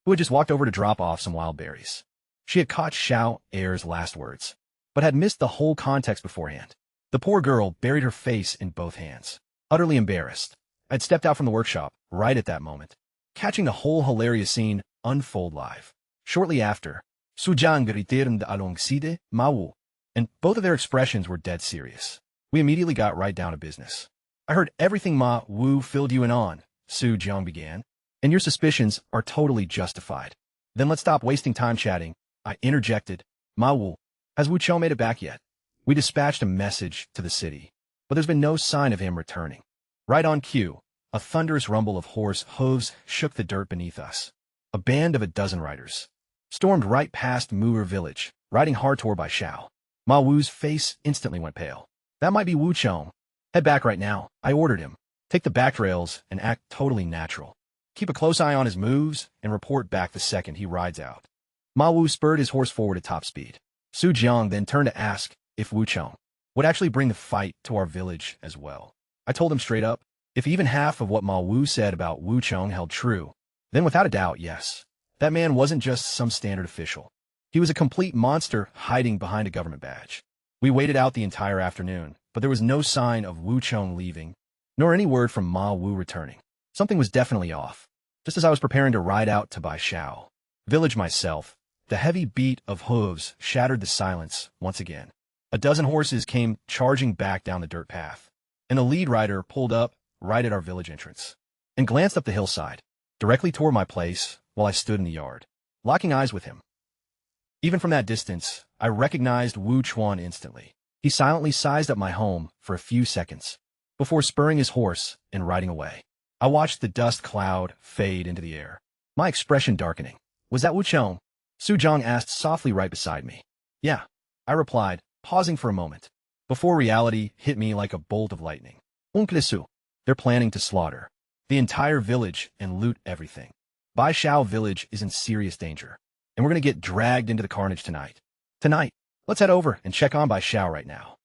who had just walked over to drop off some wild berries. She had caught Xiaoer's last words, but had missed the whole context beforehand. The poor girl buried her face in both hands, utterly embarrassed. I'd stepped out from the workshop right at that moment, catching the whole hilarious scene unfold live. Shortly after, Sujang returned alongside Mawu, and both of their expressions were dead serious. We immediately got right down to business. I heard everything Ma Wu filled you in on, Su Jiang began, and your suspicions are totally justified. Then let's stop wasting time chatting, I interjected. Ma Wu, has Wu Chou made it back yet? We dispatched a message to the city, but there's been no sign of him returning. Right on cue, a thunderous rumble of horse hooves shook the dirt beneath us. A band of a dozen riders stormed right past Mu'er village, riding hard toward by Xiao. Ma Wu's face instantly went pale. That might be Wu Chou. Head back right now, I ordered him. Take the back trails and act totally natural. Keep a close eye on his moves and report back the second he rides out. Ma Wu spurred his horse forward at top speed. Su Jiang then turned to ask if Wu Chou would actually bring the fight to our village as well. I told him straight up, if even half of what Ma Wu said about Wu Chou held true, then without a doubt, yes. That man wasn't just some standard official. He was a complete monster hiding behind a government badge. We waited out the entire afternoon, but there was no sign of Wu Chou leaving, nor any word from Ma Wu returning. Something was definitely off. Just as I was preparing to ride out to Bai Xiao village myself, the heavy beat of hooves shattered the silence once again. A dozen horses came charging back down the dirt path, and the lead rider pulled up right at our village entrance and glanced up the hillside, directly toward my place while I stood in the yard, locking eyes with him. Even from that distance, I recognized Wu Chuan instantly. He silently sized up my home for a few seconds before spurring his horse and riding away. I watched the dust cloud fade into the air, my expression darkening. Was that Wu Chou? Su Jiang asked softly right beside me. Yeah, I replied, pausing for a moment, before reality hit me like a bolt of lightning. Uncle Su, they're planning to slaughter the entire village and loot everything. Bai Xiao village is in serious danger, and we're going to get dragged into the carnage tonight. Tonight, let's head over and check on Bai Xiao right now.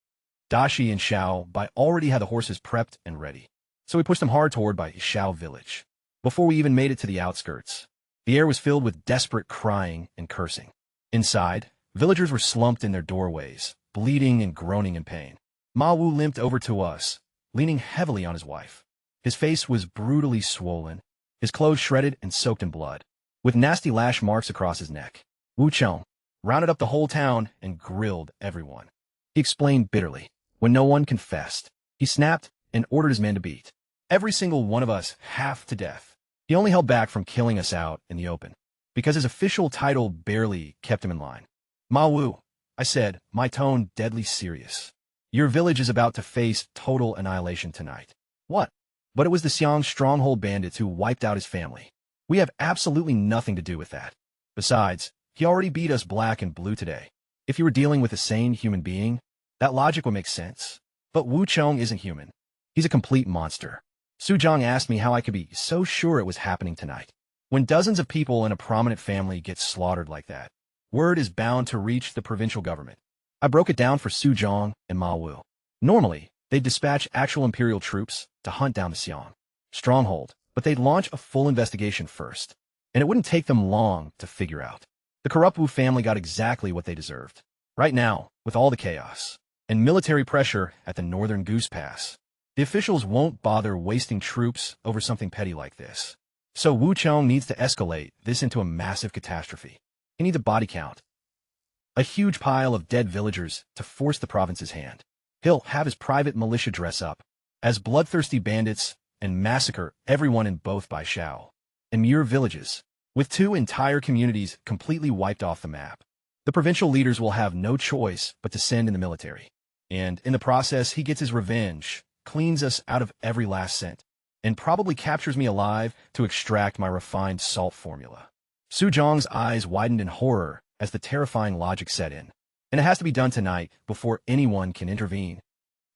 Dashi and Xiao Bai already had the horses prepped and ready, so we pushed them hard toward Bai Xiao village. Before we even made it to the outskirts, the air was filled with desperate crying and cursing. Inside, Villagers were slumped in their doorways, bleeding and groaning in pain. Ma Wu limped over to us, leaning heavily on his wife. His face was brutally swollen, his clothes shredded and soaked in blood, with nasty lash marks across his neck. Wu Cheng rounded up the whole town and grilled everyone. He explained bitterly. When no one confessed, he snapped and ordered his men to beat every single one of us half to death. He only held back from killing us out in the open, because his official title barely kept him in line. Ma Wu, I said, my tone deadly serious. Your village is about to face total annihilation tonight. What? But it was the Xiang stronghold bandits who wiped out his family. We have absolutely nothing to do with that. Besides, he already beat us black and blue today. If you were dealing with a sane human being, that logic would make sense. But Wu Cheng isn't human. He's a complete monster. Su Zhang asked me how I could be so sure it was happening tonight. When dozens of people in a prominent family get slaughtered like that, word is bound to reach the provincial government. I broke it down for Su Zhang and Ma Wu. Normally, they'd dispatch actual imperial troops to hunt down the Xiang stronghold, but they'd launch a full investigation first, and it wouldn't take them long to figure out. The corrupt Wu family got exactly what they deserved. Right now, with all the chaos and military pressure at the northern Goose Pass, the officials won't bother wasting troops over something petty like this. So Wu Cheng needs to escalate this into a massive catastrophe. He needs a body count, a huge pile of dead villagers to force the province's hand. He'll have his private militia dress up as bloodthirsty bandits and massacre everyone in both Bai Shao and Muir villages, with 2 entire communities completely wiped off the map. The provincial leaders will have no choice but to send in the military. And in the process, he gets his revenge, cleans us out of every last cent, and probably captures me alive to extract my refined salt formula. Su Zhang's eyes widened in horror as the terrifying logic set in. And it has to be done tonight before anyone can intervene.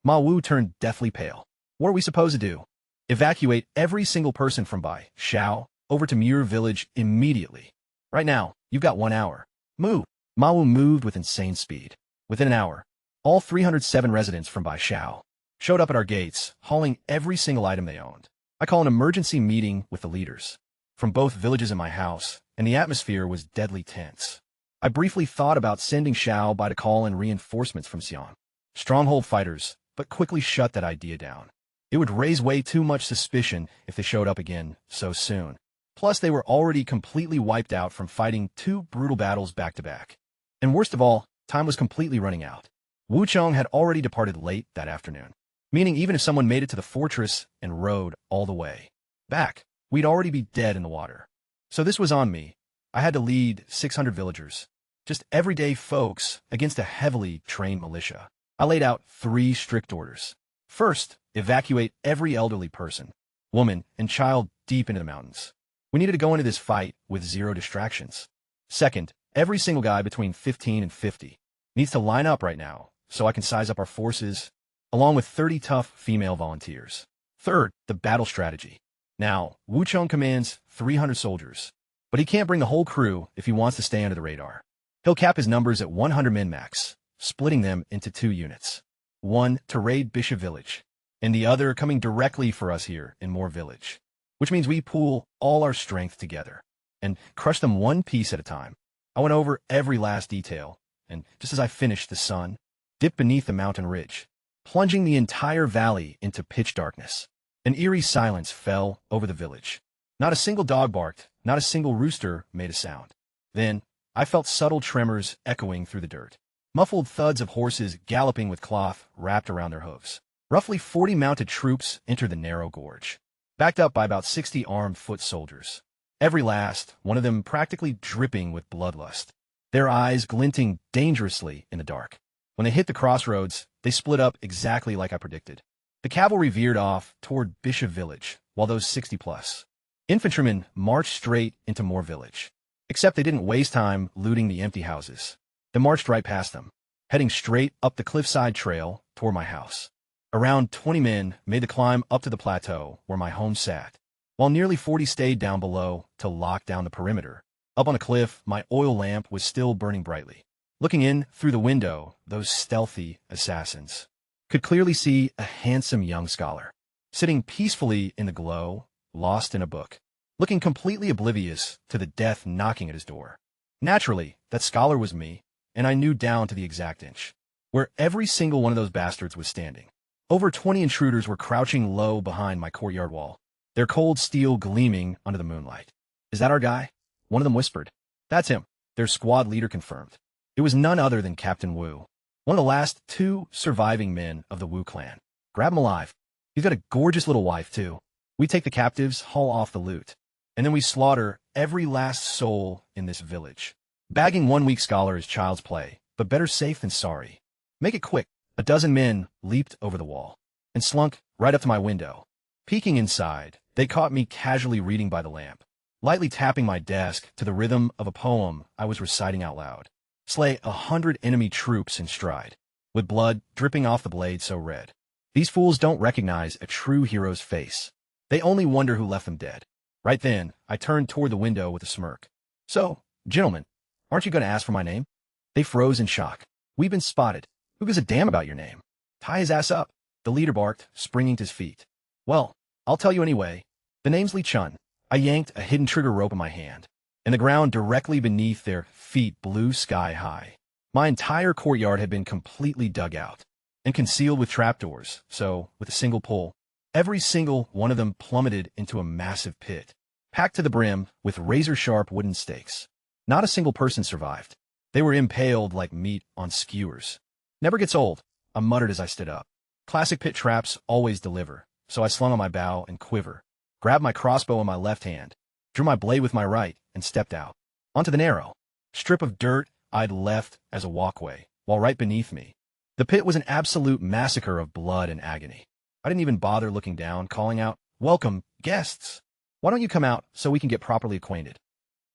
Ma Wu turned deathly pale. What are we supposed to do? Evacuate every single person from Bai Shao over to Muir village immediately. Right now, you've got 1 hour. Move. Ma Wu moved with insane speed. Within an hour, all 307 residents from Bai Shao showed up at our gates, hauling every single item they owned. I call an emergency meeting with the leaders from both villages in my house, and the atmosphere was deadly tense. I briefly thought about sending Xiao Bai to call in reinforcements from Xiang stronghold fighters, but quickly shut that idea down. It would raise way too much suspicion if they showed up again so soon. Plus, they were already completely wiped out from fighting 2 brutal battles back-to-back. And worst of all, time was completely running out. Wu Cheng had already departed late that afternoon, meaning even if someone made it to the fortress and rode all the way back, we'd already be dead in the water. So this was on me. I had to lead 600 villagers, just everyday folks, against a heavily trained militia. I laid out 3 strict orders. First, evacuate every elderly person, woman, and child deep into the mountains. We needed to go into this fight with 0 distractions. Second, every single guy between 15 and 50 needs to line up right now so I can size up our forces, along with 30 tough female volunteers. Third, the battle strategy. Now, Wu Cheng commands 300 soldiers, but he can't bring the whole crew if he wants to stay under the radar. He'll cap his numbers at 100 men max, splitting them into 2 units. One to raid Bishop Village, and the other coming directly for us here in Moore Village, which means we pool all our strength together and crush them one piece at a time. I went over every last detail, and just as I finished, the sun dipped beneath the mountain ridge, plunging the entire valley into pitch darkness. An eerie silence fell over the village. Not a single dog barked, not a single rooster made a sound. Then, I felt subtle tremors echoing through the dirt. Muffled thuds of horses galloping with cloth wrapped around their hooves. Roughly 40 mounted troops entered the narrow gorge, backed up by about 60 armed foot soldiers. Every last, one of them practically dripping with bloodlust, their eyes glinting dangerously in the dark. When they hit the crossroads, they split up exactly like I predicted. The cavalry veered off toward Bishop Village, while those 60-plus infantrymen marched straight into Moore Village. Except they didn't waste time looting the empty houses. They marched right past them, heading straight up the cliffside trail toward my house. Around 20 men made the climb up to the plateau where my home sat, while nearly 40 stayed down below to lock down the perimeter. Up on a cliff, my oil lamp was still burning brightly. Looking in through the window, those stealthy assassins could clearly see a handsome young scholar, sitting peacefully in the glow, lost in a book, looking completely oblivious to the death knocking at his door. Naturally, that scholar was me. and I knew down to the exact inch where every single one of those bastards was standing. Over 20 intruders were crouching low behind my courtyard wall, their cold steel gleaming under the moonlight. "Is that our guy?" one of them whispered. "That's him," their squad leader confirmed. It was none other than Captain Wu, one of the last 2 surviving men of the Wu clan. "Grab him alive. He's got a gorgeous little wife, too. We take the captives, haul off the loot, and then we slaughter every last soul in this village. Bagging 1 weak scholar is child's play, but better safe than sorry. Make it quick." A dozen men leaped over the wall and slunk right up to my window. Peeking inside, they caught me casually reading by the lamp, lightly tapping my desk to the rhythm of a poem I was reciting out loud. "Slay 100 enemy troops in stride, with blood dripping off the blade so red. These fools don't recognize a true hero's face. They only wonder who left them dead." Right then, I turned toward the window with a smirk. "So, gentlemen, aren't you going to ask for my name?" They froze in shock. "We've been spotted. Who gives a damn about your name?" "Tie his ass up," the leader barked, springing to his feet. "Well, I'll tell you anyway. The name's Li Chun." I yanked a hidden trigger rope in my hand, and the ground directly beneath their feet blew sky high. My entire courtyard had been completely dug out and concealed with trapdoors, so, with a single pull, every single one of them plummeted into a massive pit, packed to the brim with razor-sharp wooden stakes. Not a single person survived. They were impaled like meat on skewers. "Never gets old," I muttered as I stood up. Classic pit traps always deliver, so I slung on my bow and quiver, grabbed my crossbow in my left hand, drew my blade with my right, and stepped out onto the narrow strip of dirt I'd left as a walkway, while right beneath me, the pit was an absolute massacre of blood and agony. I didn't even bother looking down, calling out, "Welcome, guests. Why don't you come out so we can get properly acquainted?"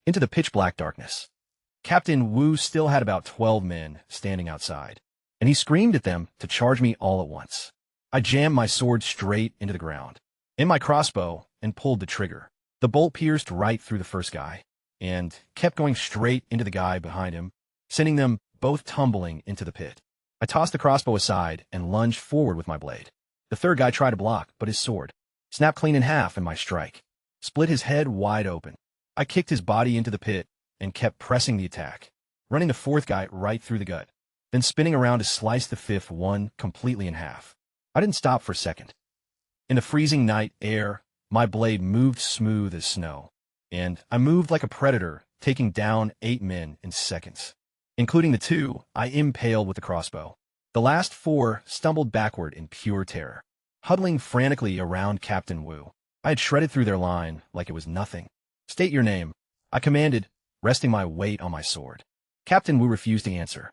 Into the pitch-black darkness. Captain Wu still had about 12 men standing outside, and he screamed at them to charge me all at once. I jammed my sword straight into the ground, in my crossbow, and pulled the trigger. The bolt pierced right through the first guy, and kept going straight into the guy behind him, sending them both tumbling into the pit. I tossed the crossbow aside and lunged forward with my blade. The third guy tried to block, but his sword snapped clean in half, and my strike split his head wide open. I kicked his body into the pit and kept pressing the attack, running the fourth guy right through the gut, then spinning around to slice the fifth one completely in half. I didn't stop for a second. In the freezing night air, my blade moved smooth as snow, and I moved like a predator, taking down 8 men in seconds, including the 2 I impaled with the crossbow. The last 4 stumbled backward in pure terror, huddling frantically around Captain Wu. I had shredded through their line like it was nothing. "State your name," I commanded, resting my weight on my sword. Captain Wu refused to answer,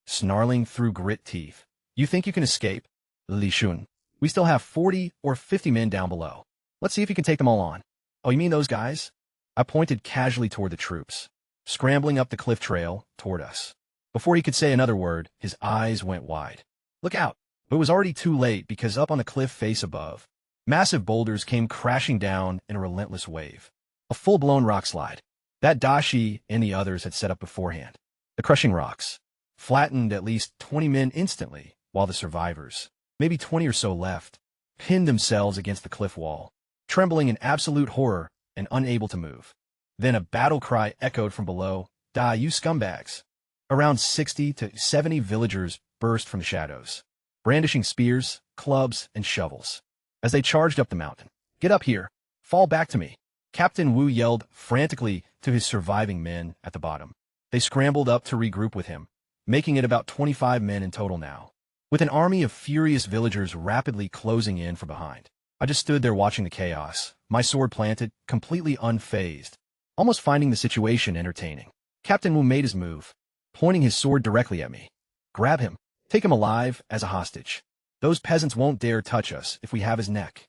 snarling through grit teeth. "You think you can escape, Li Shun? We still have 40 or 50 men down below. Let's see if you can take them all on." "Oh, you mean those guys?" I pointed casually toward the troops, scrambling up the cliff trail toward us. Before he could say another word, his eyes went wide. "Look out!" But it was already too late, because up on the cliff face above, massive boulders came crashing down in a relentless wave. A full-blown rock slide that Dashi and the others had set up beforehand. The crushing rocks flattened at least 20 men instantly, while the survivors, maybe 20 or so left, pinned themselves against the cliff wall, trembling in absolute horror and unable to move. Then a battle cry echoed from below, "Die, you scumbags!" Around 60 to 70 villagers burst from the shadows, brandishing spears, clubs, and shovels. As they charged up the mountain, "Get up here! Fall back to me!" Captain Wu yelled frantically to his surviving men at the bottom. They scrambled up to regroup with him, making it about 25 men in total now, with an army of furious villagers rapidly closing in from behind. I just stood there watching the chaos, my sword planted, completely unfazed, almost finding the situation entertaining. Captain Wu made his move, pointing his sword directly at me. "Grab him. Take him alive as a hostage. Those peasants won't dare touch us if we have his neck."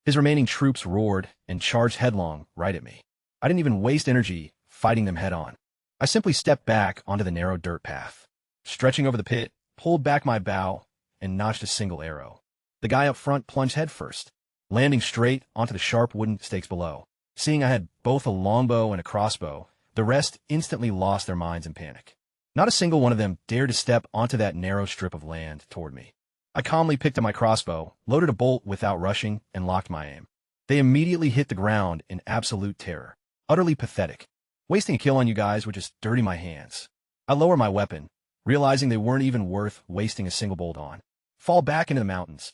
His remaining troops roared and charged headlong right at me. I didn't even waste energy fighting them head-on. I simply stepped back onto the narrow dirt path, stretching over the pit, pulled back my bow, and notched a single arrow. The guy up front plunged headfirst, landing straight onto the sharp wooden stakes below. Seeing I had both a longbow and a crossbow, the rest instantly lost their minds in panic. Not a single one of them dared to step onto that narrow strip of land toward me. I calmly picked up my crossbow, loaded a bolt without rushing, and locked my aim. They immediately hit the ground in absolute terror. Utterly pathetic. Wasting a kill on you guys would just dirty my hands. I lowered my weapon, realizing they weren't even worth wasting a single bolt on. Fall back into the mountains.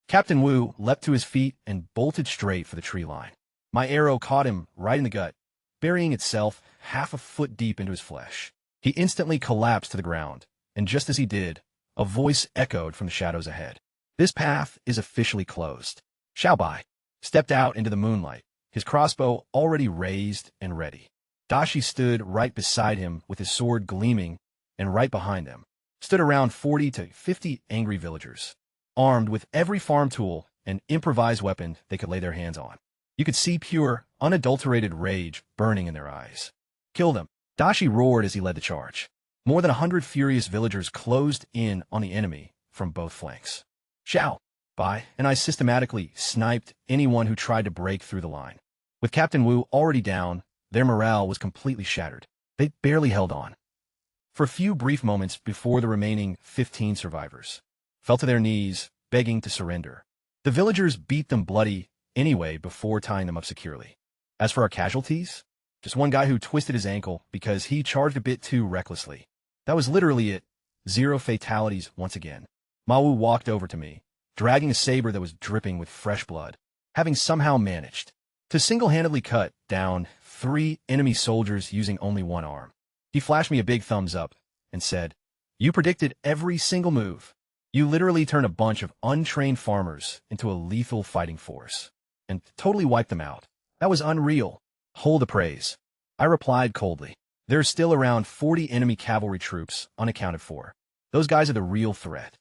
Captain Wu leapt to his feet and bolted straight for the tree line. My arrow caught him right in the gut, burying itself half a foot deep into his flesh. He instantly collapsed to the ground, and just as he did, a voice echoed from the shadows ahead. This path is officially closed. Xiao Bai stepped out into the moonlight, his crossbow already raised and ready. Dashi stood right beside him with his sword gleaming, and right behind them stood around 40 to 50 angry villagers, armed with every farm tool and improvised weapon they could lay their hands on. You could see pure, unadulterated rage burning in their eyes. Kill them! Dashi roared as he led the charge. More than 100 furious villagers closed in on the enemy from both flanks. Xiao Bai and I systematically sniped anyone who tried to break through the line. With Captain Wu already down, their morale was completely shattered. They barely held on for a few brief moments before the remaining 15 survivors fell to their knees, begging to surrender. The villagers beat them bloody anyway before tying them up securely. As for our casualties, just one guy who twisted his ankle because he charged a bit too recklessly. That was literally it. 0 fatalities once again. Ma Wu walked over to me, dragging a saber that was dripping with fresh blood, having somehow managed to single-handedly cut down 3 enemy soldiers using only one arm. He flashed me a big thumbs up and said, "You predicted every single move. You literally turned a bunch of untrained farmers into a lethal fighting force and totally wiped them out. That was unreal. Hold the praise." I replied coldly. There's still around 40 enemy cavalry troops unaccounted for. Those guys are the real threat.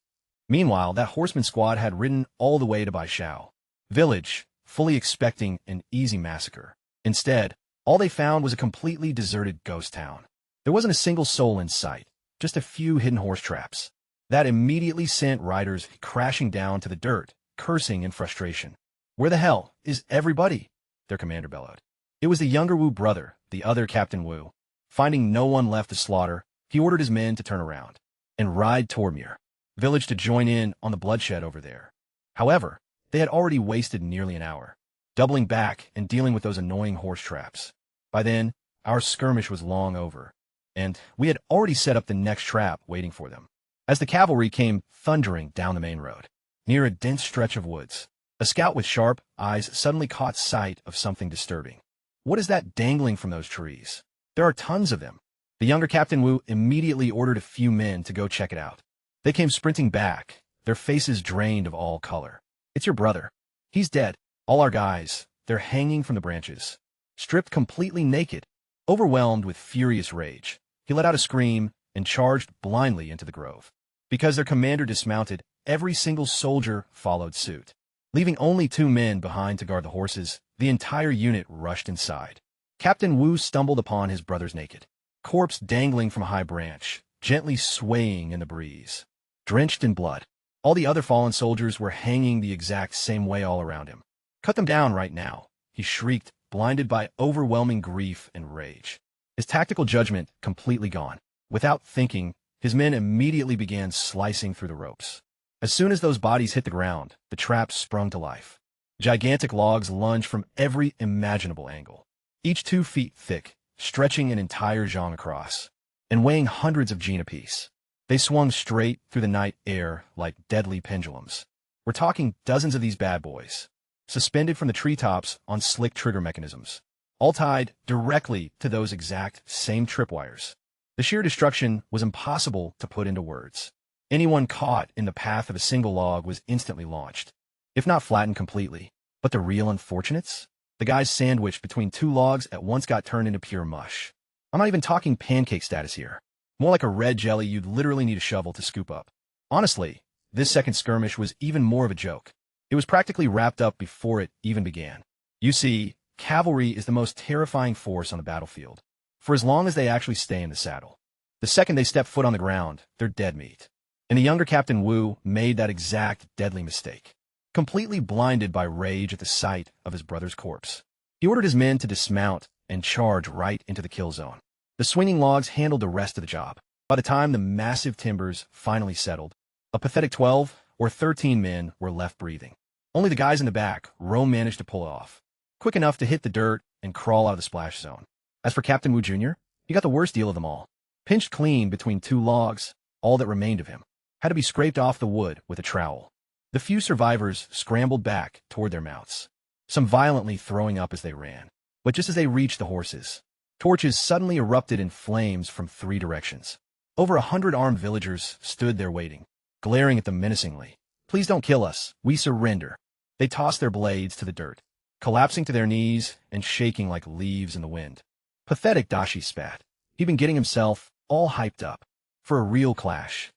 Meanwhile, that horseman squad had ridden all the way to Baishao village, fully expecting an easy massacre. Instead, all they found was a completely deserted ghost town. There wasn't a single soul in sight, just a few hidden horse traps. That immediately sent riders crashing down to the dirt, cursing in frustration. "Where the hell is everybody?" their commander bellowed. It was the younger Wu brother, the other Captain Wu. Finding no one left to slaughter, he ordered his men to turn around and ride toward Mir village to join in on the bloodshed over there. However, they had already wasted nearly an hour, doubling back and dealing with those annoying horse traps. By then, our skirmish was long over, and we had already set up the next trap waiting for them. As the cavalry came thundering down the main road, near a dense stretch of woods, a scout with sharp eyes suddenly caught sight of something disturbing. "What is that dangling from those trees? There are tons of them." The younger Captain Wu immediately ordered a few men to go check it out. They came sprinting back, their faces drained of all color. "It's your brother. He's dead. All our guys, they're hanging from the branches, stripped completely naked." Overwhelmed with furious rage, he let out a scream and charged blindly into the grove. Because their commander dismounted, every single soldier followed suit. Leaving only 2 men behind to guard the horses, the entire unit rushed inside. Captain Wu stumbled upon his brother's naked corpse dangling from a high branch, gently swaying in the breeze. Drenched in blood, all the other fallen soldiers were hanging the exact same way all around him. "Cut them down right now," he shrieked, blinded by overwhelming grief and rage. His tactical judgment completely gone. Without thinking, his men immediately began slicing through the ropes. As soon as those bodies hit the ground, the traps sprung to life. Gigantic logs lunged from every imaginable angle, each 2 feet thick, stretching an entire zhang across, and weighing hundreds of jin apiece. They swung straight through the night air like deadly pendulums. We're talking dozens of these bad boys, suspended from the treetops on slick trigger mechanisms, all tied directly to those exact same tripwires. The sheer destruction was impossible to put into words. Anyone caught in the path of a single log was instantly launched, if not flattened completely. But the real unfortunates? The guys sandwiched between 2 logs at once got turned into pure mush. I'm not even talking pancake status here. More like a red jelly you'd literally need a shovel to scoop up. Honestly, this second skirmish was even more of a joke. It was practically wrapped up before it even began. You see, cavalry is the most terrifying force on the battlefield, for as long as they actually stay in the saddle. The second they step foot on the ground, they're dead meat. And the younger Captain Wu made that exact deadly mistake, completely blinded by rage at the sight of his brother's corpse. He ordered his men to dismount and charge right into the kill zone. The swinging logs handled the rest of the job. By the time the massive timbers finally settled, a pathetic 12 or 13 men were left breathing. Only the guys in the back, Rome managed to pull it off, quick enough to hit the dirt and crawl out of the splash zone. As for Captain Wu Jr., he got the worst deal of them all. Pinched clean between 2 logs, all that remained of him, had to be scraped off the wood with a trowel. The few survivors scrambled back toward their mounts, some violently throwing up as they ran. But just as they reached the horses, torches suddenly erupted in flames from 3 directions. Over 100 armed villagers stood there waiting, glaring at them menacingly. "Please don't kill us. We surrender." They tossed their blades to the dirt, collapsing to their knees and shaking like leaves in the wind. Pathetic, Dashi spat. He'd been getting himself all hyped up for a real clash.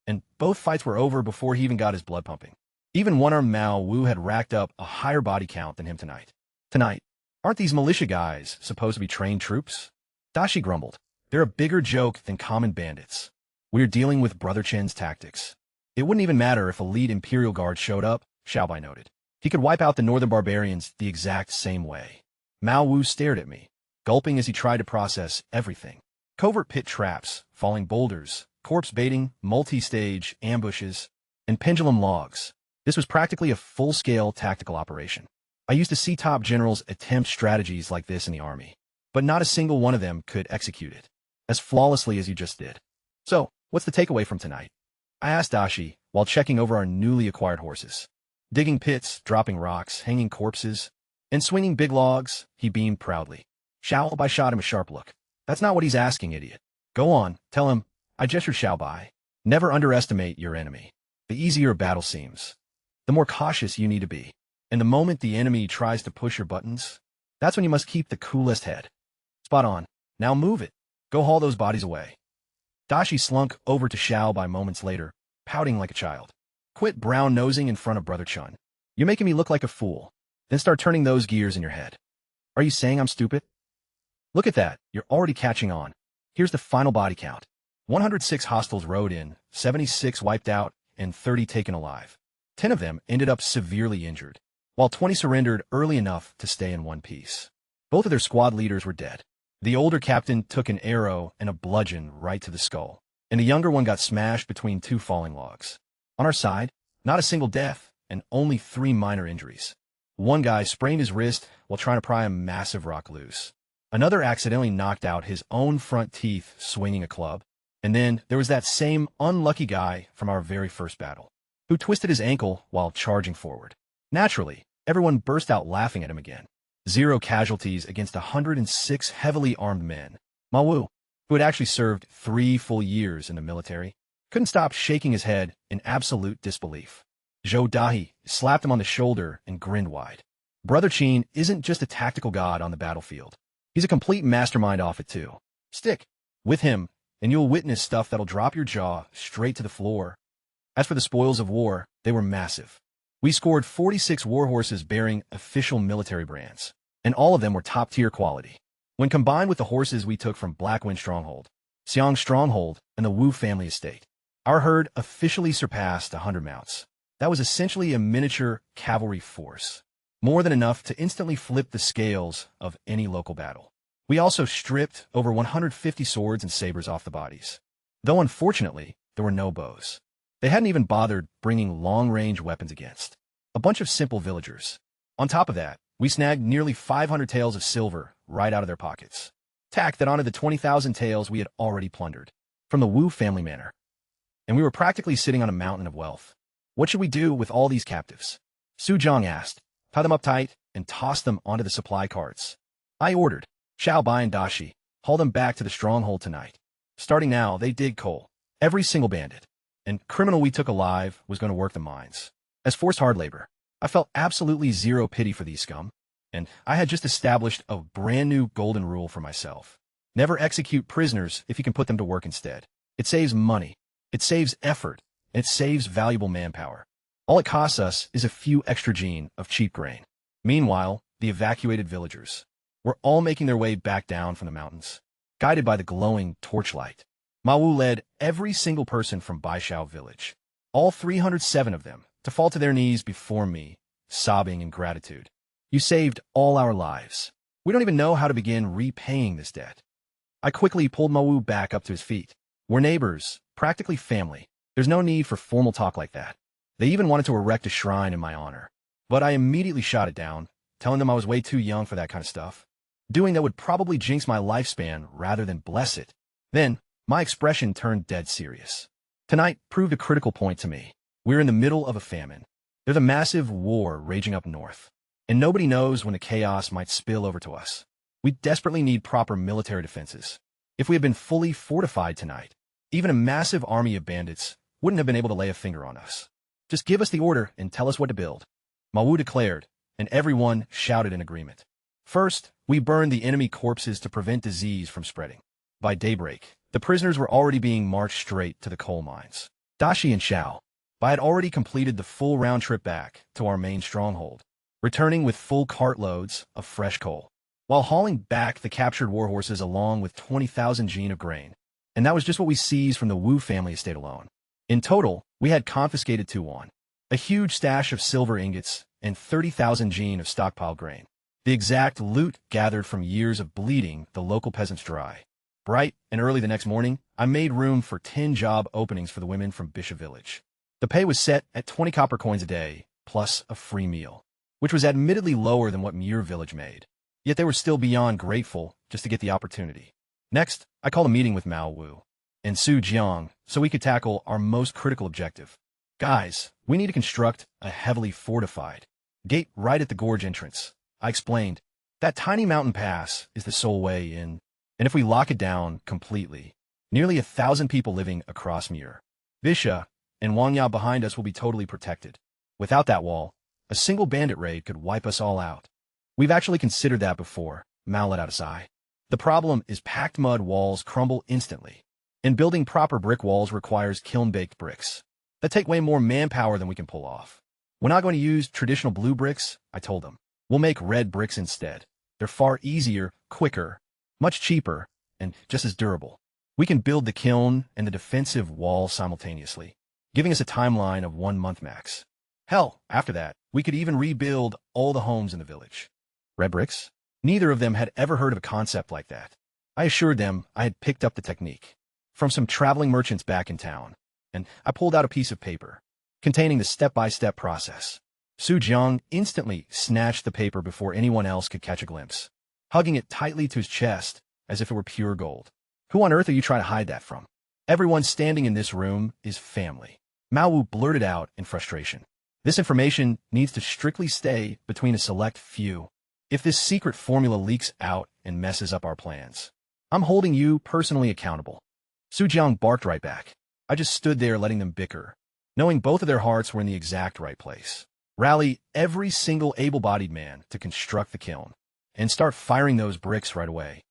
And both fights were over before he even got his blood pumping. Even one-armed Mao Wu had racked up a higher body count than him tonight. Tonight, aren't these militia guys supposed to be trained troops? Dashi grumbled. They're a bigger joke than common bandits. We're dealing with Brother Chen's tactics. It wouldn't even matter if elite Imperial Guard showed up, Xiaobai noted. He could wipe out the northern barbarians the exact same way. Mao Wu stared at me, gulping as he tried to process everything. Covert pit traps, falling boulders, corpse baiting, multi-stage ambushes, and pendulum logs. This was practically a full-scale tactical operation. I used to see top generals attempt strategies like this in the army, but not a single one of them could execute it as flawlessly as you just did. So, what's the takeaway from tonight? I asked Dashi while checking over our newly acquired horses. Digging pits, dropping rocks, hanging corpses, and swinging big logs, he beamed proudly. Xiaobai shot him a sharp look. That's not what he's asking, idiot. Go on, tell him. I gestured Xiaobai. Never underestimate your enemy. The easier a battle seems, the more cautious you need to be. And the moment the enemy tries to push your buttons, that's when you must keep the coolest head. Spot on. Now move it. Go haul those bodies away. Dashi slunk over to Xiaobai moments later, pouting like a child. Quit brown-nosing in front of Brother Chun. You're making me look like a fool. Then start turning those gears in your head. Are you saying I'm stupid? Look at that. You're already catching on. Here's the final body count. 106 hostiles rode in, 76 wiped out, and 30 taken alive. 10 of them ended up severely injured, while 20 surrendered early enough to stay in one piece. Both of their squad leaders were dead. The older captain took an arrow and a bludgeon right to the skull, and the younger one got smashed between 2 falling logs. On our side, not a single death, and only 3 minor injuries. One guy sprained his wrist while trying to pry a massive rock loose. Another accidentally knocked out his own front teeth swinging a club. And then there was that same unlucky guy from our very first battle, who twisted his ankle while charging forward. Naturally, everyone burst out laughing at him again. 0 casualties against 106 heavily armed men. Mao Wu, who had actually served 3 full years in the military, couldn't stop shaking his head in absolute disbelief. Zhou Dahi slapped him on the shoulder and grinned wide. Brother Qin isn't just a tactical god on the battlefield. He's a complete mastermind off it too. Stick with him, and you'll witness stuff that'll drop your jaw straight to the floor. As for the spoils of war, they were massive. We scored 46 warhorses bearing official military brands, and all of them were top-tier quality. When combined with the horses we took from Blackwind Stronghold, Xiang Stronghold, and the Wu family estate, our herd officially surpassed 100 mounts. That was essentially a miniature cavalry force, more than enough to instantly flip the scales of any local battle. We also stripped over 150 swords and sabers off the bodies, though unfortunately, there were no bows. They hadn't even bothered bringing long-range weapons against a bunch of simple villagers. On top of that, we snagged nearly 500 taels of silver right out of their pockets. Tacked that onto the 20,000 taels we had already plundered from the Wu family manor. And we were practically sitting on a mountain of wealth. What should we do with all these captives? Su Zhang asked. Tie them up tight and toss them onto the supply carts. I ordered. Xiaobai and Dashi, haul them back to the stronghold tonight. Starting now, they dig coal. Every single bandit and criminal we took alive was going to work the mines as forced hard labor. I felt absolutely zero pity for these scum, and I had just established a brand new golden rule for myself. Never execute prisoners if you can put them to work instead. It saves money, it saves effort, and it saves valuable manpower. All it costs us is a few extra gene of cheap grain. Meanwhile, the evacuated villagers were all making their way back down from the mountains, guided by the glowing torchlight. Mao Wu led every single person from Baishao village, all 307 of them, to fall to their knees before me, sobbing in gratitude. You saved all our lives. We don't even know how to begin repaying this debt. I quickly pulled Mao Wu back up to his feet. We're neighbors, practically family. There's no need for formal talk like that. They even wanted to erect a shrine in my honor. But I immediately shot it down, telling them I was way too young for that kind of stuff. Doing that would probably jinx my lifespan rather than bless it. Then, my expression turned dead serious. Tonight proved a critical point to me. We're in the middle of a famine. There's a massive war raging up north, and nobody knows when the chaos might spill over to us. We desperately need proper military defenses. If we had been fully fortified tonight, even a massive army of bandits wouldn't have been able to lay a finger on us. Just give us the order and tell us what to build, Manhwa declared, and everyone shouted in agreement. First, we burned the enemy corpses to prevent disease from spreading. By daybreak, the prisoners were already being marched straight to the coal mines. Dashi and Xiao. I had already completed the full round trip back to our main stronghold, returning with full cartloads of fresh coal, while hauling back the captured warhorses along with 20,000 jin of grain. And that was just what we seized from the Wu family estate alone. In total, we had confiscated 2 won, a huge stash of silver ingots, and 30,000 jin of stockpiled grain. The exact loot gathered from years of bleeding the local peasants dry. Bright and early the next morning, I made room for 10 job openings for the women from Bishop Village. The pay was set at 20 copper coins a day, plus a free meal, which was admittedly lower than what Muir Village made. Yet they were still beyond grateful just to get the opportunity. Next, I called a meeting with Mao Wu and Su Jiang so we could tackle our most critical objective. Guys, we need to construct a heavily fortified gate right at the gorge entrance. I explained, that tiny mountain pass is the sole way in, and if we lock it down completely, nearly 1,000 people living across Muir, Visha, and Wangya behind us will be totally protected. Without that wall, a single bandit raid could wipe us all out. We've actually considered that before, Mao let out a sigh. The problem is packed mud walls crumble instantly, and building proper brick walls requires kiln-baked bricks that take way more manpower than we can pull off. We're not going to use traditional blue bricks, I told them. We'll make red bricks instead. They're far easier, quicker, much cheaper, and just as durable. We can build the kiln and the defensive wall simultaneously, giving us a timeline of 1 month max. Hell, after that, we could even rebuild all the homes in the village. Red bricks? Neither of them had ever heard of a concept like that. I assured them I had picked up the technique from some traveling merchants back in town, and I pulled out a piece of paper containing the step-by-step process. Su Jiang instantly snatched the paper before anyone else could catch a glimpse, hugging it tightly to his chest as if it were pure gold. Who on earth are you trying to hide that from? Everyone standing in this room is family. Mao Wu blurted out in frustration. This information needs to strictly stay between a select few. If this secret formula leaks out and messes up our plans, I'm holding you personally accountable. Su Jiang barked right back. I just stood there letting them bicker, knowing both of their hearts were in the exact right place. Rally every single able-bodied man to construct the kiln and start firing those bricks right away.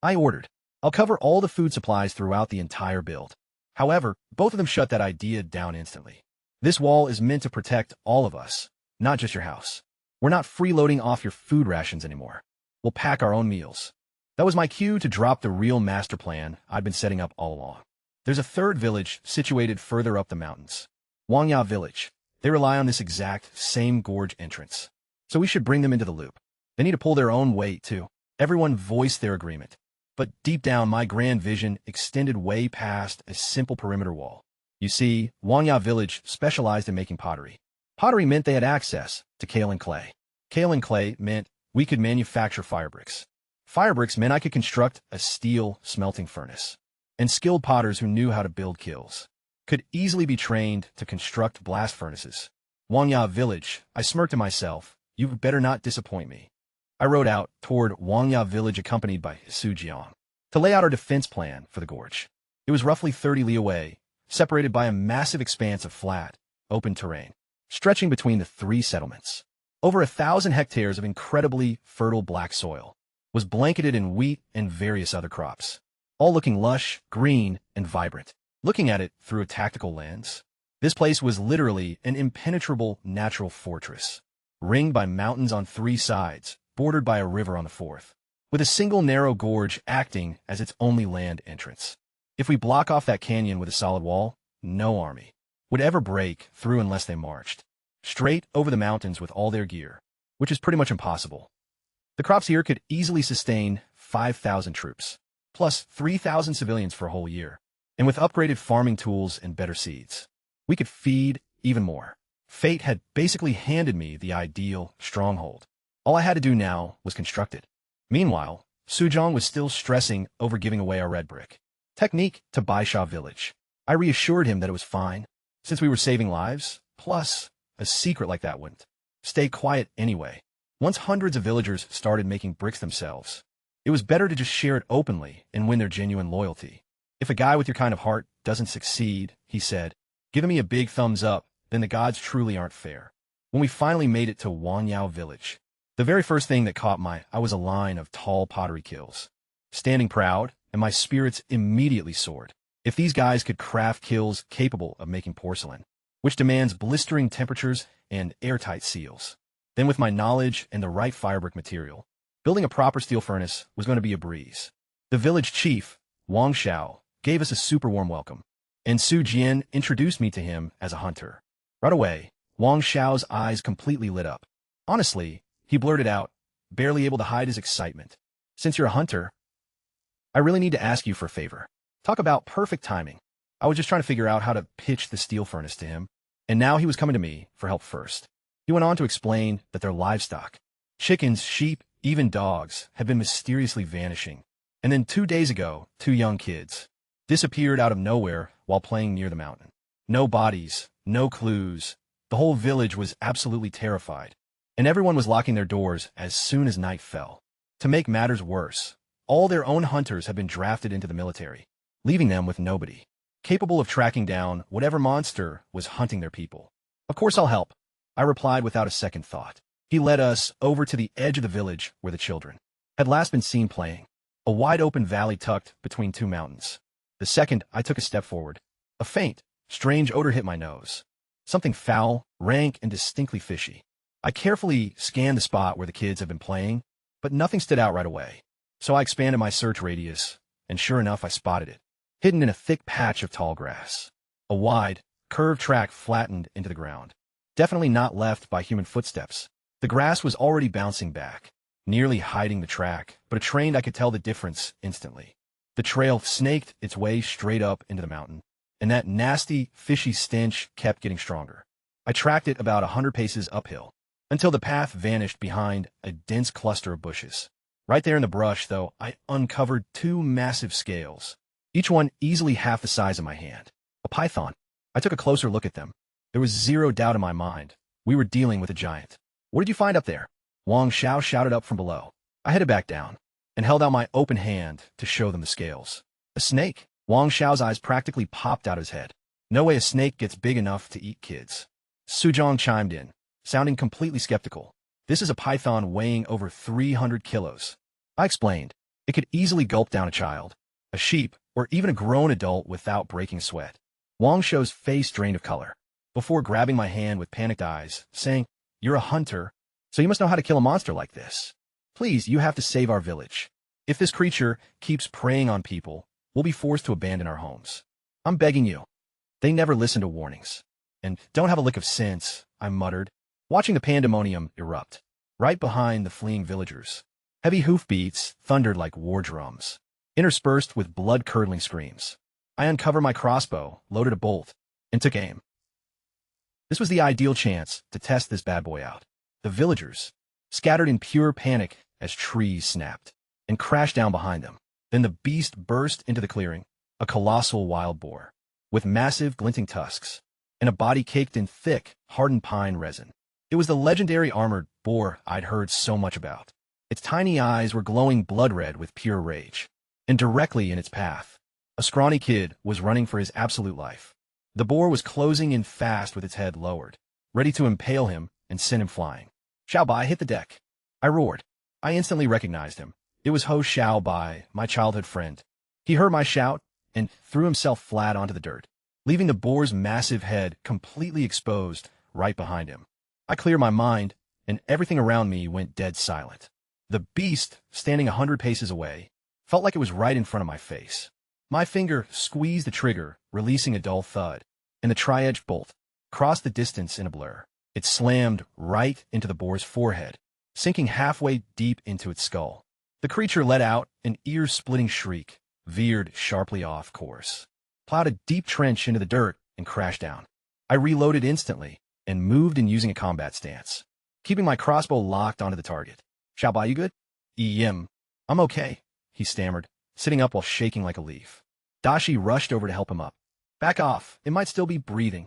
I ordered. I'll cover all the food supplies throughout the entire build. However, both of them shut that idea down instantly. This wall is meant to protect all of us, not just your house. We're not freeloading off your food rations anymore. We'll pack our own meals. That was my cue to drop the real master plan I'd been setting up all along. There's a third village situated further up the mountains. Wangya Village. They rely on this exact same gorge entrance. So we should bring them into the loop. They need to pull their own weight, too. Everyone voiced their agreement. But deep down, my grand vision extended way past a simple perimeter wall. You see, Wangya Village specialized in making pottery. Pottery meant they had access to kale and clay. Kale and clay meant we could manufacture fire bricks. Fire bricks meant I could construct a steel smelting furnace. And skilled potters who knew how to build kilns could easily be trained to construct blast furnaces. Wangya Village, I smirked to myself. You better not disappoint me. I rode out toward Wangya Village accompanied by Su Jiang to lay out our defense plan for the gorge. It was roughly 30 li away, separated by a massive expanse of flat, open terrain, stretching between the 3 settlements. Over 1,000 hectares of incredibly fertile black soil was blanketed in wheat and various other crops, all looking lush, green, and vibrant. Looking at it through a tactical lens, this place was literally an impenetrable natural fortress, ringed by mountains on 3 sides, bordered by a river on the 4th, with a single narrow gorge acting as its only land entrance. If we block off that canyon with a solid wall, no army would ever break through unless they marched straight over the mountains with all their gear, which is pretty much impossible. The crops here could easily sustain 5,000 troops, plus 3,000 civilians for a whole year. And with upgraded farming tools and better seeds, we could feed even more. Fate had basically handed me the ideal stronghold. All I had to do now was construct it. Meanwhile, Su Jiang was still stressing over giving away our red brick technique to Baisha Village. I reassured him that it was fine, since we were saving lives, plus, a secret like that wouldn't stay quiet anyway. Once hundreds of villagers started making bricks themselves, it was better to just share it openly and win their genuine loyalty. If a guy with your kind of heart doesn't succeed, he said, giving me a big thumbs up, then the gods truly aren't fair. When we finally made it to Wanyao village, the very first thing that caught my eye was a line of tall pottery kilns. Standing proud, and my spirits immediately soared. If these guys could craft kilns capable of making porcelain, which demands blistering temperatures and airtight seals, then with my knowledge and the right firebrick material, building a proper steel furnace was going to be a breeze. The village chief, Wang Xiao, gave us a super warm welcome, and Su Jian introduced me to him as a hunter. Right away, Wang Xiao's eyes completely lit up. Honestly, he blurted out, barely able to hide his excitement. Since you're a hunter, I really need to ask you for a favor. Talk about perfect timing. I was just trying to figure out how to pitch the steel furnace to him, and now he was coming to me for help first. He went on to explain that their livestock, chickens, sheep, even dogs, had been mysteriously vanishing. And then 2 days ago, 2 young kids disappeared out of nowhere while playing near the mountain. No bodies, no clues. The whole village was absolutely terrified, and everyone was locking their doors as soon as night fell. To make matters worse, all their own hunters had been drafted into the military, leaving them with nobody capable of tracking down whatever monster was hunting their people. Of course I'll help, I replied without a second thought. He led us over to the edge of the village where the children had last been seen playing, a wide-open valley tucked between 2 mountains. The second I took a step forward, a faint, strange odor hit my nose. Something foul, rank, and distinctly fishy. I carefully scanned the spot where the kids had been playing, but nothing stood out right away. So I expanded my search radius, and sure enough I spotted it, hidden in a thick patch of tall grass. A wide, curved track flattened into the ground, definitely not left by human footsteps. The grass was already bouncing back, nearly hiding the track, but a trained eye could tell the difference instantly. The trail snaked its way straight up into the mountain, and that nasty, fishy stench kept getting stronger. I tracked it about 100 paces uphill, until the path vanished behind a dense cluster of bushes. Right there in the brush, though, I uncovered 2 massive scales, each one easily half the size of my hand. A python. I took a closer look at them. There was zero doubt in my mind. We were dealing with a giant. What did you find up there? Wang Xiao shouted up from below. I headed back down and held out my open hand to show them the scales. A snake. Wang Xiao's eyes practically popped out of his head. No way a snake gets big enough to eat kids. Suzhong chimed in, sounding completely skeptical. This is a python weighing over 300 kilos. I explained. It could easily gulp down a child, a sheep, or even a grown adult without breaking a sweat. Wang Xiao's face drained of color, before grabbing my hand with panicked eyes, saying, "You're a hunter, so you must know how to kill a monster like this. Please, you have to save our village. If this creature keeps preying on people, we'll be forced to abandon our homes. I'm begging you." They never listened to warnings. And don't have a lick of sense, I muttered, watching the pandemonium erupt. Right behind the fleeing villagers, heavy hoofbeats thundered like war drums, interspersed with blood-curdling screams. I uncovered my crossbow, loaded a bolt, and took aim. This was the ideal chance to test this bad boy out. The villagers scattered in pure panic as trees snapped and crashed down behind them. Then the beast burst into the clearing, a colossal wild boar, with massive glinting tusks and a body caked in thick, hardened pine resin. It was the legendary armored boar I'd heard so much about. Its tiny eyes were glowing blood red with pure rage, and directly in its path, a scrawny kid was running for his absolute life. The boar was closing in fast with its head lowered, ready to impale him and send him flying. "Xiao Bai, hit the deck!" I roared. I instantly recognized him. It was Ho Xiao Bai, my childhood friend. He heard my shout and threw himself flat onto the dirt, leaving the boar's massive head completely exposed right behind him. I cleared my mind, and everything around me went dead silent. The beast, standing 100 paces away, felt like it was right in front of my face. My finger squeezed the trigger, releasing a dull thud, and the tri-edged bolt crossed the distance in a blur. It slammed right into the boar's forehead, sinking halfway deep into its skull. The creature let out an ear-splitting shriek, veered sharply off course, plowed a deep trench into the dirt, and crashed down. I reloaded instantly and moved in using a combat stance, keeping my crossbow locked onto the target. "Xiao Bai, you good?" I'm okay," he stammered, sitting up while shaking like a leaf. Dashi rushed over to help him up. Back off, it might still be breathing,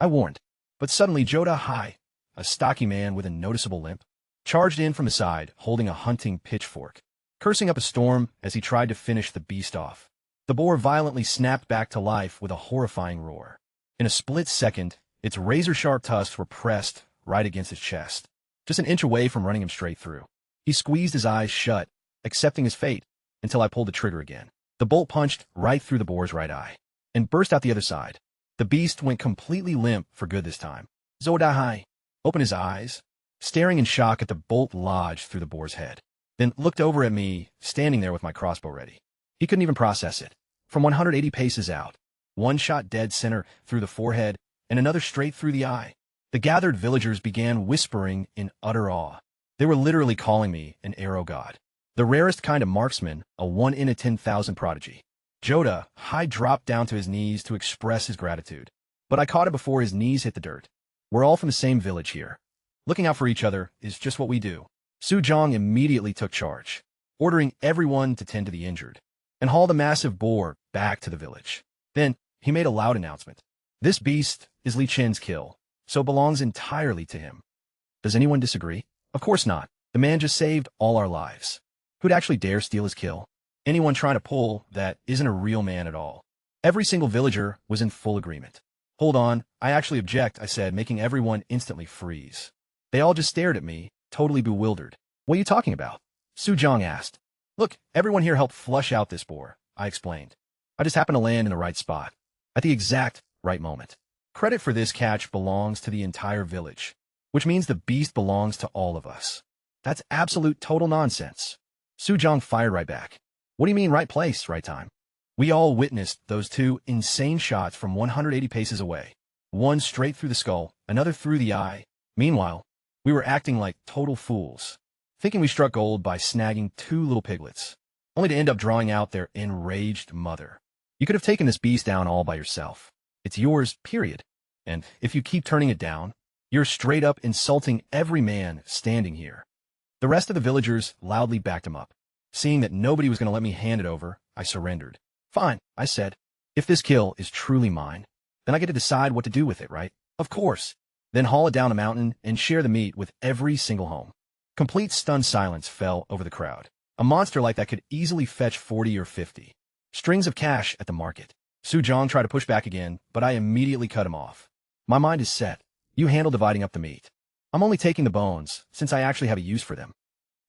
I warned. But suddenly Joda Hai, a stocky man with a noticeable limp, charged in from the side, holding a hunting pitchfork, cursing up a storm as he tried to finish the beast off. The boar violently snapped back to life with a horrifying roar. In a split second, its razor-sharp tusks were pressed right against his chest, just an inch away from running him straight through. He squeezed his eyes shut, accepting his fate, until I pulled the trigger again. The bolt punched right through the boar's right eye, and burst out the other side. The beast went completely limp for good this time. Zodahai opened his eyes, staring in shock at the bolt lodged through the boar's head, then looked over at me, standing there with my crossbow ready. He couldn't even process it. From 180 paces out, one shot dead center through the forehead, and another straight through the eye. The gathered villagers began whispering in utter awe. They were literally calling me an arrow god, the rarest kind of marksman, a 1 in a 10,000 prodigy. Joda Hai dropped down to his knees to express his gratitude, but I caught it before his knees hit the dirt. We're all from the same village here. Looking out for each other is just what we do. Su Zhang immediately took charge, ordering everyone to tend to the injured, and haul the massive boar back to the village. Then he made a loud announcement. This beast is Li Chen's kill, so belongs entirely to him. Does anyone disagree? Of course not. The man just saved all our lives. Who'd actually dare steal his kill? Anyone trying to pull that isn't a real man at all. Every single villager was in full agreement. Hold on, I actually object, I said, making everyone instantly freeze. They all just stared at me, totally bewildered. What are you talking about? Su Zhang asked. Look, everyone here helped flush out this boar, I explained. I just happened to land in the right spot, at the exact right moment. Credit for this catch belongs to the entire village, which means the beast belongs to all of us. That's absolute total nonsense. Su Zhang fired right back. What do you mean right place, right time? We all witnessed those two insane shots from 180 paces away. One straight through the skull, another through the eye. Meanwhile, we were acting like total fools, thinking we struck gold by snagging 2 little piglets, only to end up drawing out their enraged mother. You could have taken this beast down all by yourself. It's yours, period. And if you keep turning it down, you're straight up insulting every man standing here. The rest of the villagers loudly backed him up. Seeing that nobody was going to let me hand it over, I surrendered. Fine, I said. If this kill is truly mine, then I get to decide what to do with it, right? Of course. Then haul it down a mountain and share the meat with every single home. Complete stunned silence fell over the crowd. A monster like that could easily fetch 40 or 50 strings of cash at the market. Su Zhang tried to push back again, but I immediately cut him off. My mind is set. You handle dividing up the meat. I'm only taking the bones, since I actually have a use for them.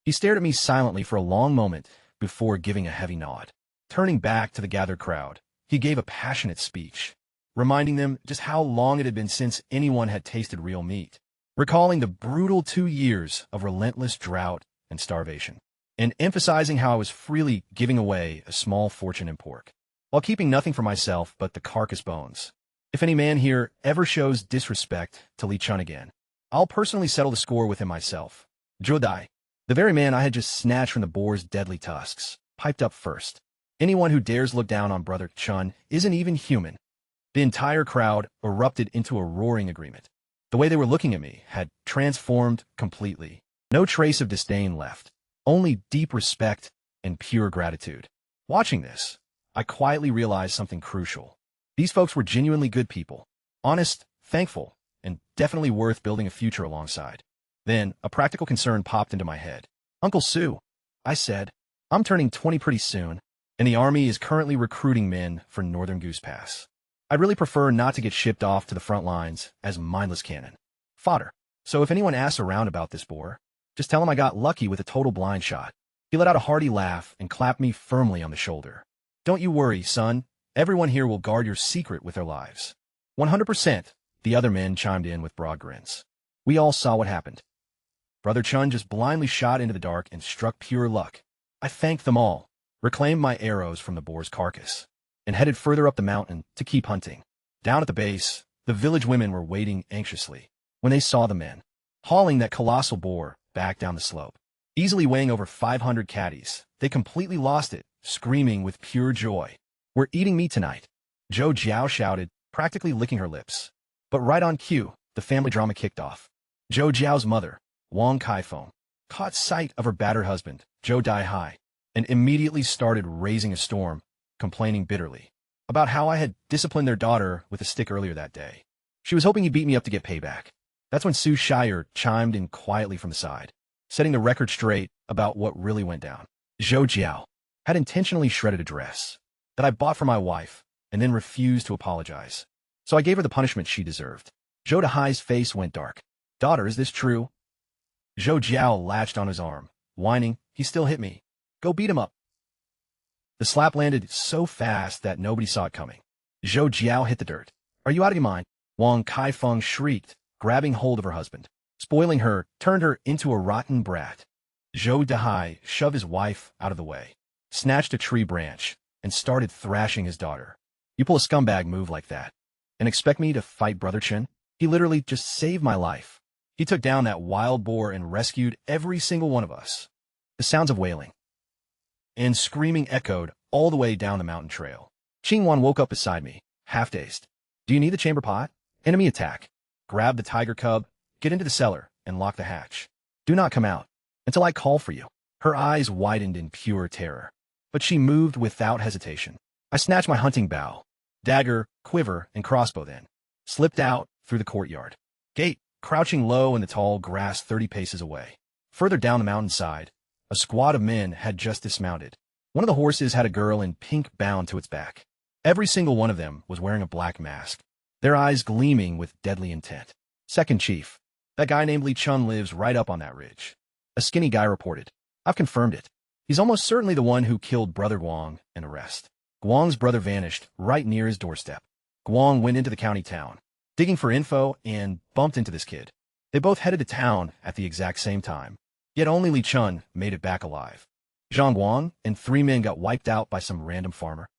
He stared at me silently for a long moment before giving a heavy nod. Turning back to the gathered crowd, he gave a passionate speech, reminding them just how long it had been since anyone had tasted real meat, recalling the brutal 2 years of relentless drought and starvation, and emphasizing how I was freely giving away a small fortune in pork, while keeping nothing for myself but the carcass bones. If any man here ever shows disrespect to Li Chun again, I'll personally settle the score with him myself. Jodai, the very man I had just snatched from the boar's deadly tusks, piped up first. Anyone who dares look down on Brother Chun isn't even human. The entire crowd erupted into a roaring agreement. The way they were looking at me had transformed completely. No trace of disdain left, only deep respect and pure gratitude. Watching this, I quietly realized something crucial. These folks were genuinely good people, honest, thankful, and definitely worth building a future alongside. Then, a practical concern popped into my head. Uncle Su, I said, I'm turning 20 pretty soon, and the army is currently recruiting men for Northern Goose Pass. I'd really prefer not to get shipped off to the front lines as mindless cannon fodder. So if anyone asks around about this boar, just tell him I got lucky with a total blind shot. He let out a hearty laugh and clapped me firmly on the shoulder. Don't you worry, son. Everyone here will guard your secret with their lives. 100%, the other men chimed in with broad grins. We all saw what happened. Brother Chun just blindly shot into the dark and struck pure luck. I thanked them all, reclaimed my arrows from the boar's carcass, and headed further up the mountain to keep hunting. Down at the base, the village women were waiting anxiously when they saw the men hauling that colossal boar back down the slope. Easily weighing over 500 caddies, they completely lost it, screaming with pure joy. We're eating meat tonight, Zhou Jiao shouted, practically licking her lips. But right on cue, the family drama kicked off. Zhou Jiao's mother, Wang Kaifeng, caught sight of her battered husband, Zhou Daihai, and immediately started raising a storm, complaining bitterly. about how I had disciplined their daughter with a stick earlier that day. She was hoping he beat me up to get payback. That's when Su Shire chimed in quietly from the side, setting the record straight about what really went down. Zhou Jiao had intentionally shredded a dress that I bought for my wife and then refused to apologize. So I gave her the punishment she deserved. Zhou Dahai's face went dark. Daughter, is this true? Zhou Jiao latched on his arm, whining, he still hit me. Go beat him up. The slap landed so fast that nobody saw it coming. Zhou Jiao hit the dirt. Are you out of your mind? Wang Kaifeng shrieked, grabbing hold of her husband. Spoiling her turned her into a rotten brat. Zhou Dahai shoved his wife out of the way, snatched a tree branch, and started thrashing his daughter. You pull a scumbag move like that and expect me to fight Brother Chen? He literally just saved my life. He took down that wild boar and rescued every single one of us. The sounds of wailing and screaming echoed all the way down the mountain trail. Qingwan woke up beside me, half-dazed. Do you need the chamber pot? Enemy attack. Grab the tiger cub, get into the cellar, and lock the hatch. Do not come out until I call for you. Her eyes widened in pure terror, but she moved without hesitation. I snatched my hunting bow, dagger, quiver, and crossbow then, slipped out through the courtyard gate, crouching low in the tall grass 30 paces away. Further down the mountainside, a squad of men had just dismounted. One of the horses had a girl in pink bound to its back. Every single one of them was wearing a black mask, their eyes gleaming with deadly intent. Second chief, that guy named Li Chun lives right up on that ridge. A skinny guy reported. I've confirmed it. He's almost certainly the one who killed Brother Guang and the rest. Guang's brother vanished right near his doorstep. Guang went into the county town, digging for info, and bumped into this kid. They both headed to town at the exact same time. Yet only Li Chun made it back alive. Zhang Guang and 3 men got wiped out by some random farmer.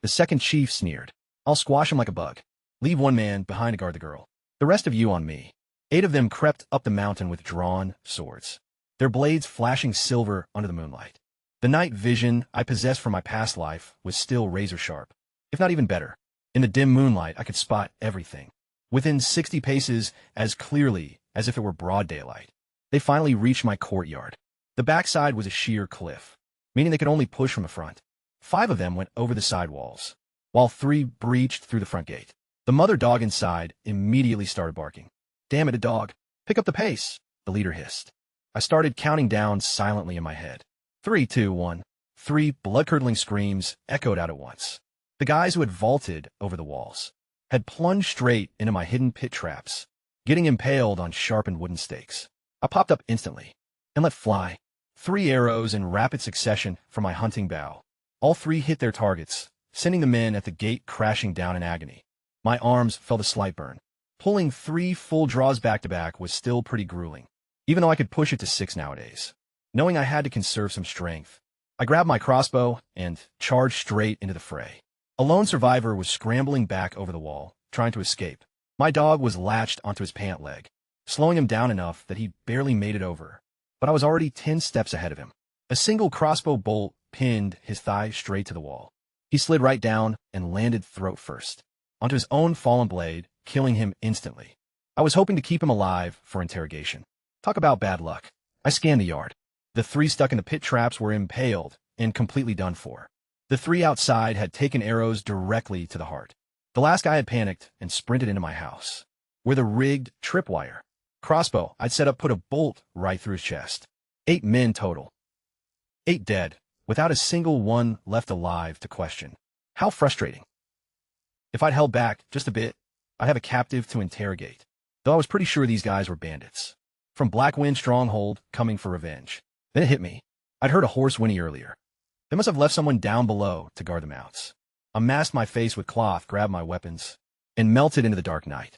The second chief sneered. I'll squash him like a bug. Leave 1 man behind to guard the girl. The rest of you on me. 8 of them crept up the mountain with drawn swords, their blades flashing silver under the moonlight. The night vision I possessed from my past life was still razor sharp, if not even better. In the dim moonlight, I could spot everything, within 60 paces as clearly as if it were broad daylight. They finally reached my courtyard. The backside was a sheer cliff, meaning they could only push from the front. 5 of them went over the side walls, while 3 breached through the front gate. The mother dog inside immediately started barking. Damn it, a dog. Pick up the pace, the leader hissed. I started counting down silently in my head. 3, 2, 1. 3 blood-curdling screams echoed out at once. The guys who had vaulted over the walls had plunged straight into my hidden pit traps, getting impaled on sharpened wooden stakes. I popped up instantly and let fly 3 arrows in rapid succession from my hunting bow. All 3 hit their targets, sending the men at the gate crashing down in agony. My arms felt a slight burn. Pulling 3 full draws back-to-back was still pretty grueling, even though I could push it to 6 nowadays. Knowing I had to conserve some strength, I grabbed my crossbow and charged straight into the fray. A lone survivor was scrambling back over the wall, trying to escape. My dog was latched onto his pant leg, slowing him down enough that he barely made it over, but I was already 10 steps ahead of him. A single crossbow bolt pinned his thigh straight to the wall. He slid right down and landed throat first onto his own fallen blade, killing him instantly. I was hoping to keep him alive for interrogation. Talk about bad luck. I scanned the yard. The 3 stuck in the pit traps were impaled and completely done for. The 3 outside had taken arrows directly to the heart. The last guy had panicked and sprinted into my house, where the rigged tripwire crossbow I'd set up put a bolt right through his chest. 8 men total. 8 dead, without a single one left alive to question. How frustrating. If I'd held back just a bit, I'd have a captive to interrogate, though I was pretty sure these guys were bandits from Blackwind Stronghold coming for revenge. Then it hit me. I'd heard a horse whinny earlier. They must have left someone down below to guard the mounts. I masked my face with cloth, grabbed my weapons, and melted into the dark night.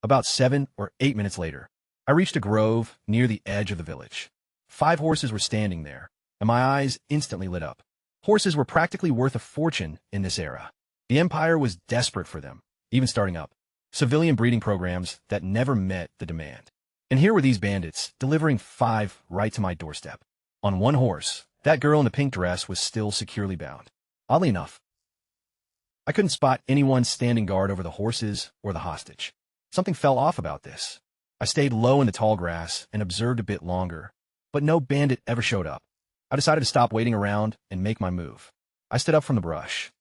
About 7 or 8 minutes later, I reached a grove near the edge of the village. 5 horses were standing there, and my eyes instantly lit up. Horses were practically worth a fortune in this era. The Empire was desperate for them, even starting up civilian breeding programs that never met the demand. And here were these bandits, delivering 5 right to my doorstep. On 1 horse, that girl in the pink dress was still securely bound. Oddly enough, I couldn't spot anyone standing guard over the horses or the hostage. Something fell off about this. I stayed low in the tall grass and observed a bit longer, but no bandit ever showed up. I decided to stop waiting around and make my move. I stood up from the brush,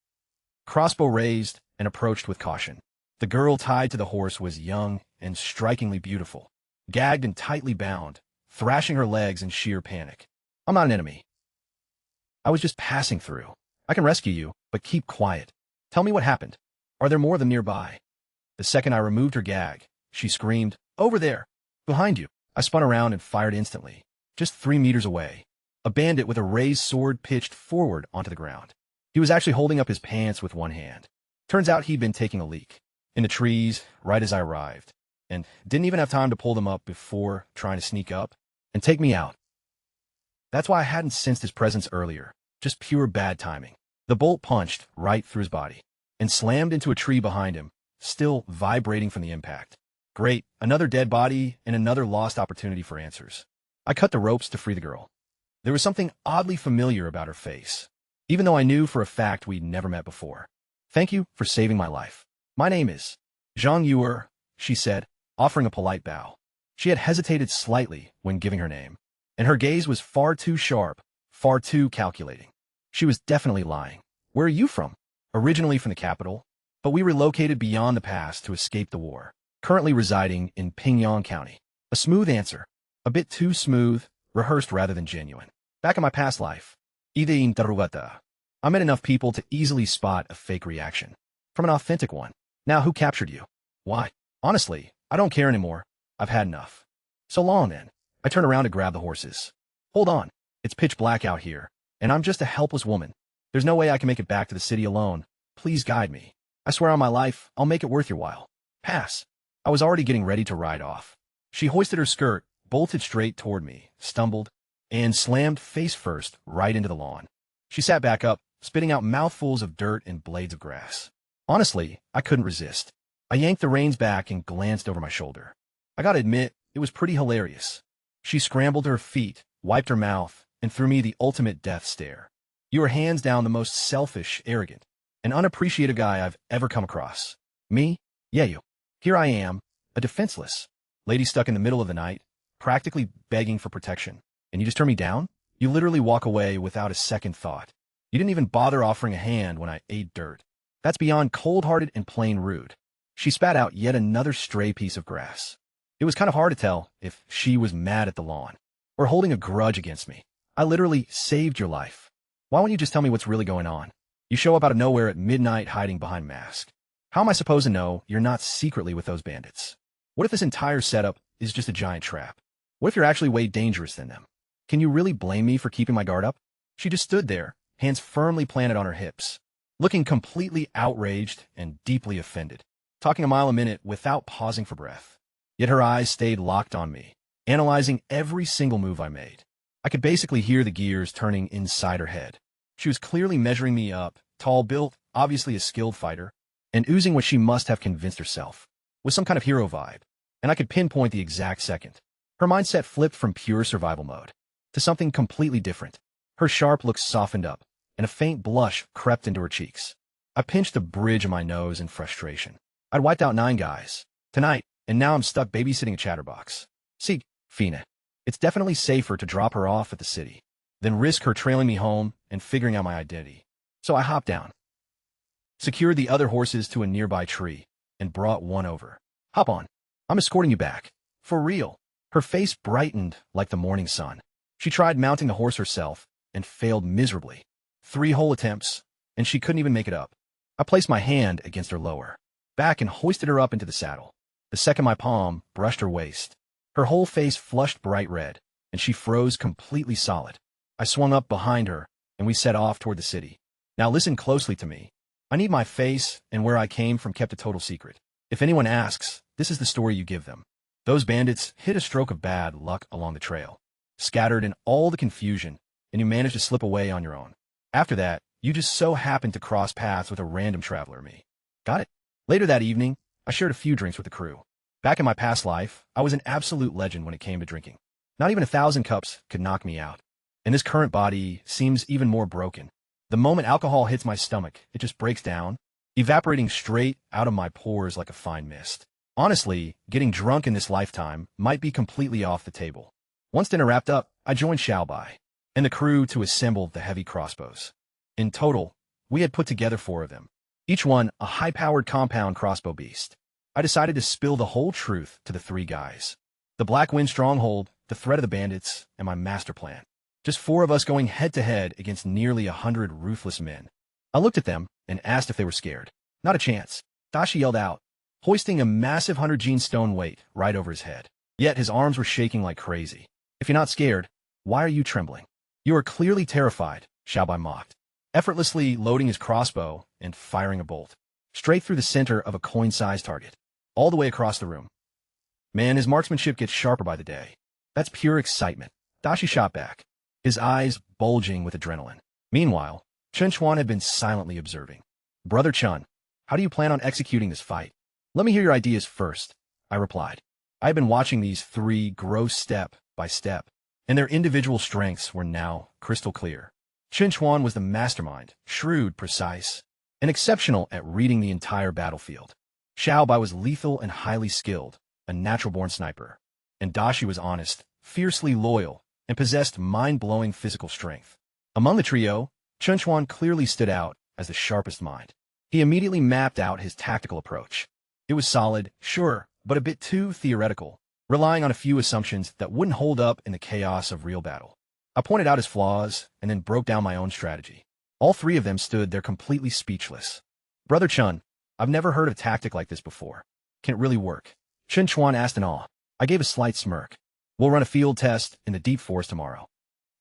crossbow raised, and approached with caution. The girl tied to the horse was young and strikingly beautiful, gagged and tightly bound, thrashing her legs in sheer panic. I'm not an enemy. I was just passing through. I can rescue you, but keep quiet. Tell me what happened. Are there more of them nearby? The second I removed her gag, she screamed, "Over there! Behind you!" I spun around and fired instantly. Just 3 meters away, a bandit with a raised sword pitched forward onto the ground. He was actually holding up his pants with one hand. Turns out he'd been taking a leak in the trees right as I arrived, and didn't even have time to pull them up before trying to sneak up and take me out. That's why I hadn't sensed his presence earlier. Just pure bad timing. The bolt punched right through his body and slammed into a tree behind him, still vibrating from the impact. Great, another dead body and another lost opportunity for answers. I cut the ropes to free the girl. There was something oddly familiar about her face, even though I knew for a fact we'd never met before. "Thank you for saving my life. My name is Zhang Yuer," she said, offering a polite bow. She had hesitated slightly when giving her name, and her gaze was far too sharp, far too calculating. She was definitely lying. "Where are you from?" "Originally from the capital, but we relocated beyond the pass to escape the war. Currently residing in Pingyang County." A smooth answer. A bit too smooth, rehearsed rather than genuine. Back in my past life, I met enough people to easily spot a fake reaction from an authentic one. Now, who captured you? Why? Honestly, I don't care anymore. I've had enough. So long, then. I turn around to grab the horses. Hold on. It's pitch black out here, and I'm just a helpless woman. There's no way I can make it back to the city alone. Please guide me. I swear on my life, I'll make it worth your while. Pass. I was already getting ready to ride off. She hoisted her skirt, bolted straight toward me, stumbled, and slammed face first right into the lawn. She sat back up, spitting out mouthfuls of dirt and blades of grass. Honestly, I couldn't resist. I yanked the reins back and glanced over my shoulder. I gotta admit, it was pretty hilarious. She scrambled to her feet, wiped her mouth, and threw me the ultimate death stare. "You are hands down the most selfish, arrogant, and unappreciative guy I've ever come across." "Me? Yeah, you. Here I am, a defenseless lady stuck in the middle of the night, practically begging for protection. And you just turn me down? You literally walk away without a second thought. You didn't even bother offering a hand when I ate dirt. That's beyond cold-hearted and plain rude." She spat out yet another stray piece of grass. It was kind of hard to tell if she was mad at the lawn or holding a grudge against me. "I literally saved your life. Why won't you just tell me what's really going on? You show up out of nowhere at midnight hiding behind mask. How am I supposed to know you're not secretly with those bandits? What if this entire setup is just a giant trap? What if you're actually way dangerous than them? Can you really blame me for keeping my guard up?" She just stood there, hands firmly planted on her hips, looking completely outraged and deeply offended, talking a mile a minute without pausing for breath. Yet her eyes stayed locked on me, analyzing every single move I made. I could basically hear the gears turning inside her head. She was clearly measuring me up, tall-built, obviously a skilled fighter, and oozing what she must have convinced herself was some kind of hero vibe, and I could pinpoint the exact second. Her mindset flipped from pure survival mode to something completely different. Her sharp looks softened up, and a faint blush crept into her cheeks. I pinched the bridge of my nose in frustration. I'd wiped out 9 guys tonight, and now I'm stuck babysitting a chatterbox. See, Fina, it's definitely safer to drop her off at the city than risk her trailing me home and figuring out my identity. So I hopped down, secured the other horses to a nearby tree, and brought one over. "Hop on. I'm escorting you back. For real." Her face brightened like the morning sun. She tried mounting the horse herself and failed miserably. 3 whole attempts, and she couldn't even make it up. I placed my hand against her lower back and hoisted her up into the saddle. The second my palm brushed her waist, her whole face flushed bright red, and she froze completely solid. I swung up behind her, and we set off toward the city. Now listen closely to me. I need my face and where I came from kept a total secret. If anyone asks, this is the story you give them. Those bandits hit a stroke of bad luck along the trail, scattered in all the confusion, and you managed to slip away on your own. After that, you just so happened to cross paths with a random traveler, me. Got it? Later that evening, I shared a few drinks with the crew. Back in my past life, I was an absolute legend when it came to drinking. Not even 1,000 cups could knock me out. And this current body seems even more broken. The moment alcohol hits my stomach, it just breaks down, evaporating straight out of my pores like a fine mist. Honestly, getting drunk in this lifetime might be completely off the table. Once dinner wrapped up, I joined Xiaobai and the crew to assemble the heavy crossbows. In total, we had put together 4 of them. each one a high-powered compound crossbow beast. I decided to spill the whole truth to the three guys. The Black Wind stronghold, the threat of the bandits, and my master plan. Just four of us going head-to-head against nearly 100 ruthless men. I looked at them and asked if they were scared. Not a chance. Dashi yelled out, hoisting a massive 100-gene stone weight right over his head. Yet his arms were shaking like crazy. If you're not scared, why are you trembling? You are clearly terrified, Xiaobai mocked, effortlessly loading his crossbow and firing a bolt. Straight through the center of a coin-sized target. All the way across the room. Man, his marksmanship gets sharper by the day. That's pure excitement. Dashi shot back, his eyes bulging with adrenaline. Meanwhile, Chun Chuan had been silently observing. Brother Chun, how do you plan on executing this fight? Let me hear your ideas first, I replied. I had been watching these three grow step by step, and their individual strengths were now crystal clear. Chun Chuan was the mastermind, shrewd, precise, and exceptional at reading the entire battlefield. Xiaobai was lethal and highly skilled, a natural-born sniper. And Dashi was honest, fiercely loyal, and possessed mind-blowing physical strength. Among the trio, Chun Chuan clearly stood out as the sharpest mind. He immediately mapped out his tactical approach. It was solid, sure, but a bit too theoretical, relying on a few assumptions that wouldn't hold up in the chaos of real battle. I pointed out his flaws and then broke down my own strategy. All three of them stood there completely speechless. Brother Chun, I've never heard of a tactic like this before. Can it really work? Chun Chuan asked in awe. I gave a slight smirk. We'll run a field test in the deep forest tomorrow.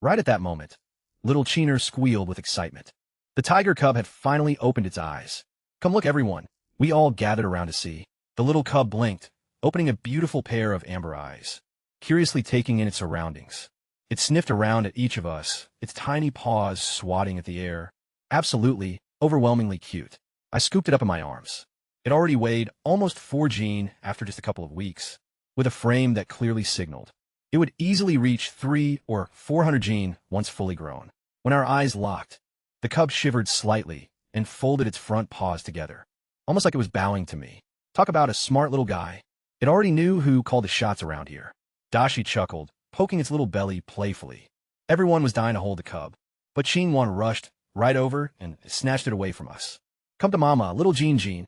Right at that moment, little Cheener squealed with excitement. The tiger cub had finally opened its eyes. Come look, everyone. We all gathered around to see. The little cub blinked, opening a beautiful pair of amber eyes, curiously taking in its surroundings. It sniffed around at each of us, its tiny paws swatting at the air. Absolutely, overwhelmingly cute. I scooped it up in my arms. It already weighed almost 4 gene after just a couple of weeks, with a frame that clearly signaled it would easily reach 300 or 400 gene once fully grown. When our eyes locked, the cub shivered slightly and folded its front paws together, almost like it was bowing to me. Talk about a smart little guy. It already knew who called the shots around here. Dashi chuckled, poking its little belly playfully. Everyone was dying to hold the cub, but Xinguan rushed right over and snatched it away from us. Come to Mama, little Jean.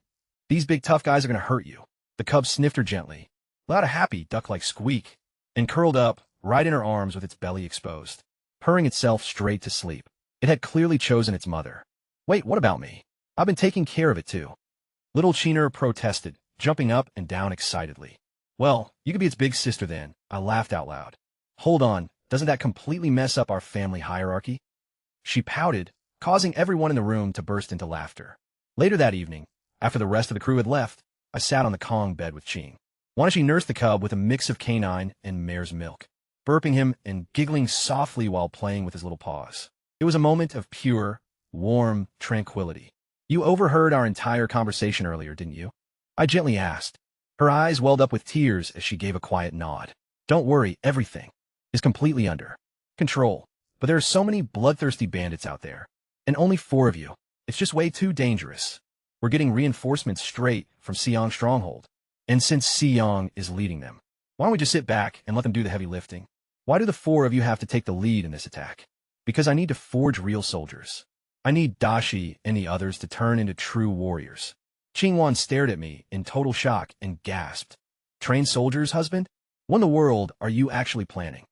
These big tough guys are going to hurt you. The cub sniffed her gently, let out a happy duck-like squeak, and curled up right in her arms with its belly exposed, purring itself straight to sleep. It had clearly chosen its mother. Wait, what about me? I've been taking care of it too. Little Cheener protested, jumping up and down excitedly. Well, you could be its big sister then, I laughed out loud. Hold on, doesn't that completely mess up our family hierarchy? She pouted, causing everyone in the room to burst into laughter. Later that evening, after the rest of the crew had left, I sat on the Kong bed with Ching. Wanashi nursed the cub with a mix of canine and mare's milk, burping him and giggling softly while playing with his little paws. It was a moment of pure, warm tranquility. You overheard our entire conversation earlier, didn't you? I gently asked. Her eyes welled up with tears as she gave a quiet nod. Don't worry, everything is completely under control. But there are so many bloodthirsty bandits out there, and only 4 of you. It's just way too dangerous. We're getting reinforcements straight from Xiong's stronghold. And since Xiong is leading them, why don't we just sit back and let them do the heavy lifting? Why do the 4 of you have to take the lead in this attack? Because I need to forge real soldiers. I need Dashi and the others to turn into true warriors. Qingwan stared at me in total shock and gasped. Trained soldiers, husband? What in the world are you actually planning?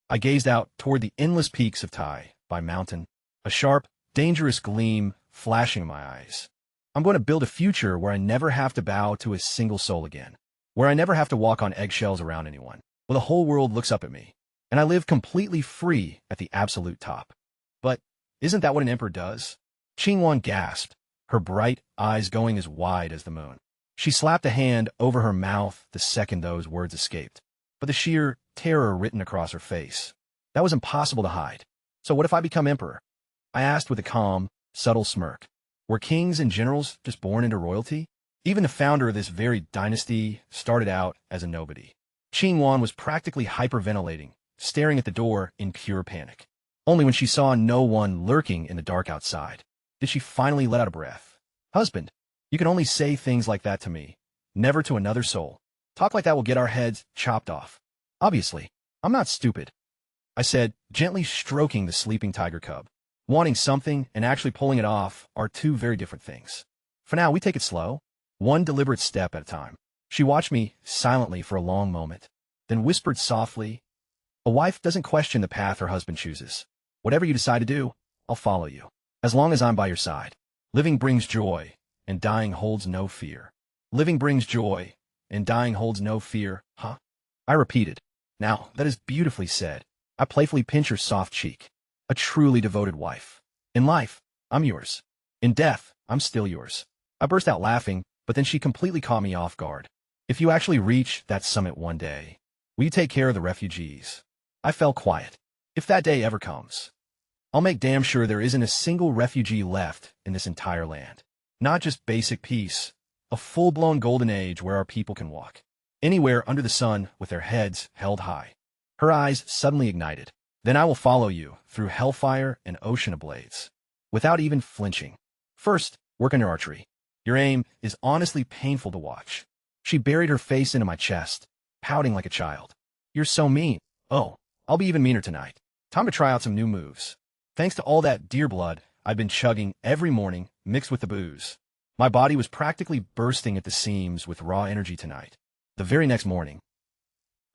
I gazed out toward the endless peaks of Tai by mountain, a sharp, dangerous gleam flashing in my eyes. I'm going to build a future where I never have to bow to a single soul again, where I never have to walk on eggshells around anyone, where the whole world looks up at me, and I live completely free at the absolute top. But isn't that what an emperor does? Qingwan gasped, her bright eyes going as wide as the moon. She slapped a hand over her mouth the second those words escaped, but the sheer terror written across her face. That was impossible to hide. So what if I become emperor? I asked with a calm, subtle smirk. Were kings and generals just born into royalty? Even the founder of this very dynasty started out as a nobody. Qingwan was practically hyperventilating, staring at the door in pure panic. Only when she saw no one lurking in the dark outside did she finally let out a breath. Husband, you can only say things like that to me, never to another soul. Talk like that will get our heads chopped off. Obviously, I'm not stupid, I said, gently stroking the sleeping tiger cub. Wanting something and actually pulling it off are 2 very different things. For now, we take it slow, one deliberate step at a time. She watched me silently for a long moment, then whispered softly, "A wife doesn't question the path her husband chooses. Whatever you decide to do, I'll follow you. As long as I'm by your side. Living brings joy, and dying holds no fear. Living brings joy, and dying holds no fear, huh?" I repeated. "Now, that is beautifully said." I playfully pinch her soft cheek. "A truly devoted wife. In life, I'm yours. In death, I'm still yours." I burst out laughing, but then she completely caught me off guard. "If you actually reach that summit one day, will you take care of the refugees?" I fell quiet. "If that day ever comes, I'll make damn sure there isn't a single refugee left in this entire land. Not just basic peace, a full-blown golden age where our people can walk anywhere under the sun with their heads held high." Her eyes suddenly ignited. "Then I will follow you through hellfire and ocean ablaze, without even flinching. First, work on your archery. Your aim is honestly painful to watch." She buried her face into my chest, pouting like a child. "You're so mean." "Oh, I'll be even meaner tonight. Time to try out some new moves." Thanks to all that deer blood I've been chugging every morning mixed with the booze, my body was practically bursting at the seams with raw energy tonight. The very next morning,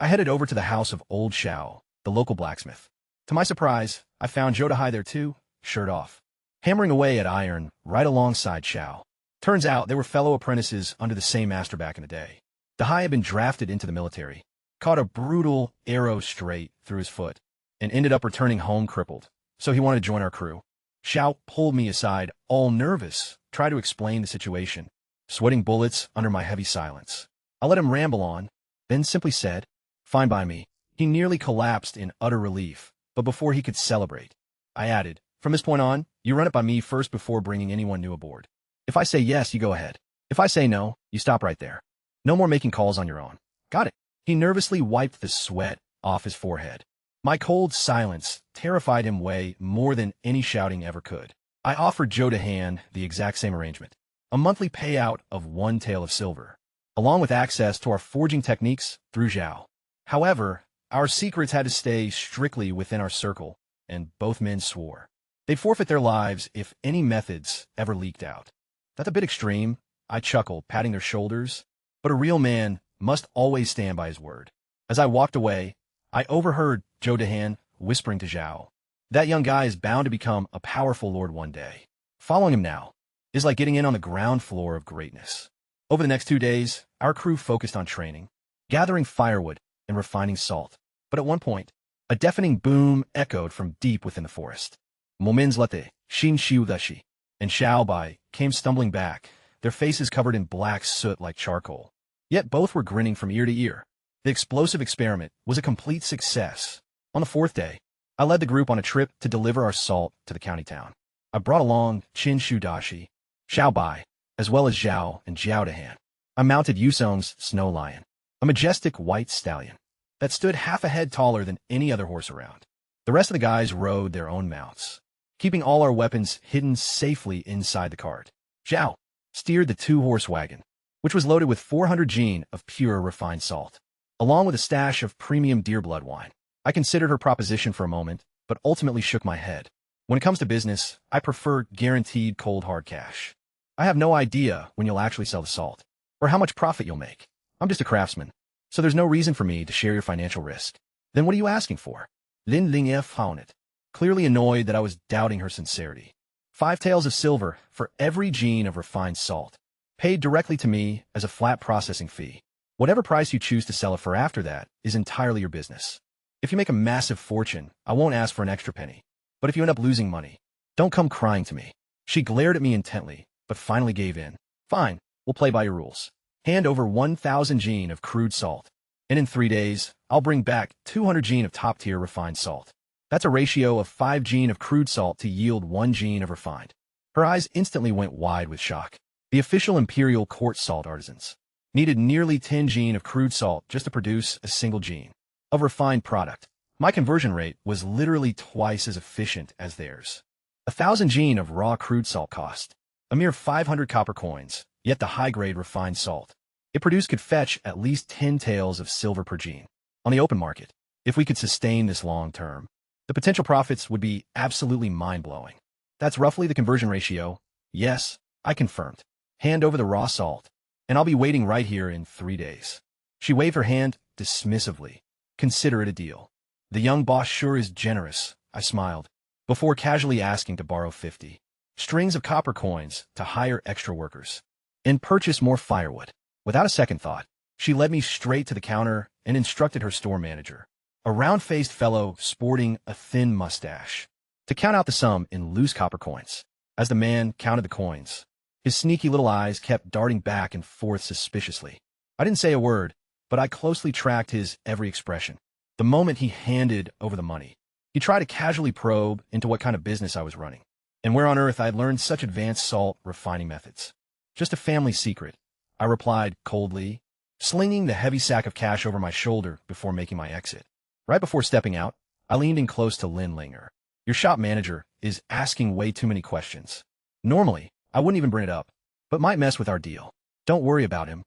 I headed over to the house of old Xiao, the local blacksmith. To my surprise, I found Zhou Dahai there too, shirt off, hammering away at iron right alongside Xiao. Turns out they were fellow apprentices under the same master back in the day. Dahai had been drafted into the military, caught a brutal arrow straight through his foot, and ended up returning home crippled, so he wanted to join our crew. Xiao pulled me aside, all nervous, tried to explain the situation, sweating bullets under my heavy silence. I let him ramble on, then simply said, "Fine by me." He nearly collapsed in utter relief, but before he could celebrate, I added, "From this point on, you run it by me first before bringing anyone new aboard. If I say yes, you go ahead. If I say no, you stop right there. No more making calls on your own. Got it?" He nervously wiped the sweat off his forehead. My cold silence terrified him way more than any shouting ever could. I offered Zhou Dahai the exact same arrangement, a monthly payout of 1 tael of silver, along with access to our forging techniques through Zhao. However, our secrets had to stay strictly within our circle, and both men swore they'd forfeit their lives if any methods ever leaked out. "That's a bit extreme," I chuckled, patting their shoulders, "but a real man must always stand by his word." As I walked away, I overheard Zhou Dahai whispering to Zhao, "That young guy is bound to become a powerful lord one day. Following him now is like getting in on the ground floor of greatness." Over the next 2 days, our crew focused on training, gathering firewood, and refining salt. But at one point, a deafening boom echoed from deep within the forest. "Momins lete, shin shiu dashi," and Xiao Bai came stumbling back, their faces covered in black soot like charcoal. Yet both were grinning from ear to ear. The explosive experiment was a complete success. On the 4th day, I led the group on a trip to deliver our salt to the county town. I brought along Qin Shu Dashi, Xiao Bai, as well as Zhao and Zhao Dahai. I mounted Yusong's snow lion, a majestic white stallion that stood half a head taller than any other horse around. The rest of the guys rode their own mounts, keeping all our weapons hidden safely inside the cart. Zhao steered the 2-horse wagon, which was loaded with 400 jin of pure refined salt, along with a stash of premium deer blood wine. I considered her proposition for a moment, but ultimately shook my head. When it comes to business, I prefer guaranteed cold hard cash. I have no idea when you'll actually sell the salt, or how much profit you'll make. I'm just a craftsman, so there's no reason for me to share your financial risk. "Then what are you asking for?" Lin Ling found it, clearly annoyed that I was doubting her sincerity. 5 taels of silver for every jin of refined salt, paid directly to me as a flat processing fee. Whatever price you choose to sell it for after that is entirely your business. If you make a massive fortune, I won't ask for an extra penny. But if you end up losing money, don't come crying to me. She glared at me intently, but finally gave in. "Fine, we'll play by your rules. Hand over 1,000 jin of crude salt, and in 3 days, I'll bring back 200 jin of top-tier refined salt. That's a ratio of 5 jin of crude salt to yield 1 jin of refined." Her eyes instantly went wide with shock. The official imperial court salt artisans needed nearly 10 jin of crude salt just to produce a single jin of refined product. My conversion rate was literally twice as efficient as theirs. 1,000 jin of raw crude salt cost a mere 500 copper coins, yet the high-grade refined salt it produced could fetch at least 10 taels of silver per jin. On the open market, if we could sustain this long-term, the potential profits would be absolutely mind-blowing. That's roughly the conversion ratio. Yes, I confirmed. Hand over the raw salt, and I'll be waiting right here in 3 days. She waved her hand dismissively. Consider it a deal. The young boss sure is generous, I smiled, before casually asking to borrow 50 strings of copper coins to hire extra workers and purchase more firewood. Without a second thought, she led me straight to the counter and instructed her store manager, a round-faced fellow sporting a thin mustache, to count out the sum in loose copper coins. As the man counted the coins, his sneaky little eyes kept darting back and forth suspiciously. I didn't say a word, but I closely tracked his every expression. The moment he handed over the money, he tried to casually probe into what kind of business I was running, and where on earth I had learned such advanced salt refining methods. Just a family secret, I replied coldly, slinging the heavy sack of cash over my shoulder before making my exit. Right before stepping out, I leaned in close to Lin Linger. Your shop manager is asking way too many questions. Normally, I wouldn't even bring it up, but might mess with our deal. Don't worry about him.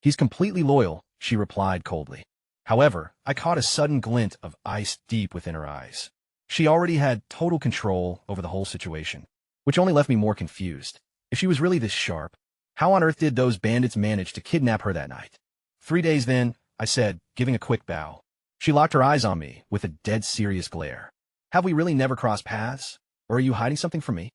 He's completely loyal, she replied coldly. However, I caught a sudden glint of ice deep within her eyes. She already had total control over the whole situation, which only left me more confused. If she was really this sharp, how on earth did those bandits manage to kidnap her that night? 3 days then, I said, giving a quick bow. She locked her eyes on me with a dead serious glare. Have we really never crossed paths? Or are you hiding something from me?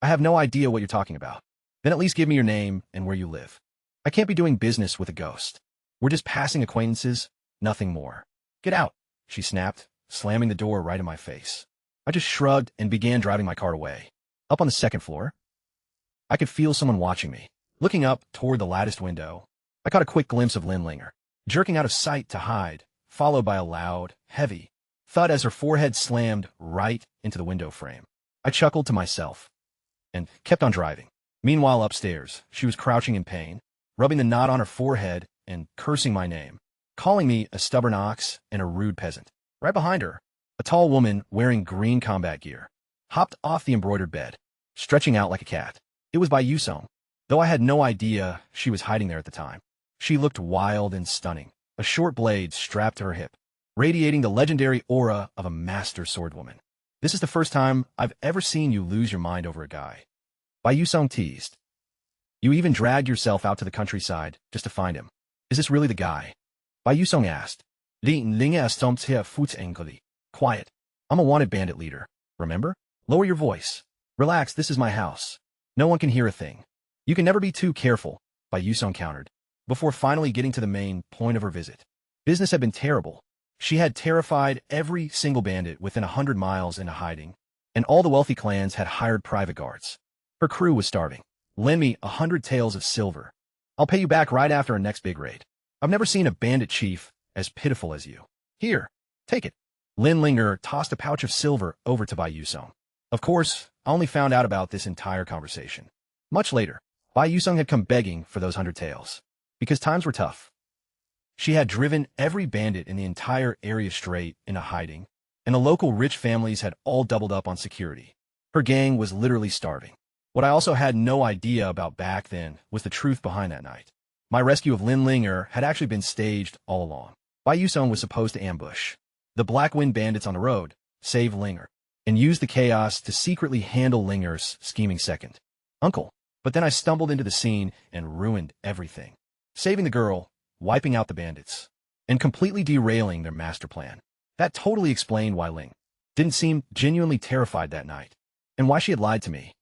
I have no idea what you're talking about. Then at least give me your name and where you live. I can't be doing business with a ghost. We're just passing acquaintances, nothing more. Get out, she snapped, slamming the door right in my face. I just shrugged and began driving my car away. Up on the second floor, I could feel someone watching me. Looking up toward the latticed window, I caught a quick glimpse of Lin Linger, jerking out of sight to hide, followed by a loud, heavy thud as her forehead slammed right into the window frame. I chuckled to myself and kept on driving. Meanwhile, upstairs, she was crouching in pain, rubbing the knot on her forehead and cursing my name, calling me a stubborn ox and a rude peasant. Right behind her, a tall woman wearing green combat gear hopped off the embroidered bed, stretching out like a cat. It was Bai Yusong, though I had no idea she was hiding there at the time. She looked wild and stunning, a short blade strapped to her hip, radiating the legendary aura of a master swordwoman. This is the first time I've ever seen you lose your mind over a guy. Bai Yusong teased. You even dragged yourself out to the countryside just to find him. Is this really the guy? Bai Yusong asked. Quiet. I'm a wanted bandit leader, remember? Lower your voice. Relax, this is my house. No one can hear a thing. You can never be too careful, Bai Yusong countered, before finally getting to the main point of her visit. Business had been terrible. She had terrified every single bandit within 100 miles into hiding, and all the wealthy clans had hired private guards. Her crew was starving. Lend me 100 taels of silver. I'll pay you back right after our next big raid. I've never seen a bandit chief as pitiful as you. Here, take it. Lin Linger tossed a pouch of silver over to Bai Yusong. Of course, I only found out about this entire conversation much later. Bai Yusong had come begging for those 100 taels, because times were tough. She had driven every bandit in the entire area straight into hiding, and the local rich families had all doubled up on security. Her gang was literally starving. What I also had no idea about back then was the truth behind that night. My rescue of Lin Linger had actually been staged all along. Bai Yusong was supposed to ambush the Black Wind bandits on the road, save Linger, and use the chaos to secretly handle Linger's scheming second uncle. But then I stumbled into the scene and ruined everything, saving the girl, wiping out the bandits, and completely derailing their master plan. That totally explained why Ling didn't seem genuinely terrified that night, and why she had lied to me.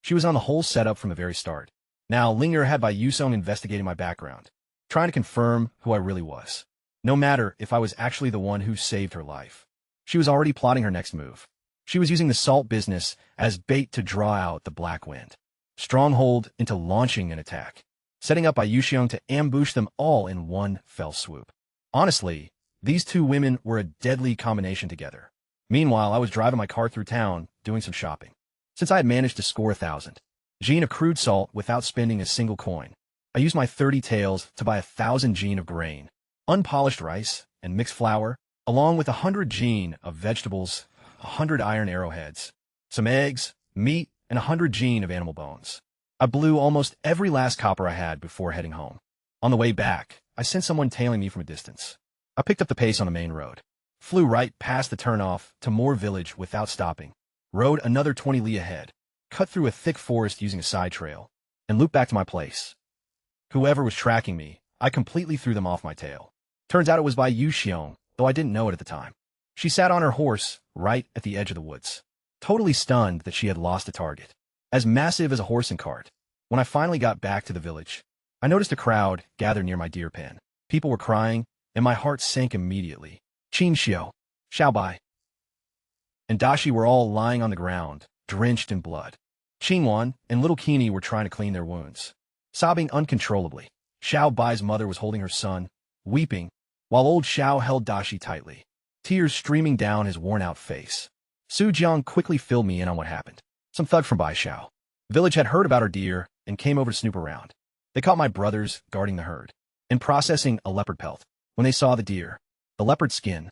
She was on the whole setup from the very start. Now, Linger had Bai Yusong investigating my background, trying to confirm who I really was. No matter if I was actually the one who saved her life. She was already plotting her next move. She was using the salt business as bait to draw out the Black Wind stronghold into launching an attack, setting up Bai Yusong to ambush them all in one fell swoop. Honestly, these two women were a deadly combination together. Meanwhile, I was driving my car through town, doing some shopping. Since I had managed to score 1,000 jean of crude salt without spending a single coin, I used my 30 taels to buy 1,000 jean of grain, unpolished rice, and mixed flour, along with 100 jean of vegetables, 100 iron arrowheads, some eggs, meat, and 100 jean of animal bones. I blew almost every last copper I had before heading home. On the way back, I sensed someone tailing me from a distance. I picked up the pace on the main road, flew right past the turnoff to Moore Village without stopping, rode another 20 li ahead, cut through a thick forest using a side trail, and and looped back to my place. Whoever was tracking me, I completely threw them off my tail. Turns out it was by Yu Xiong, though I didn't know it at the time. She sat on her horse, right at the edge of the woods, totally stunned that she had lost a target, as massive as a horse and cart. When I finally got back to the village, I noticed a crowd gathered near my deer pen. People were crying, and my heart sank immediately. Qin Xiao, Xiaobai, and Dashi were all lying on the ground, drenched in blood. Qingwan and little Kini were trying to clean their wounds, sobbing uncontrollably. Xiao Bai's mother was holding her son, weeping, while old Xiao held Dashi tightly, tears streaming down his worn-out face. Su Jiang quickly filled me in on what happened. Some thug from Bai Xiao village had heard about our deer and came over to snoop around. They caught my brothers guarding the herd and processing a leopard pelt. When they saw the deer, the leopard skin,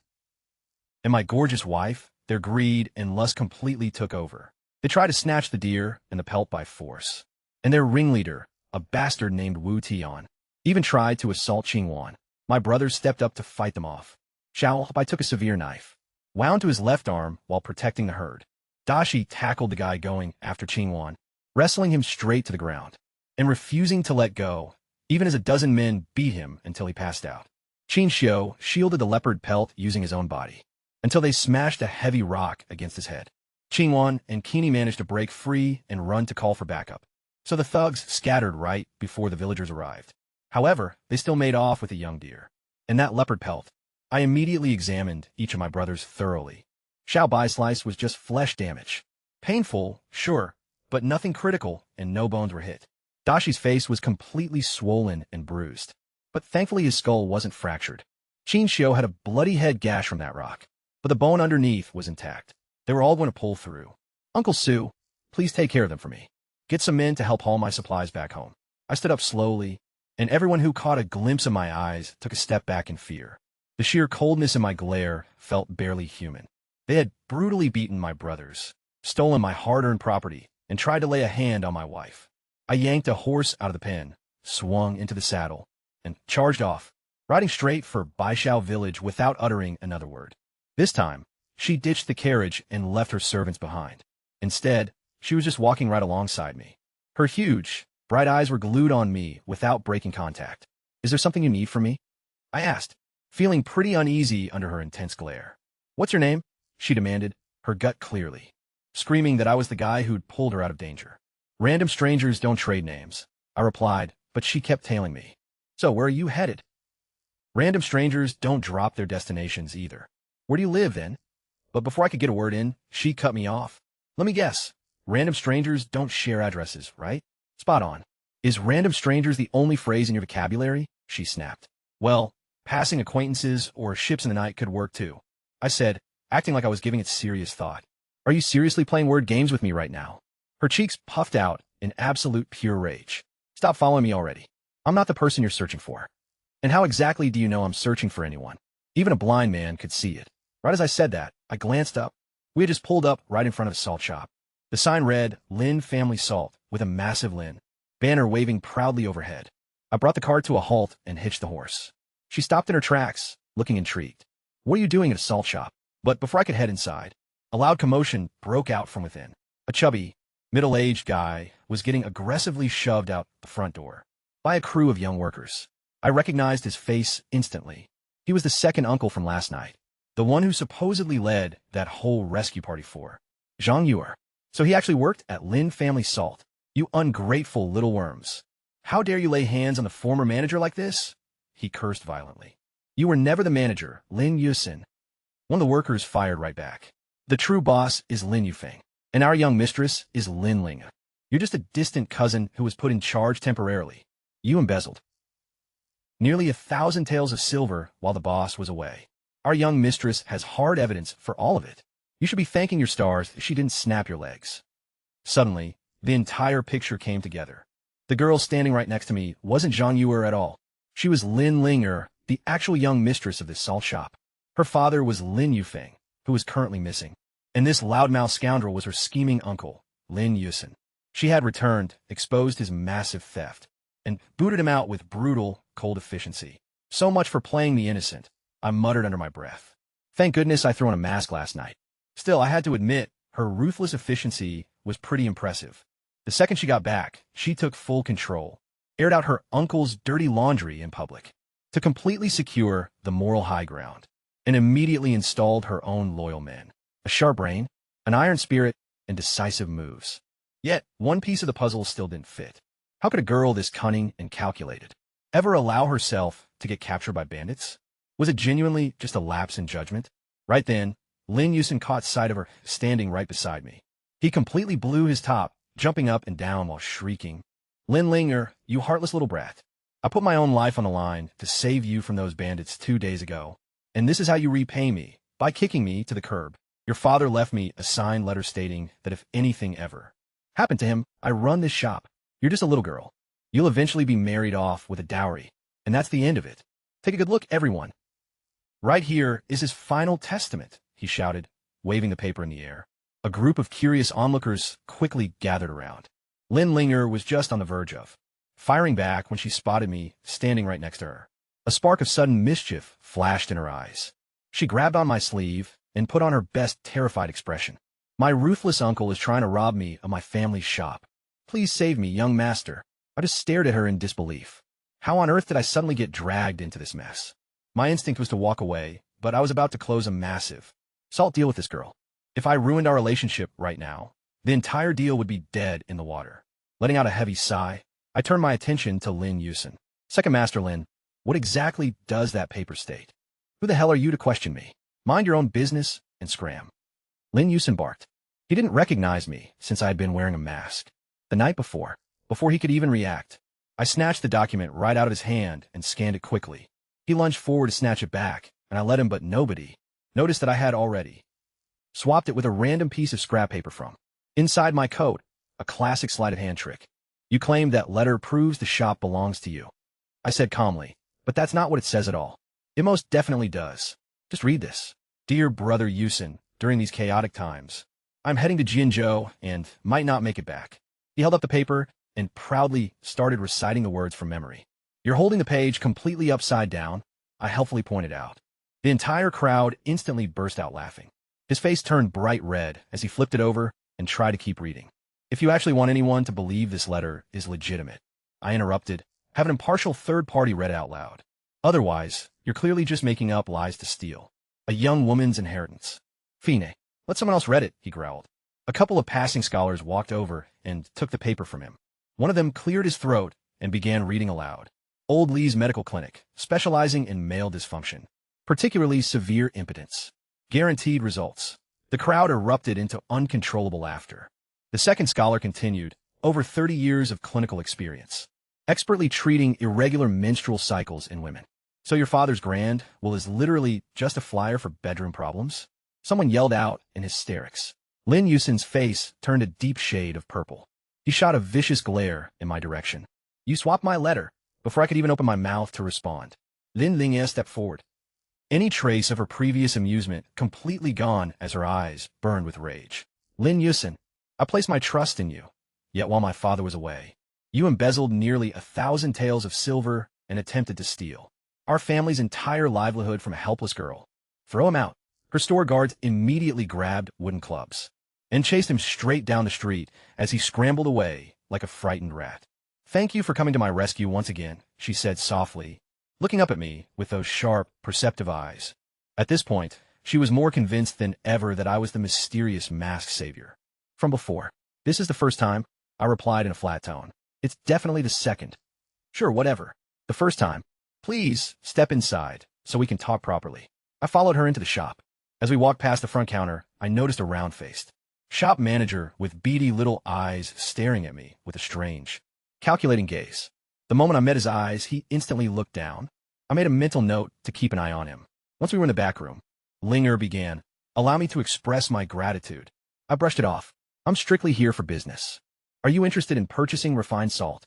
and my gorgeous wife, their greed and lust completely took over. They tried to snatch the deer and the pelt by force. And their ringleader, a bastard named Wu Tian, even tried to assault Qingwan. My brothers stepped up to fight them off. Xiao Bai took a severe knife, wound to his left arm while protecting the herd. Dashi tackled the guy going after Qingwan, wrestling him straight to the ground, and refusing to let go, even as a dozen men beat him until he passed out. Qin Xiu shielded the leopard pelt using his own body, until they smashed a heavy rock against his head. Qingwan and Kini managed to break free and run to call for backup, so the thugs scattered right before the villagers arrived. However, they still made off with the young deer. And that leopard pelt, I immediately examined each of my brothers thoroughly. Xiao Bai's slice was just flesh damage. Painful, sure, but nothing critical, and no bones were hit. Dashi's face was completely swollen and bruised, but thankfully his skull wasn't fractured. Qin Xiu had a bloody head gash from that rock, but the bone underneath was intact. They were all going to pull through. Uncle Su, please take care of them for me. Get some men to help haul my supplies back home. I stood up slowly, and everyone who caught a glimpse of my eyes took a step back in fear. The sheer coldness in my glare felt barely human. They had brutally beaten my brothers, stolen my hard-earned property, and tried to lay a hand on my wife. I yanked a horse out of the pen, swung into the saddle, and charged off, riding straight for Baishao village without uttering another word. This time, she ditched the carriage and left her servants behind. Instead, she was just walking right alongside me. Her huge, bright eyes were glued on me without breaking contact. Is there something you need from me? I asked, feeling pretty uneasy under her intense glare. What's your name? She demanded, her gut clearly, screaming that I was the guy who'd pulled her out of danger. Random strangers don't trade names, I replied, but she kept tailing me. So where are you headed? Random strangers don't drop their destinations either. Where do you live, then? But before I could get a word in, she cut me off. Let me guess. Random strangers don't share addresses, right? Spot on. Is random strangers the only phrase in your vocabulary? She snapped. Well, passing acquaintances or ships in the night could work too, I said, acting like I was giving it serious thought. Are you seriously playing word games with me right now? Her cheeks puffed out in absolute pure rage. Stop following me already. I'm not the person you're searching for. And how exactly do you know I'm searching for anyone? Even a blind man could see it. Right as I said that, I glanced up. We had just pulled up right in front of a salt shop. The sign read, Lin Family Salt, with a massive Lin banner waving proudly overhead. I brought the cart to a halt and hitched the horse. She stopped in her tracks, looking intrigued. What are you doing at a salt shop? But before I could head inside, a loud commotion broke out from within. A chubby, middle-aged guy was getting aggressively shoved out the front door by a crew of young workers. I recognized his face instantly. He was the second uncle from last night, the one who supposedly led that whole rescue party for Zhang Yuer. So he actually worked at Lin Family Salt. You ungrateful little worms. How dare you lay hands on the former manager like this? He cursed violently. You were never the manager, Lin Yusin. One of the workers fired right back. The true boss is Lin Yufeng, and our young mistress is Lin Ling. You're just a distant cousin who was put in charge temporarily. You embezzled nearly 1,000 taels of silver while the boss was away. Our young mistress has hard evidence for all of it. You should be thanking your stars that she didn't snap your legs. Suddenly, the entire picture came together. The girl standing right next to me wasn't Zhang Yuer at all. She was Lin Linger, the actual young mistress of this salt shop. Her father was Lin Yufeng, who was currently missing. And this loudmouth scoundrel was her scheming uncle, Lin Yusin. She had returned, exposed his massive theft, and booted him out with brutal, cold efficiency. So much for playing the innocent, I muttered under my breath. Thank goodness I threw on a mask last night. Still, I had to admit, her ruthless efficiency was pretty impressive. The second she got back, she took full control, aired out her uncle's dirty laundry in public to completely secure the moral high ground, and immediately installed her own loyal men, a sharp brain, an iron spirit, and decisive moves. Yet, one piece of the puzzle still didn't fit. How could a girl this cunning and calculated ever allow herself to get captured by bandits? Was it genuinely just a lapse in judgment? Right then, Lin Yusen caught sight of her standing right beside me. He completely blew his top, jumping up and down while shrieking, "Lin Linger, you heartless little brat. I put my own life on the line to save you from those bandits 2 days ago, and this is how you repay me, by kicking me to the curb. Your father left me a signed letter stating that if anything ever happened to him, I run this shop. You're just a little girl. You'll eventually be married off with a dowry, and that's the end of it. Take a good look, everyone. Right here is his final testament," he shouted, waving the paper in the air. A group of curious onlookers quickly gathered around. Lin Linger was just on the verge of firing back when she spotted me standing right next to her. A spark of sudden mischief flashed in her eyes. She grabbed on my sleeve and put on her best terrified expression. "My ruthless uncle is trying to rob me of my family's shop. Please save me, young master." I just stared at her in disbelief. How on earth did I suddenly get dragged into this mess? My instinct was to walk away, but I was about to close a massive salt deal with this girl. If I ruined our relationship right now, the entire deal would be dead in the water. Letting out a heavy sigh, I turned my attention to Lin Yusen. "Second Master Lin, what exactly does that paper state? Who the hell are you to question me? Mind your own business and scram." Lin Yusen barked. He didn't recognize me since I had been wearing a mask. The night before he could even react, I snatched the document right out of his hand and scanned it quickly. He lunged forward to snatch it back, and I let him, but nobody noticed that I had already swapped it with a random piece of scrap paper from inside my coat, a classic sleight of hand trick. "You claim that letter proves the shop belongs to you," I said calmly, "but that's not what it says at all." "It most definitely does. Just read this. Dear Brother Yusen, during these chaotic times, I'm heading to Jinzhou and might not make it back." He held up the paper and proudly started reciting the words from memory. "You're holding the page completely upside down," I helpfully pointed out. The entire crowd instantly burst out laughing. His face turned bright red as he flipped it over and tried to keep reading. "If you actually want anyone to believe this letter is legitimate," I interrupted, "have an impartial third party read it out loud. Otherwise, you're clearly just making up lies to steal a young woman's inheritance." "Fine, let someone else read it," he growled. A couple of passing scholars walked over and took the paper from him. One of them cleared his throat and began reading aloud. "Old Lee's Medical Clinic, specializing in male dysfunction, particularly severe impotence. Guaranteed results." The crowd erupted into uncontrollable laughter. The second scholar continued, "Over 30 years of clinical experience, expertly treating irregular menstrual cycles in women." "So your father's grand will is literally just a flyer for bedroom problems?" Someone yelled out in hysterics. Lin Yusen's face turned a deep shade of purple. He shot a vicious glare in my direction. "You swapped my letter," before I could even open my mouth to respond. Lin Linger stepped forward, any trace of her previous amusement completely gone as her eyes burned with rage. "Lin Yusen, I placed my trust in you, yet while my father was away, you embezzled nearly 1,000 taels of silver and attempted to steal our family's entire livelihood from a helpless girl. Throw him out." Her store guards immediately grabbed wooden clubs and chased him straight down the street as he scrambled away like a frightened rat. "Thank you for coming to my rescue once again," she said softly, looking up at me with those sharp, perceptive eyes. At this point, she was more convinced than ever that I was the mysterious masked savior from before. "This is the first time," I replied in a flat tone. "It's definitely the second." "Sure, whatever. The first time. Please step inside so we can talk properly." I followed her into the shop. As we walked past the front counter, I noticed a round-faced shop manager with beady little eyes staring at me with a strange, calculating gaze. The moment I met his eyes, he instantly looked down. I made a mental note to keep an eye on him. Once we were in the back room, Linger began, "Allow me to express my gratitude." I brushed it off. "I'm strictly here for business. Are you interested in purchasing refined salt?"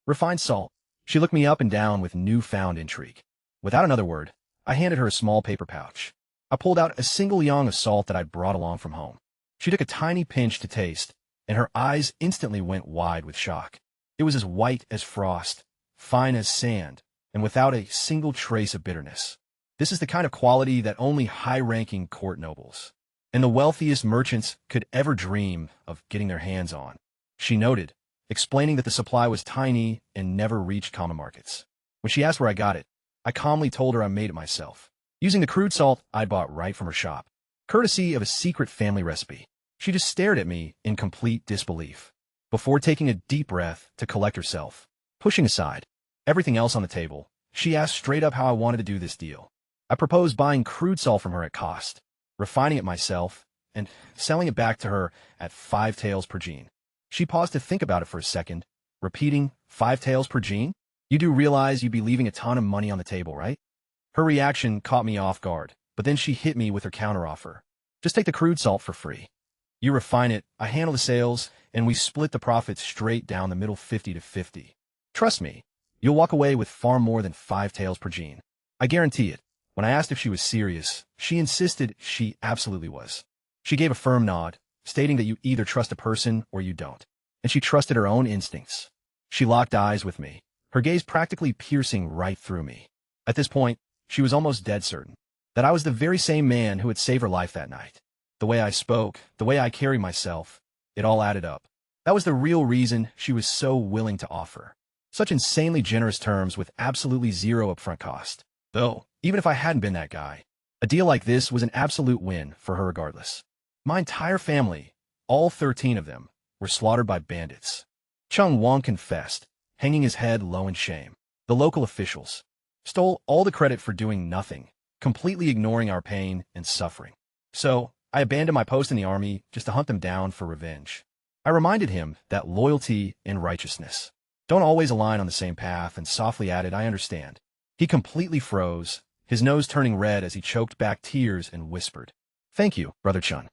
"Refined salt?" She looked me up and down with newfound intrigue. Without another word, I handed her a small paper pouch. I pulled out a single yang of salt that I'd brought along from home. She took a tiny pinch to taste, and her eyes instantly went wide with shock. It was as white as frost, fine as sand, and without a single trace of bitterness. This is the kind of quality that only high-ranking court nobles and the wealthiest merchants could ever dream of getting their hands on. she noted, explaining that the supply was tiny and never reached common markets. When she asked where I got it, I calmly told her I made it myself, using the crude salt I'd bought right from her shop, courtesy of a secret family recipe. She just stared at me in complete disbelief, before taking a deep breath to collect herself. Pushing aside everything else on the table, she asked straight up how I wanted to do this deal. I proposed buying crude salt from her at cost, refining it myself, and selling it back to her at 5 taels per jean. She paused to think about it for a second, repeating, 5 taels per jean? You do realize you'd be leaving a ton of money on the table, right? Her reaction caught me off guard, but then she hit me with her counteroffer. Just take the crude salt for free. You refine it, I handle the sales, and we split the profits straight down the middle 50 to 50. Trust me, you'll walk away with far more than 5 taels per jean. I guarantee it. When I asked if she was serious, she insisted she absolutely was. She gave a firm nod, stating that you either trust a person or you don't. And she trusted her own instincts. She locked eyes with me, her gaze practically piercing right through me. At this point, she was almost dead certain that I was the very same man who had saved her life that night. The way I spoke, the way I carried myself, it all added up. That was the real reason she was so willing to offer such insanely generous terms with absolutely zero upfront cost. Though, even if I hadn't been that guy, a deal like this was an absolute win for her regardless. My entire family, all 13 of them, were slaughtered by bandits. Chung Wang confessed, hanging his head low in shame. The local officials stole all the credit for doing nothing, completely ignoring our pain and suffering. So, I abandoned my post in the army just to hunt them down for revenge. I reminded him that loyalty and righteousness don't always align on the same path, and softly added, I understand. He completely froze, his nose turning red as he choked back tears and whispered, Thank you, Brother Chun.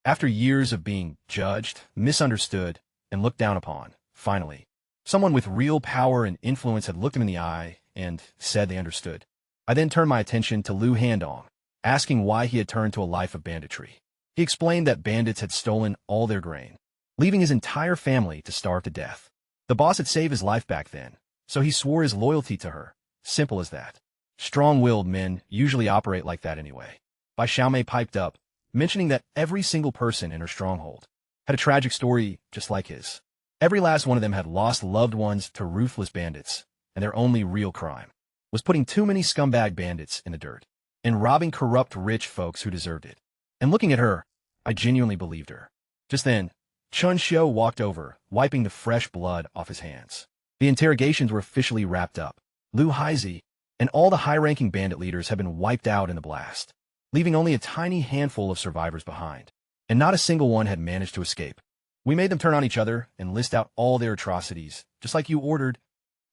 After years of being judged, misunderstood, and looked down upon, finally, someone with real power and influence had looked him in the eye and said they understood. I then turned my attention to Liu Handong, asking why he had turned to a life of banditry. He explained that bandits had stolen all their grain, leaving his entire family to starve to death. The boss had saved his life back then, so he swore his loyalty to her. Simple as that. Strong-willed men usually operate like that anyway. Bai Xiaomei piped up, mentioning that every single person in her stronghold had a tragic story just like his. Every last one of them had lost loved ones to ruthless bandits, and their only real crime was putting too many scumbag bandits in the dirt and robbing corrupt rich folks who deserved it. And looking at her, I genuinely believed her. Just then, Chun Xiu walked over, wiping the fresh blood off his hands. The interrogations were officially wrapped up. Liu Haizi and all the high-ranking bandit leaders had been wiped out in the blast, leaving only a tiny handful of survivors behind, and not a single one had managed to escape. We made them turn on each other and list out all their atrocities, just like you ordered.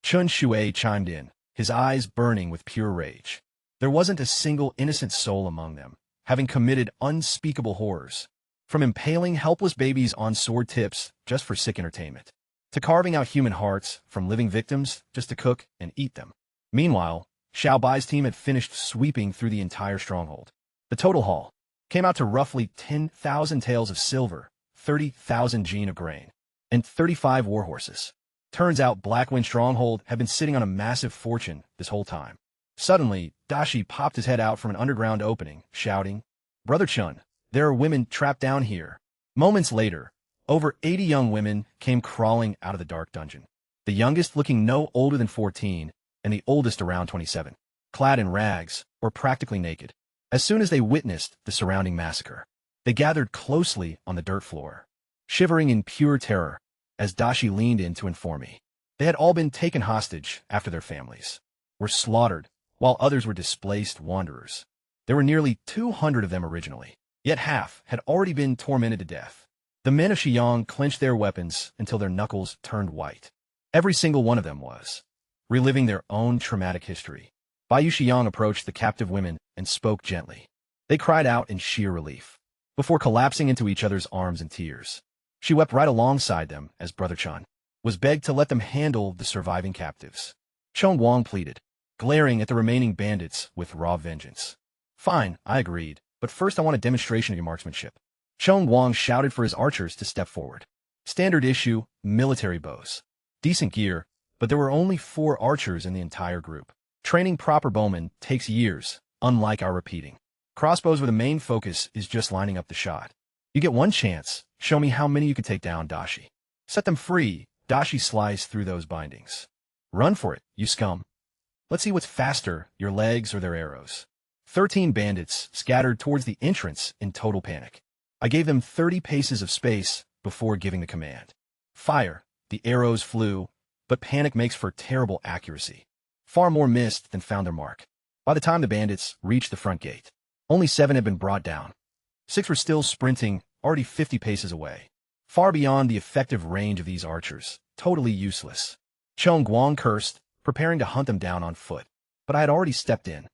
Chun Shui chimed in, his eyes burning with pure rage. There wasn't a single innocent soul among them, having committed unspeakable horrors, from impaling helpless babies on sword tips just for sick entertainment, to carving out human hearts from living victims just to cook and eat them. Meanwhile, Xiao Bai's team had finished sweeping through the entire stronghold. The total haul came out to roughly 10,000 taels of silver, 30,000 jean of grain, and 35 war horses. Turns out Blackwind Stronghold had been sitting on a massive fortune this whole time. Suddenly, Dashi popped his head out from an underground opening, shouting, Brother Chun, there are women trapped down here. Moments later, over 80 young women came crawling out of the dark dungeon, the youngest looking no older than 14, and the oldest around 27, clad in rags, or practically naked. As soon as they witnessed the surrounding massacre, they gathered closely on the dirt floor, shivering in pure terror, as Dashi leaned in to inform me. They had all been taken hostage after their families were slaughtered, while others were displaced wanderers. There were nearly 200 of them originally, yet half had already been tormented to death. The men of Xiyang clenched their weapons until their knuckles turned white. Every single one of them was reliving their own traumatic history. Bai Xiyang approached the captive women and spoke gently. They cried out in sheer relief, before collapsing into each other's arms in tears. She wept right alongside them as Brother Chun was begged to let them handle the surviving captives. Chong Wang pleaded, glaring at the remaining bandits with raw vengeance. Fine, I agreed, but first I want a demonstration of your marksmanship. Chong Wang shouted for his archers to step forward. Standard issue, military bows. Decent gear, but there were only 4 archers in the entire group. Training proper bowmen takes years, unlike our repeating. Crossbows where the main focus is just lining up the shot. You get one chance, show me how many you can take down, Dashi. Set them free. Dashi sliced through those bindings. Run for it, you scum. Let's see what's faster, your legs or their arrows. 13 bandits scattered towards the entrance in total panic. I gave them 30 paces of space before giving the command. Fire. The arrows flew, but panic makes for terrible accuracy. Far more missed than found their mark. By the time the bandits reached the front gate, only 7 had been brought down. 6 were still sprinting, already 50 paces away. Far beyond the effective range of these archers, totally useless. Chong Guang cursed, preparing to hunt them down on foot, but I had already stepped in.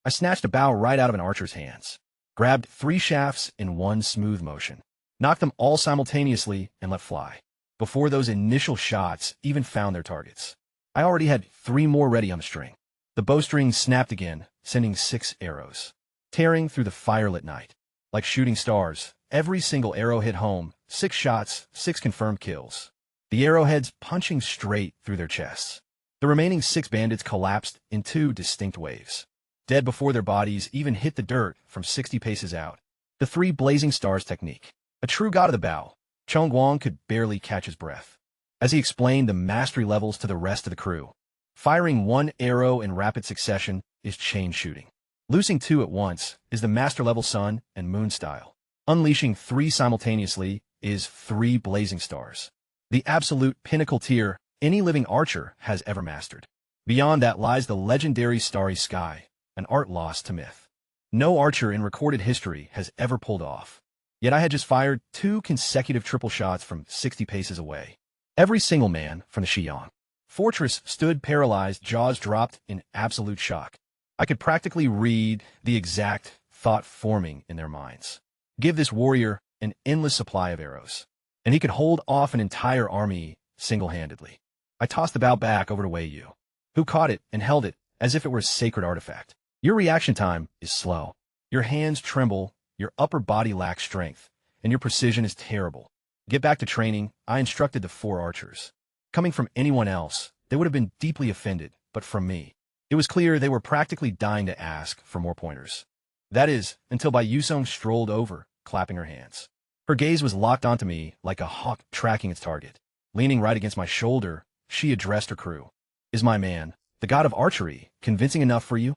I snatched a bow right out of an archer's hands, grabbed 3 shafts in one smooth motion, knocked them all simultaneously, and let fly. Before those initial shots even found their targets, I already had 3 more ready on the string. The bowstring snapped again, sending 6 arrows, tearing through the firelit night. Like shooting stars, every single arrow hit home, 6 shots, 6 confirmed kills. The arrowheads punching straight through their chests. The remaining 6 bandits collapsed in 2 distinct waves, dead before their bodies even hit the dirt from 60 paces out. The 3 blazing stars technique. A true god of the bow, Chong Guang could barely catch his breath as he explained the mastery levels to the rest of the crew. Firing 1 arrow in rapid succession is chain shooting. Loosing 2 at once is the master level sun and moon style. Unleashing 3 simultaneously is 3 blazing stars. The absolute pinnacle tier any living archer has ever mastered. Beyond that lies the legendary Starry Sky, an art lost to myth. No archer in recorded history has ever pulled off. Yet I had just fired 2 consecutive triple shots from 60 paces away. Every single man from the Xiyang fortress stood paralyzed, jaws dropped in absolute shock. I could practically read the exact thought forming in their minds. Give this warrior an endless supply of arrows, and he could hold off an entire army single-handedly. I tossed the bow back over to Wei Yu, who caught it and held it as if it were a sacred artifact. Your reaction time is slow. Your hands tremble, your upper body lacks strength, and your precision is terrible. Get back to training, I instructed the 4 archers. Coming from anyone else, they would have been deeply offended, but from me, it was clear they were practically dying to ask for more pointers. That is, until Bai Yusong strolled over, clapping her hands. Her gaze was locked onto me like a hawk tracking its target. Leaning right against my shoulder, she addressed her crew. Is my man, the god of archery, convincing enough for you?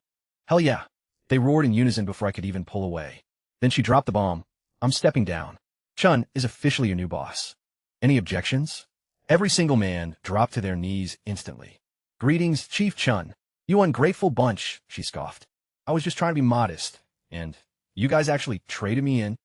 Hell yeah. They roared in unison before I could even pull away. Then she dropped the bomb. I'm stepping down. Chun is officially your new boss. Any objections? Every single man dropped to their knees instantly. Greetings, Chief Chun. You ungrateful bunch, she scoffed. I was just trying to be modest, and you guys actually traded me in?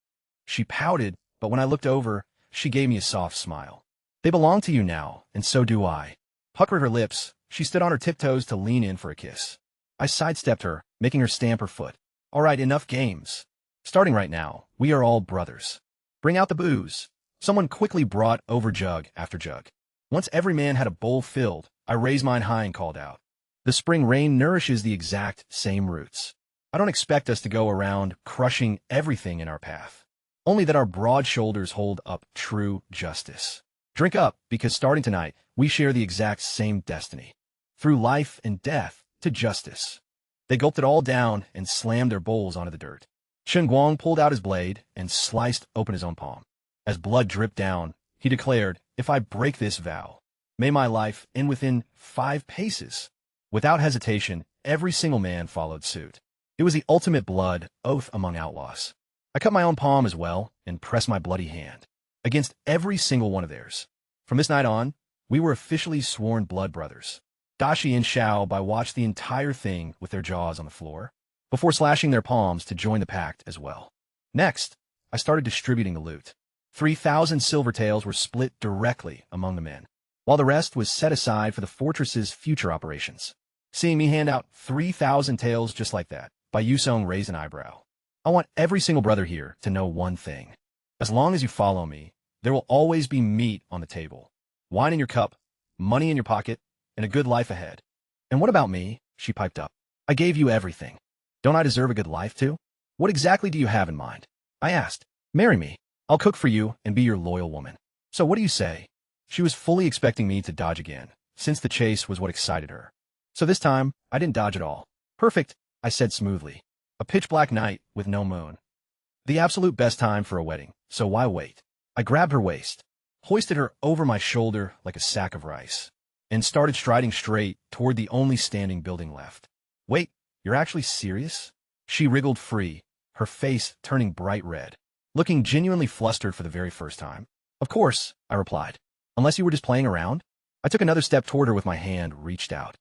She pouted, but when I looked over, she gave me a soft smile. They belong to you now, and so do I. Puckered her lips, she stood on her tiptoes to lean in for a kiss. I sidestepped her, making her stamp her foot. All right, enough games. Starting right now, we are all brothers. Bring out the booze. Someone quickly brought over jug after jug. Once every man had a bowl filled, I raised mine high and called out. The spring rain nourishes the exact same roots. I don't expect us to go around crushing everything in our path. Only that our broad shoulders hold up true justice. Drink up, because starting tonight, we share the exact same destiny. Through life and death to justice. They gulped it all down and slammed their bowls onto the dirt. Chen Guang pulled out his blade and sliced open his own palm. As blood dripped down, he declared, if I break this vow, may my life end within 5 paces. Without hesitation, every single man followed suit. It was the ultimate blood oath among outlaws. I cut my own palm as well and pressed my bloody hand against every single one of theirs. From this night on, we were officially sworn blood brothers. Dashi and Xiao Bai watched the entire thing with their jaws on the floor, before slashing their palms to join the pact as well. Next, I started distributing the loot. 3,000 silver taels were split directly among the men, while the rest was set aside for the fortress's future operations. Seeing me hand out 3,000 taels just like that, Bai Yusong raised an eyebrow. I want every single brother here to know one thing. As long as you follow me, there will always be meat on the table, wine in your cup, money in your pocket, and a good life ahead. And what about me? She piped up. I gave you everything. Don't I deserve a good life too? What exactly do you have in mind? I asked. Marry me. I'll cook for you and be your loyal woman. So what do you say? She was fully expecting me to dodge again, since the chase was what excited her. So this time, I didn't dodge at all. Perfect, I said smoothly. A pitch-black night with no moon. The absolute best time for a wedding, so why wait? I grabbed her waist, hoisted her over my shoulder like a sack of rice, and started striding straight toward the only standing building left. Wait, you're actually serious? She wriggled free, her face turning bright red, looking genuinely flustered for the very first time. Of course, I replied. Unless you were just playing around? I took another step toward her with my hand reached out.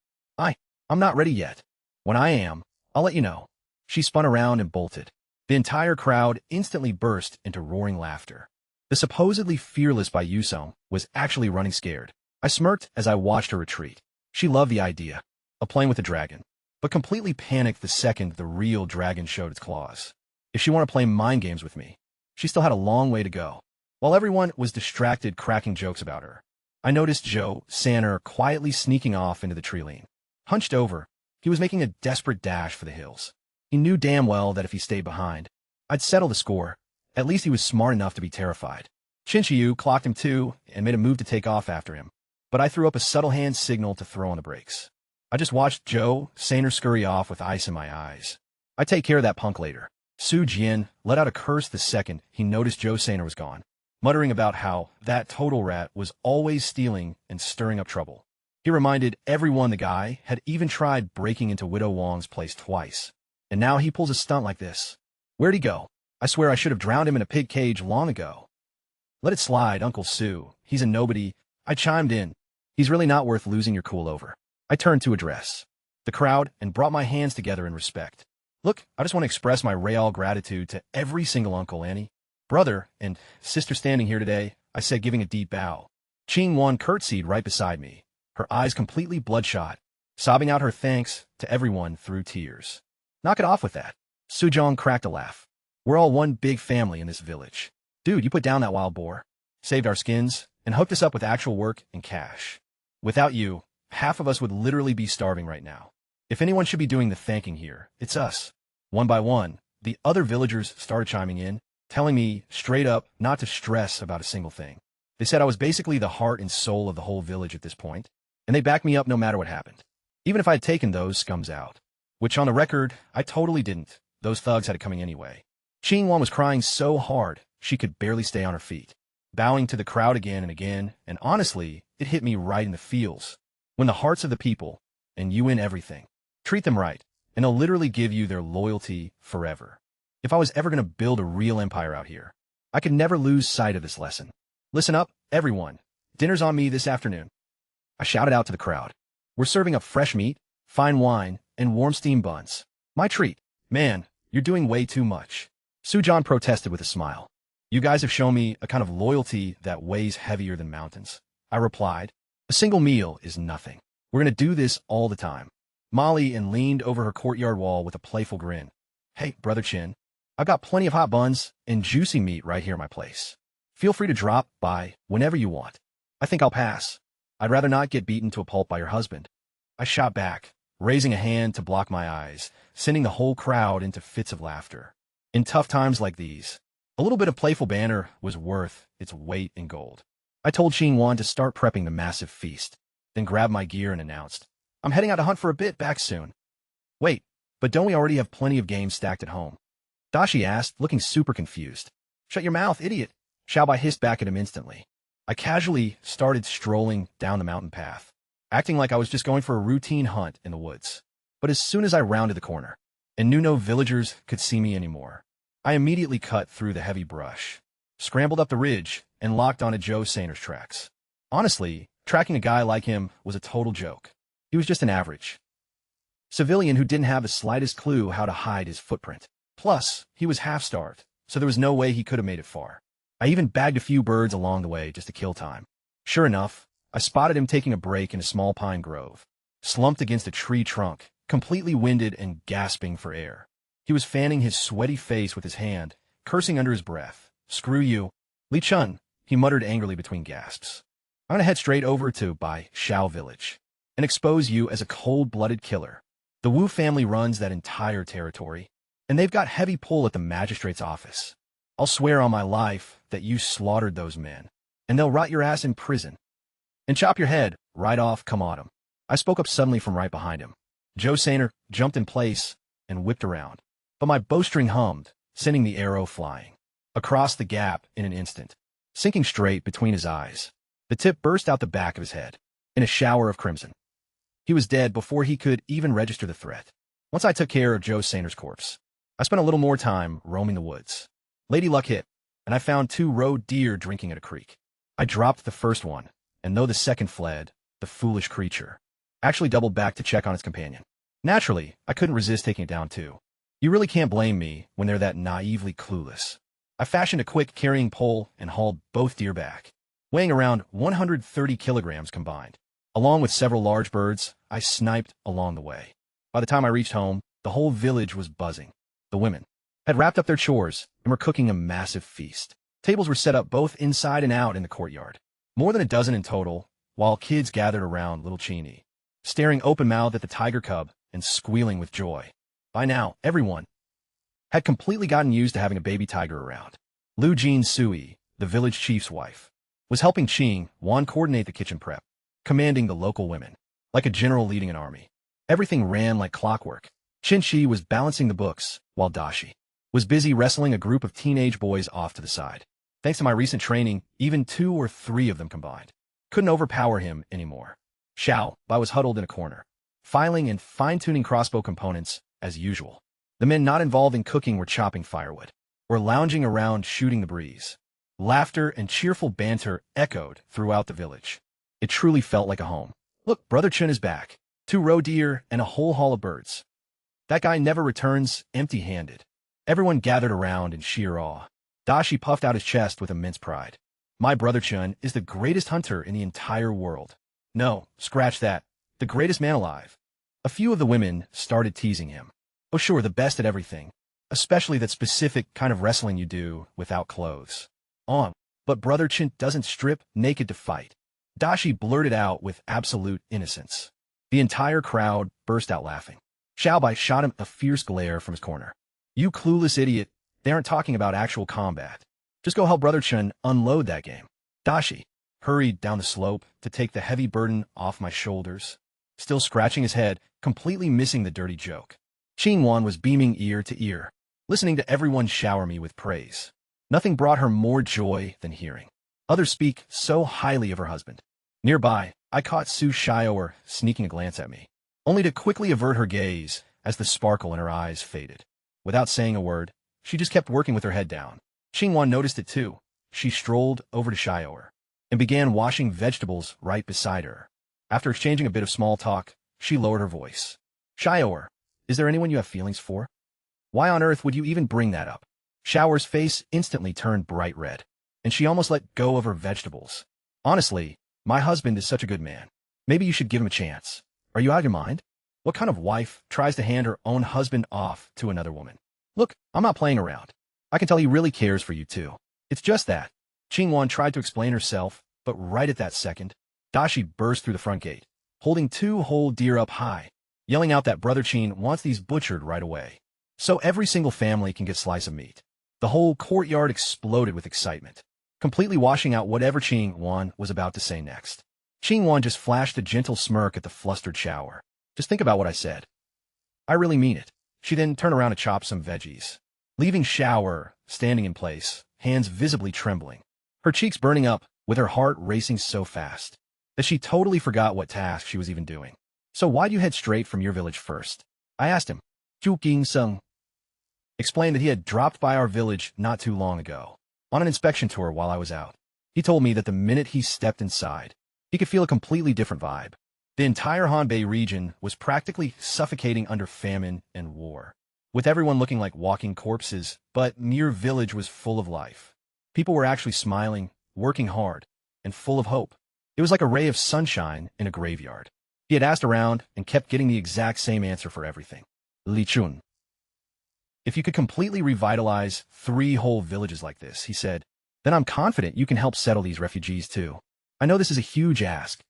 I'm not ready yet. When I am, I'll let you know. She spun around and bolted. The entire crowd instantly burst into roaring laughter. The supposedly fearless Bai Yusong was actually running scared. I smirked as I watched her retreat. She loved the idea of playing with a dragon, but completely panicked the second the real dragon showed its claws. If she wanted to play mind games with me, she still had a long way to go. While everyone was distracted cracking jokes about her, I noticed Joe Sanner quietly sneaking off into the tree line. Hunched over, he was making a desperate dash for the hills. He knew damn well that if he stayed behind, I'd settle the score. At least he was smart enough to be terrified. Chinchiyu clocked him too and made a move to take off after him, but I threw up a subtle hand signal to throw on the brakes. I just watched Joe Sanner scurry off with ice in my eyes. I'd take care of that punk later. Su Jian let out a curse the second he noticed Joe Sanner was gone, muttering about how that total rat was always stealing and stirring up trouble. He reminded everyone the guy had even tried breaking into Widow Wong's place twice, and now he pulls a stunt like this. Where'd he go? I swear I should have drowned him in a pig cage long ago. Let it slide, Uncle Sue. He's a nobody. I chimed in. He's really not worth losing your cool over. I turned to address the crowd and brought my hands together in respect. Look, I just want to express my real gratitude to every single uncle, Annie, brother, and sister standing here today, I said, giving a deep bow. Ching Wan curtsied right beside me, her eyes completely bloodshot, sobbing out her thanks to everyone through tears. Knock it off with that. Sujong cracked a laugh. We're all one big family in this village. Dude, you put down that wild boar, saved our skins, and hooked us up with actual work and cash. Without you, half of us would literally be starving right now. If anyone should be doing the thanking here, it's us. One by one, the other villagers started chiming in, telling me straight up not to stress about a single thing. They said I was basically the heart and soul of the whole village at this point, and they backed me up no matter what happened. Even if I had taken those scums out. Which on the record, I totally didn't. Those thugs had it coming anyway. Qingwan was crying so hard, she could barely stay on her feet, bowing to the crowd again and again, and honestly, it hit me right in the feels. When the hearts of the people, and you win everything, treat them right, and they'll literally give you their loyalty forever. If I was ever going to build a real empire out here, I could never lose sight of this lesson. Listen up, everyone. Dinner's on me this afternoon. I shouted out to the crowd. We're serving up fresh meat, fine wine, and warm steam buns. My treat. Man, you're doing way too much. Sujan protested with a smile. You guys have shown me a kind of loyalty that weighs heavier than mountains. I replied. A single meal is nothing. We're going to do this all the time. Molly and leaned over her courtyard wall with a playful grin. Hey, Brother Chin, I've got plenty of hot buns and juicy meat right here at my place. Feel free to drop by whenever you want. I think I'll pass. I'd rather not get beaten to a pulp by your husband. I shot back, raising a hand to block my eyes, sending the whole crowd into fits of laughter. In tough times like these, a little bit of playful banter was worth its weight in gold. I told Xinguan to start prepping the massive feast, then grabbed my gear and announced, I'm heading out to hunt for a bit, back soon. Wait, but don't we already have plenty of games stacked at home? Dashi asked, looking super confused. Shut your mouth, idiot. Xiaobai hissed back at him instantly. I casually started strolling down the mountain path, acting like I was just going for a routine hunt in the woods. But as soon as I rounded the corner, and knew no villagers could see me anymore, I immediately cut through the heavy brush, scrambled up the ridge, and locked onto Joe Sanner's tracks. Honestly, tracking a guy like him was a total joke. He was just an average civilian who didn't have the slightest clue how to hide his footprint. Plus, he was half-starved, so there was no way he could have made it far. I even bagged a few birds along the way just to kill time. Sure enough, I spotted him taking a break in a small pine grove, slumped against a tree trunk, completely winded and gasping for air. He was fanning his sweaty face with his hand, cursing under his breath. Screw you. Li Chun, he muttered angrily between gasps. I'm gonna head straight over to Bai Shao village and expose you as a cold-blooded killer. The Wu family runs that entire territory, and they've got heavy pull at the magistrate's office. I'll swear on my life that you slaughtered those men, and they'll rot your ass in prison. And chop your head right off, come on him. I spoke up suddenly from right behind him. Joe Sanner jumped in place and whipped around, but my bowstring hummed, sending the arrow flying across the gap in an instant. sinking straight between his eyes. The tip burst out the back of his head, in a shower of crimson. He was dead before he could even register the threat. Once I took care of Joe Sayner's corpse, I spent a little more time roaming the woods. Lady Luck hit, and I found 2 roe deer drinking at a creek. I dropped the first one, and though the second fled, the foolish creature actually doubled back to check on its companion. Naturally, I couldn't resist taking it down too. You really can't blame me when they're that naively clueless. I fashioned a quick carrying pole and hauled both deer back, weighing around 130 kilograms combined. Along with several large birds, I sniped along the way. By the time I reached home, the whole village was buzzing. The women had wrapped up their chores and were cooking a massive feast. Tables were set up both inside and out in the courtyard. More than a dozen in total, while kids gathered around little Chini, staring open-mouthed at the tiger cub and squealing with joy. By now, everyone had completely gotten used to having a baby tiger around. Lu Jin Sui, the village chief's wife, was helping Qing Wan coordinate the kitchen prep, commanding the local women, like a general leading an army. Everything ran like clockwork. Qin Shi was balancing the books, while Dashi was busy wrestling a group of teenage boys off to the side. Thanks to my recent training, even 2 or 3 of them combined couldn't overpower him anymore. Xiao Bai was huddled in a corner, filing and fine-tuning crossbow components as usual. The men not involved in cooking were chopping firewood, or lounging around shooting the breeze. Laughter and cheerful banter echoed throughout the village. It truly felt like a home. Look, Brother Chun is back. 2 roe deer and a whole haul of birds. That guy never returns empty-handed. Everyone gathered around in sheer awe. Dashi puffed out his chest with immense pride. My brother Chun is the greatest hunter in the entire world. No, scratch that. The greatest man alive. A few of the women started teasing him. Oh sure, the best at everything. Especially that specific kind of wrestling you do without clothes. But Brother Chun doesn't strip naked to fight. Dashi blurted out with absolute innocence. The entire crowd burst out laughing. Xiao Bai shot him a fierce glare from his corner. You clueless idiot, they aren't talking about actual combat. Just go help Brother Chun unload that game. Dashi hurried down the slope to take the heavy burden off my shoulders, still scratching his head, completely missing the dirty joke. Qing Wan was beaming ear to ear, listening to everyone shower me with praise. Nothing brought her more joy than hearing others speak so highly of her husband. Nearby, I caught Su Shioer sneaking a glance at me, only to quickly avert her gaze as the sparkle in her eyes faded. Without saying a word, she just kept working with her head down. Qingwan noticed it too. She strolled over to Shioer and began washing vegetables right beside her. After exchanging a bit of small talk, she lowered her voice. Shioer, is there anyone you have feelings for? Why on earth would you even bring that up? Shioer's face instantly turned bright red, and she almost let go of her vegetables. Honestly, my husband is such a good man. Maybe you should give him a chance. Are you out of your mind? What kind of wife tries to hand her own husband off to another woman? Look, I'm not playing around. I can tell he really cares for you too. It's just that. Qingwan tried to explain herself, but right at that second, Dashi burst through the front gate, holding 2 whole deer up high, yelling out that Brother Qin wants these butchered right away, so every single family can get a slice of meat. The whole courtyard exploded with excitement, completely washing out whatever Qingwan was about to say next. Qingwan just flashed a gentle smirk at the flustered shower. Just think about what I said. I really mean it. She then turned around to chop some veggies, leaving Shower standing in place, hands visibly trembling, her cheeks burning up, with her heart racing so fast that she totally forgot what task she was even doing. So why'd you head straight from your village first? I asked him. Zhu Qingseng explained that he had dropped by our village not too long ago, on an inspection tour while I was out. He told me that the minute he stepped inside, he could feel a completely different vibe. The entire Hanbei region was practically suffocating under famine and war, with everyone looking like walking corpses, but your village was full of life. People were actually smiling, working hard, and full of hope. It was like a ray of sunshine in a graveyard. He had asked around and kept getting the exact same answer for everything. Li Chun. If you could completely revitalize 3 whole villages like this, he said, then I'm confident you can help settle these refugees too. I know this is a huge ask,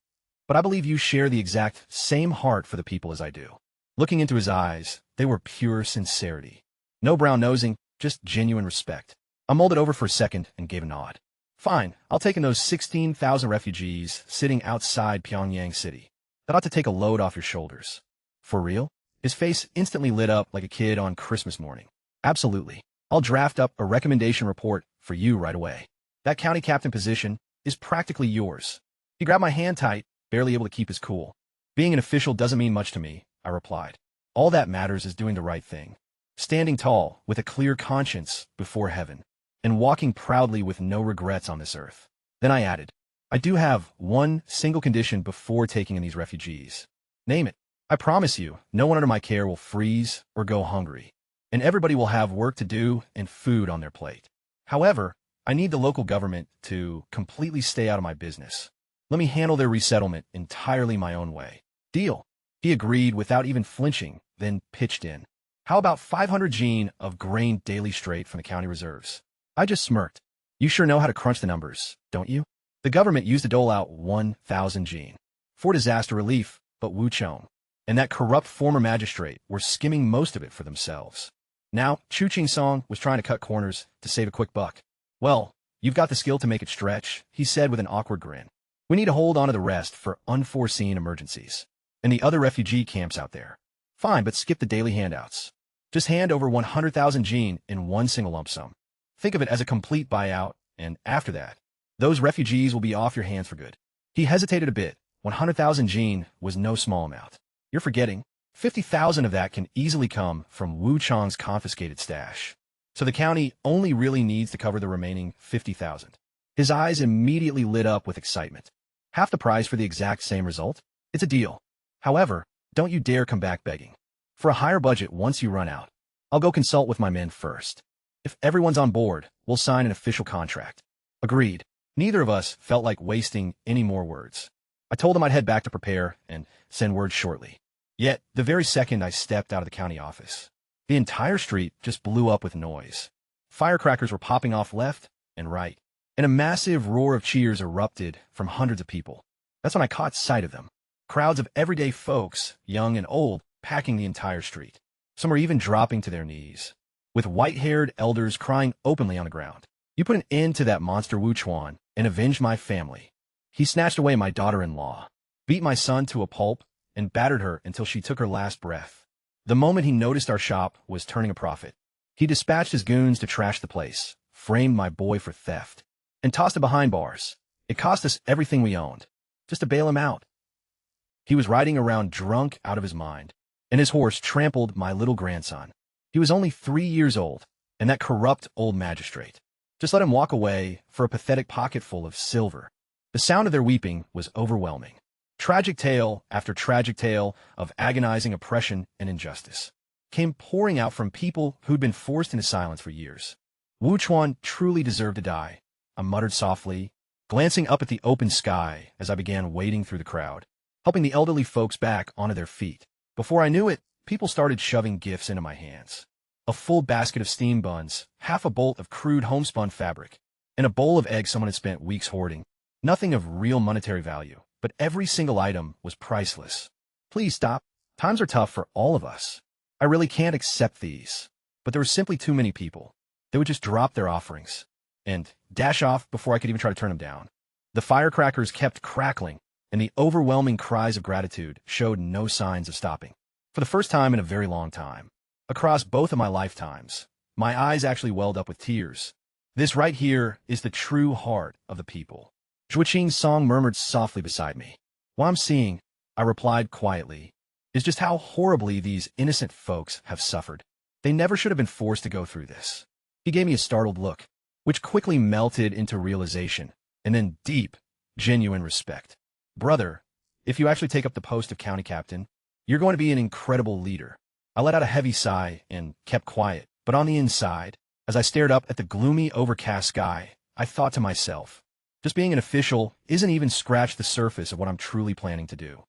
but I believe you share the exact same heart for the people as I do. Looking into his eyes, they were pure sincerity. No brown nosing, just genuine respect. I mulled it over for a second and gave a nod. Fine, I'll take in those 16,000 refugees sitting outside Pyongyang City. That ought to take a load off your shoulders. For real? His face instantly lit up like a kid on Christmas morning. Absolutely. I'll draft up a recommendation report for you right away. That county captain position is practically yours. He grabbed my hand tight, barely able to keep his cool. Being an official doesn't mean much to me, I replied. All that matters is doing the right thing. Standing tall, with a clear conscience before heaven, and walking proudly with no regrets on this earth. Then I added, I do have one single condition before taking in these refugees. Name it. I promise you, no one under my care will freeze or go hungry, and everybody will have work to do and food on their plate. However, I need the local government to completely stay out of my business. Let me handle their resettlement entirely my own way. Deal. He agreed without even flinching, then pitched in. How about 500 gene of grain daily straight from the county reserves? I just smirked. You sure know how to crunch the numbers, don't you? The government used to dole out 1,000 gene for disaster relief, but Wuchong and that corrupt former magistrate were skimming most of it for themselves. Now, Chu Ching Song was trying to cut corners to save a quick buck. Well, you've got the skill to make it stretch, he said with an awkward grin. We need to hold on to the rest for unforeseen emergencies. And the other refugee camps out there. Fine, but skip the daily handouts. Just hand over 100,000 gene in one single lump sum. Think of it as a complete buyout, and after that, those refugees will be off your hands for good. He hesitated a bit. 100,000 gene was no small amount. You're forgetting. 50,000 of that can easily come from Wu Chang's confiscated stash. So the county only really needs to cover the remaining 50,000. His eyes immediately lit up with excitement. Half the price for the exact same result? It's a deal. However, don't you dare come back begging. For a higher budget once you run out. I'll go consult with my men first. If everyone's on board, we'll sign an official contract. Agreed. Neither of us felt like wasting any more words. I told him I'd head back to prepare and send word shortly. Yet, the very second I stepped out of the county office, the entire street just blew up with noise. Firecrackers were popping off left and right, and a massive roar of cheers erupted from hundreds of people. That's when I caught sight of them. Crowds of everyday folks, young and old, packing the entire street. Some were even dropping to their knees, with white-haired elders crying openly on the ground. You put an end to that monster Wu Chuan and avenged my family. He snatched away my daughter-in-law, beat my son to a pulp, and battered her until she took her last breath. The moment he noticed our shop was turning a profit, he dispatched his goons to trash the place, framed my boy for theft, and tossed him behind bars. It cost us everything we owned, just to bail him out. He was riding around drunk out of his mind, and his horse trampled my little grandson. He was only 3 years old, and that corrupt old magistrate just let him walk away for a pathetic pocketful of silver. The sound of their weeping was overwhelming. Tragic tale after tragic tale of agonizing oppression and injustice came pouring out from people who'd been forced into silence for years. Wu Chuan truly deserved to die, I muttered softly, glancing up at the open sky as I began wading through the crowd, helping the elderly folks back onto their feet. Before I knew it, people started shoving gifts into my hands. A full basket of steam buns, half a bolt of crude homespun fabric, and a bowl of eggs someone had spent weeks hoarding. Nothing of real monetary value, but every single item was priceless. Please stop. Times are tough for all of us. I really can't accept these. But there were simply too many people. They would just drop their offerings and dash off before I could even try to turn them down. The firecrackers kept crackling, and the overwhelming cries of gratitude showed no signs of stopping. For the first time in a very long time, across both of my lifetimes, my eyes actually welled up with tears. This right here is the true heart of the people. Zhuqing's song murmured softly beside me. What I'm seeing, I replied quietly, is just how horribly these innocent folks have suffered. They never should have been forced to go through this. He gave me a startled look, which quickly melted into realization, and then deep, genuine respect. Brother, if you actually take up the post of county captain, you're going to be an incredible leader. I let out a heavy sigh and kept quiet, but on the inside, as I stared up at the gloomy, overcast sky, I thought to myself, just being an official isn't even scratched the surface of what I'm truly planning to do.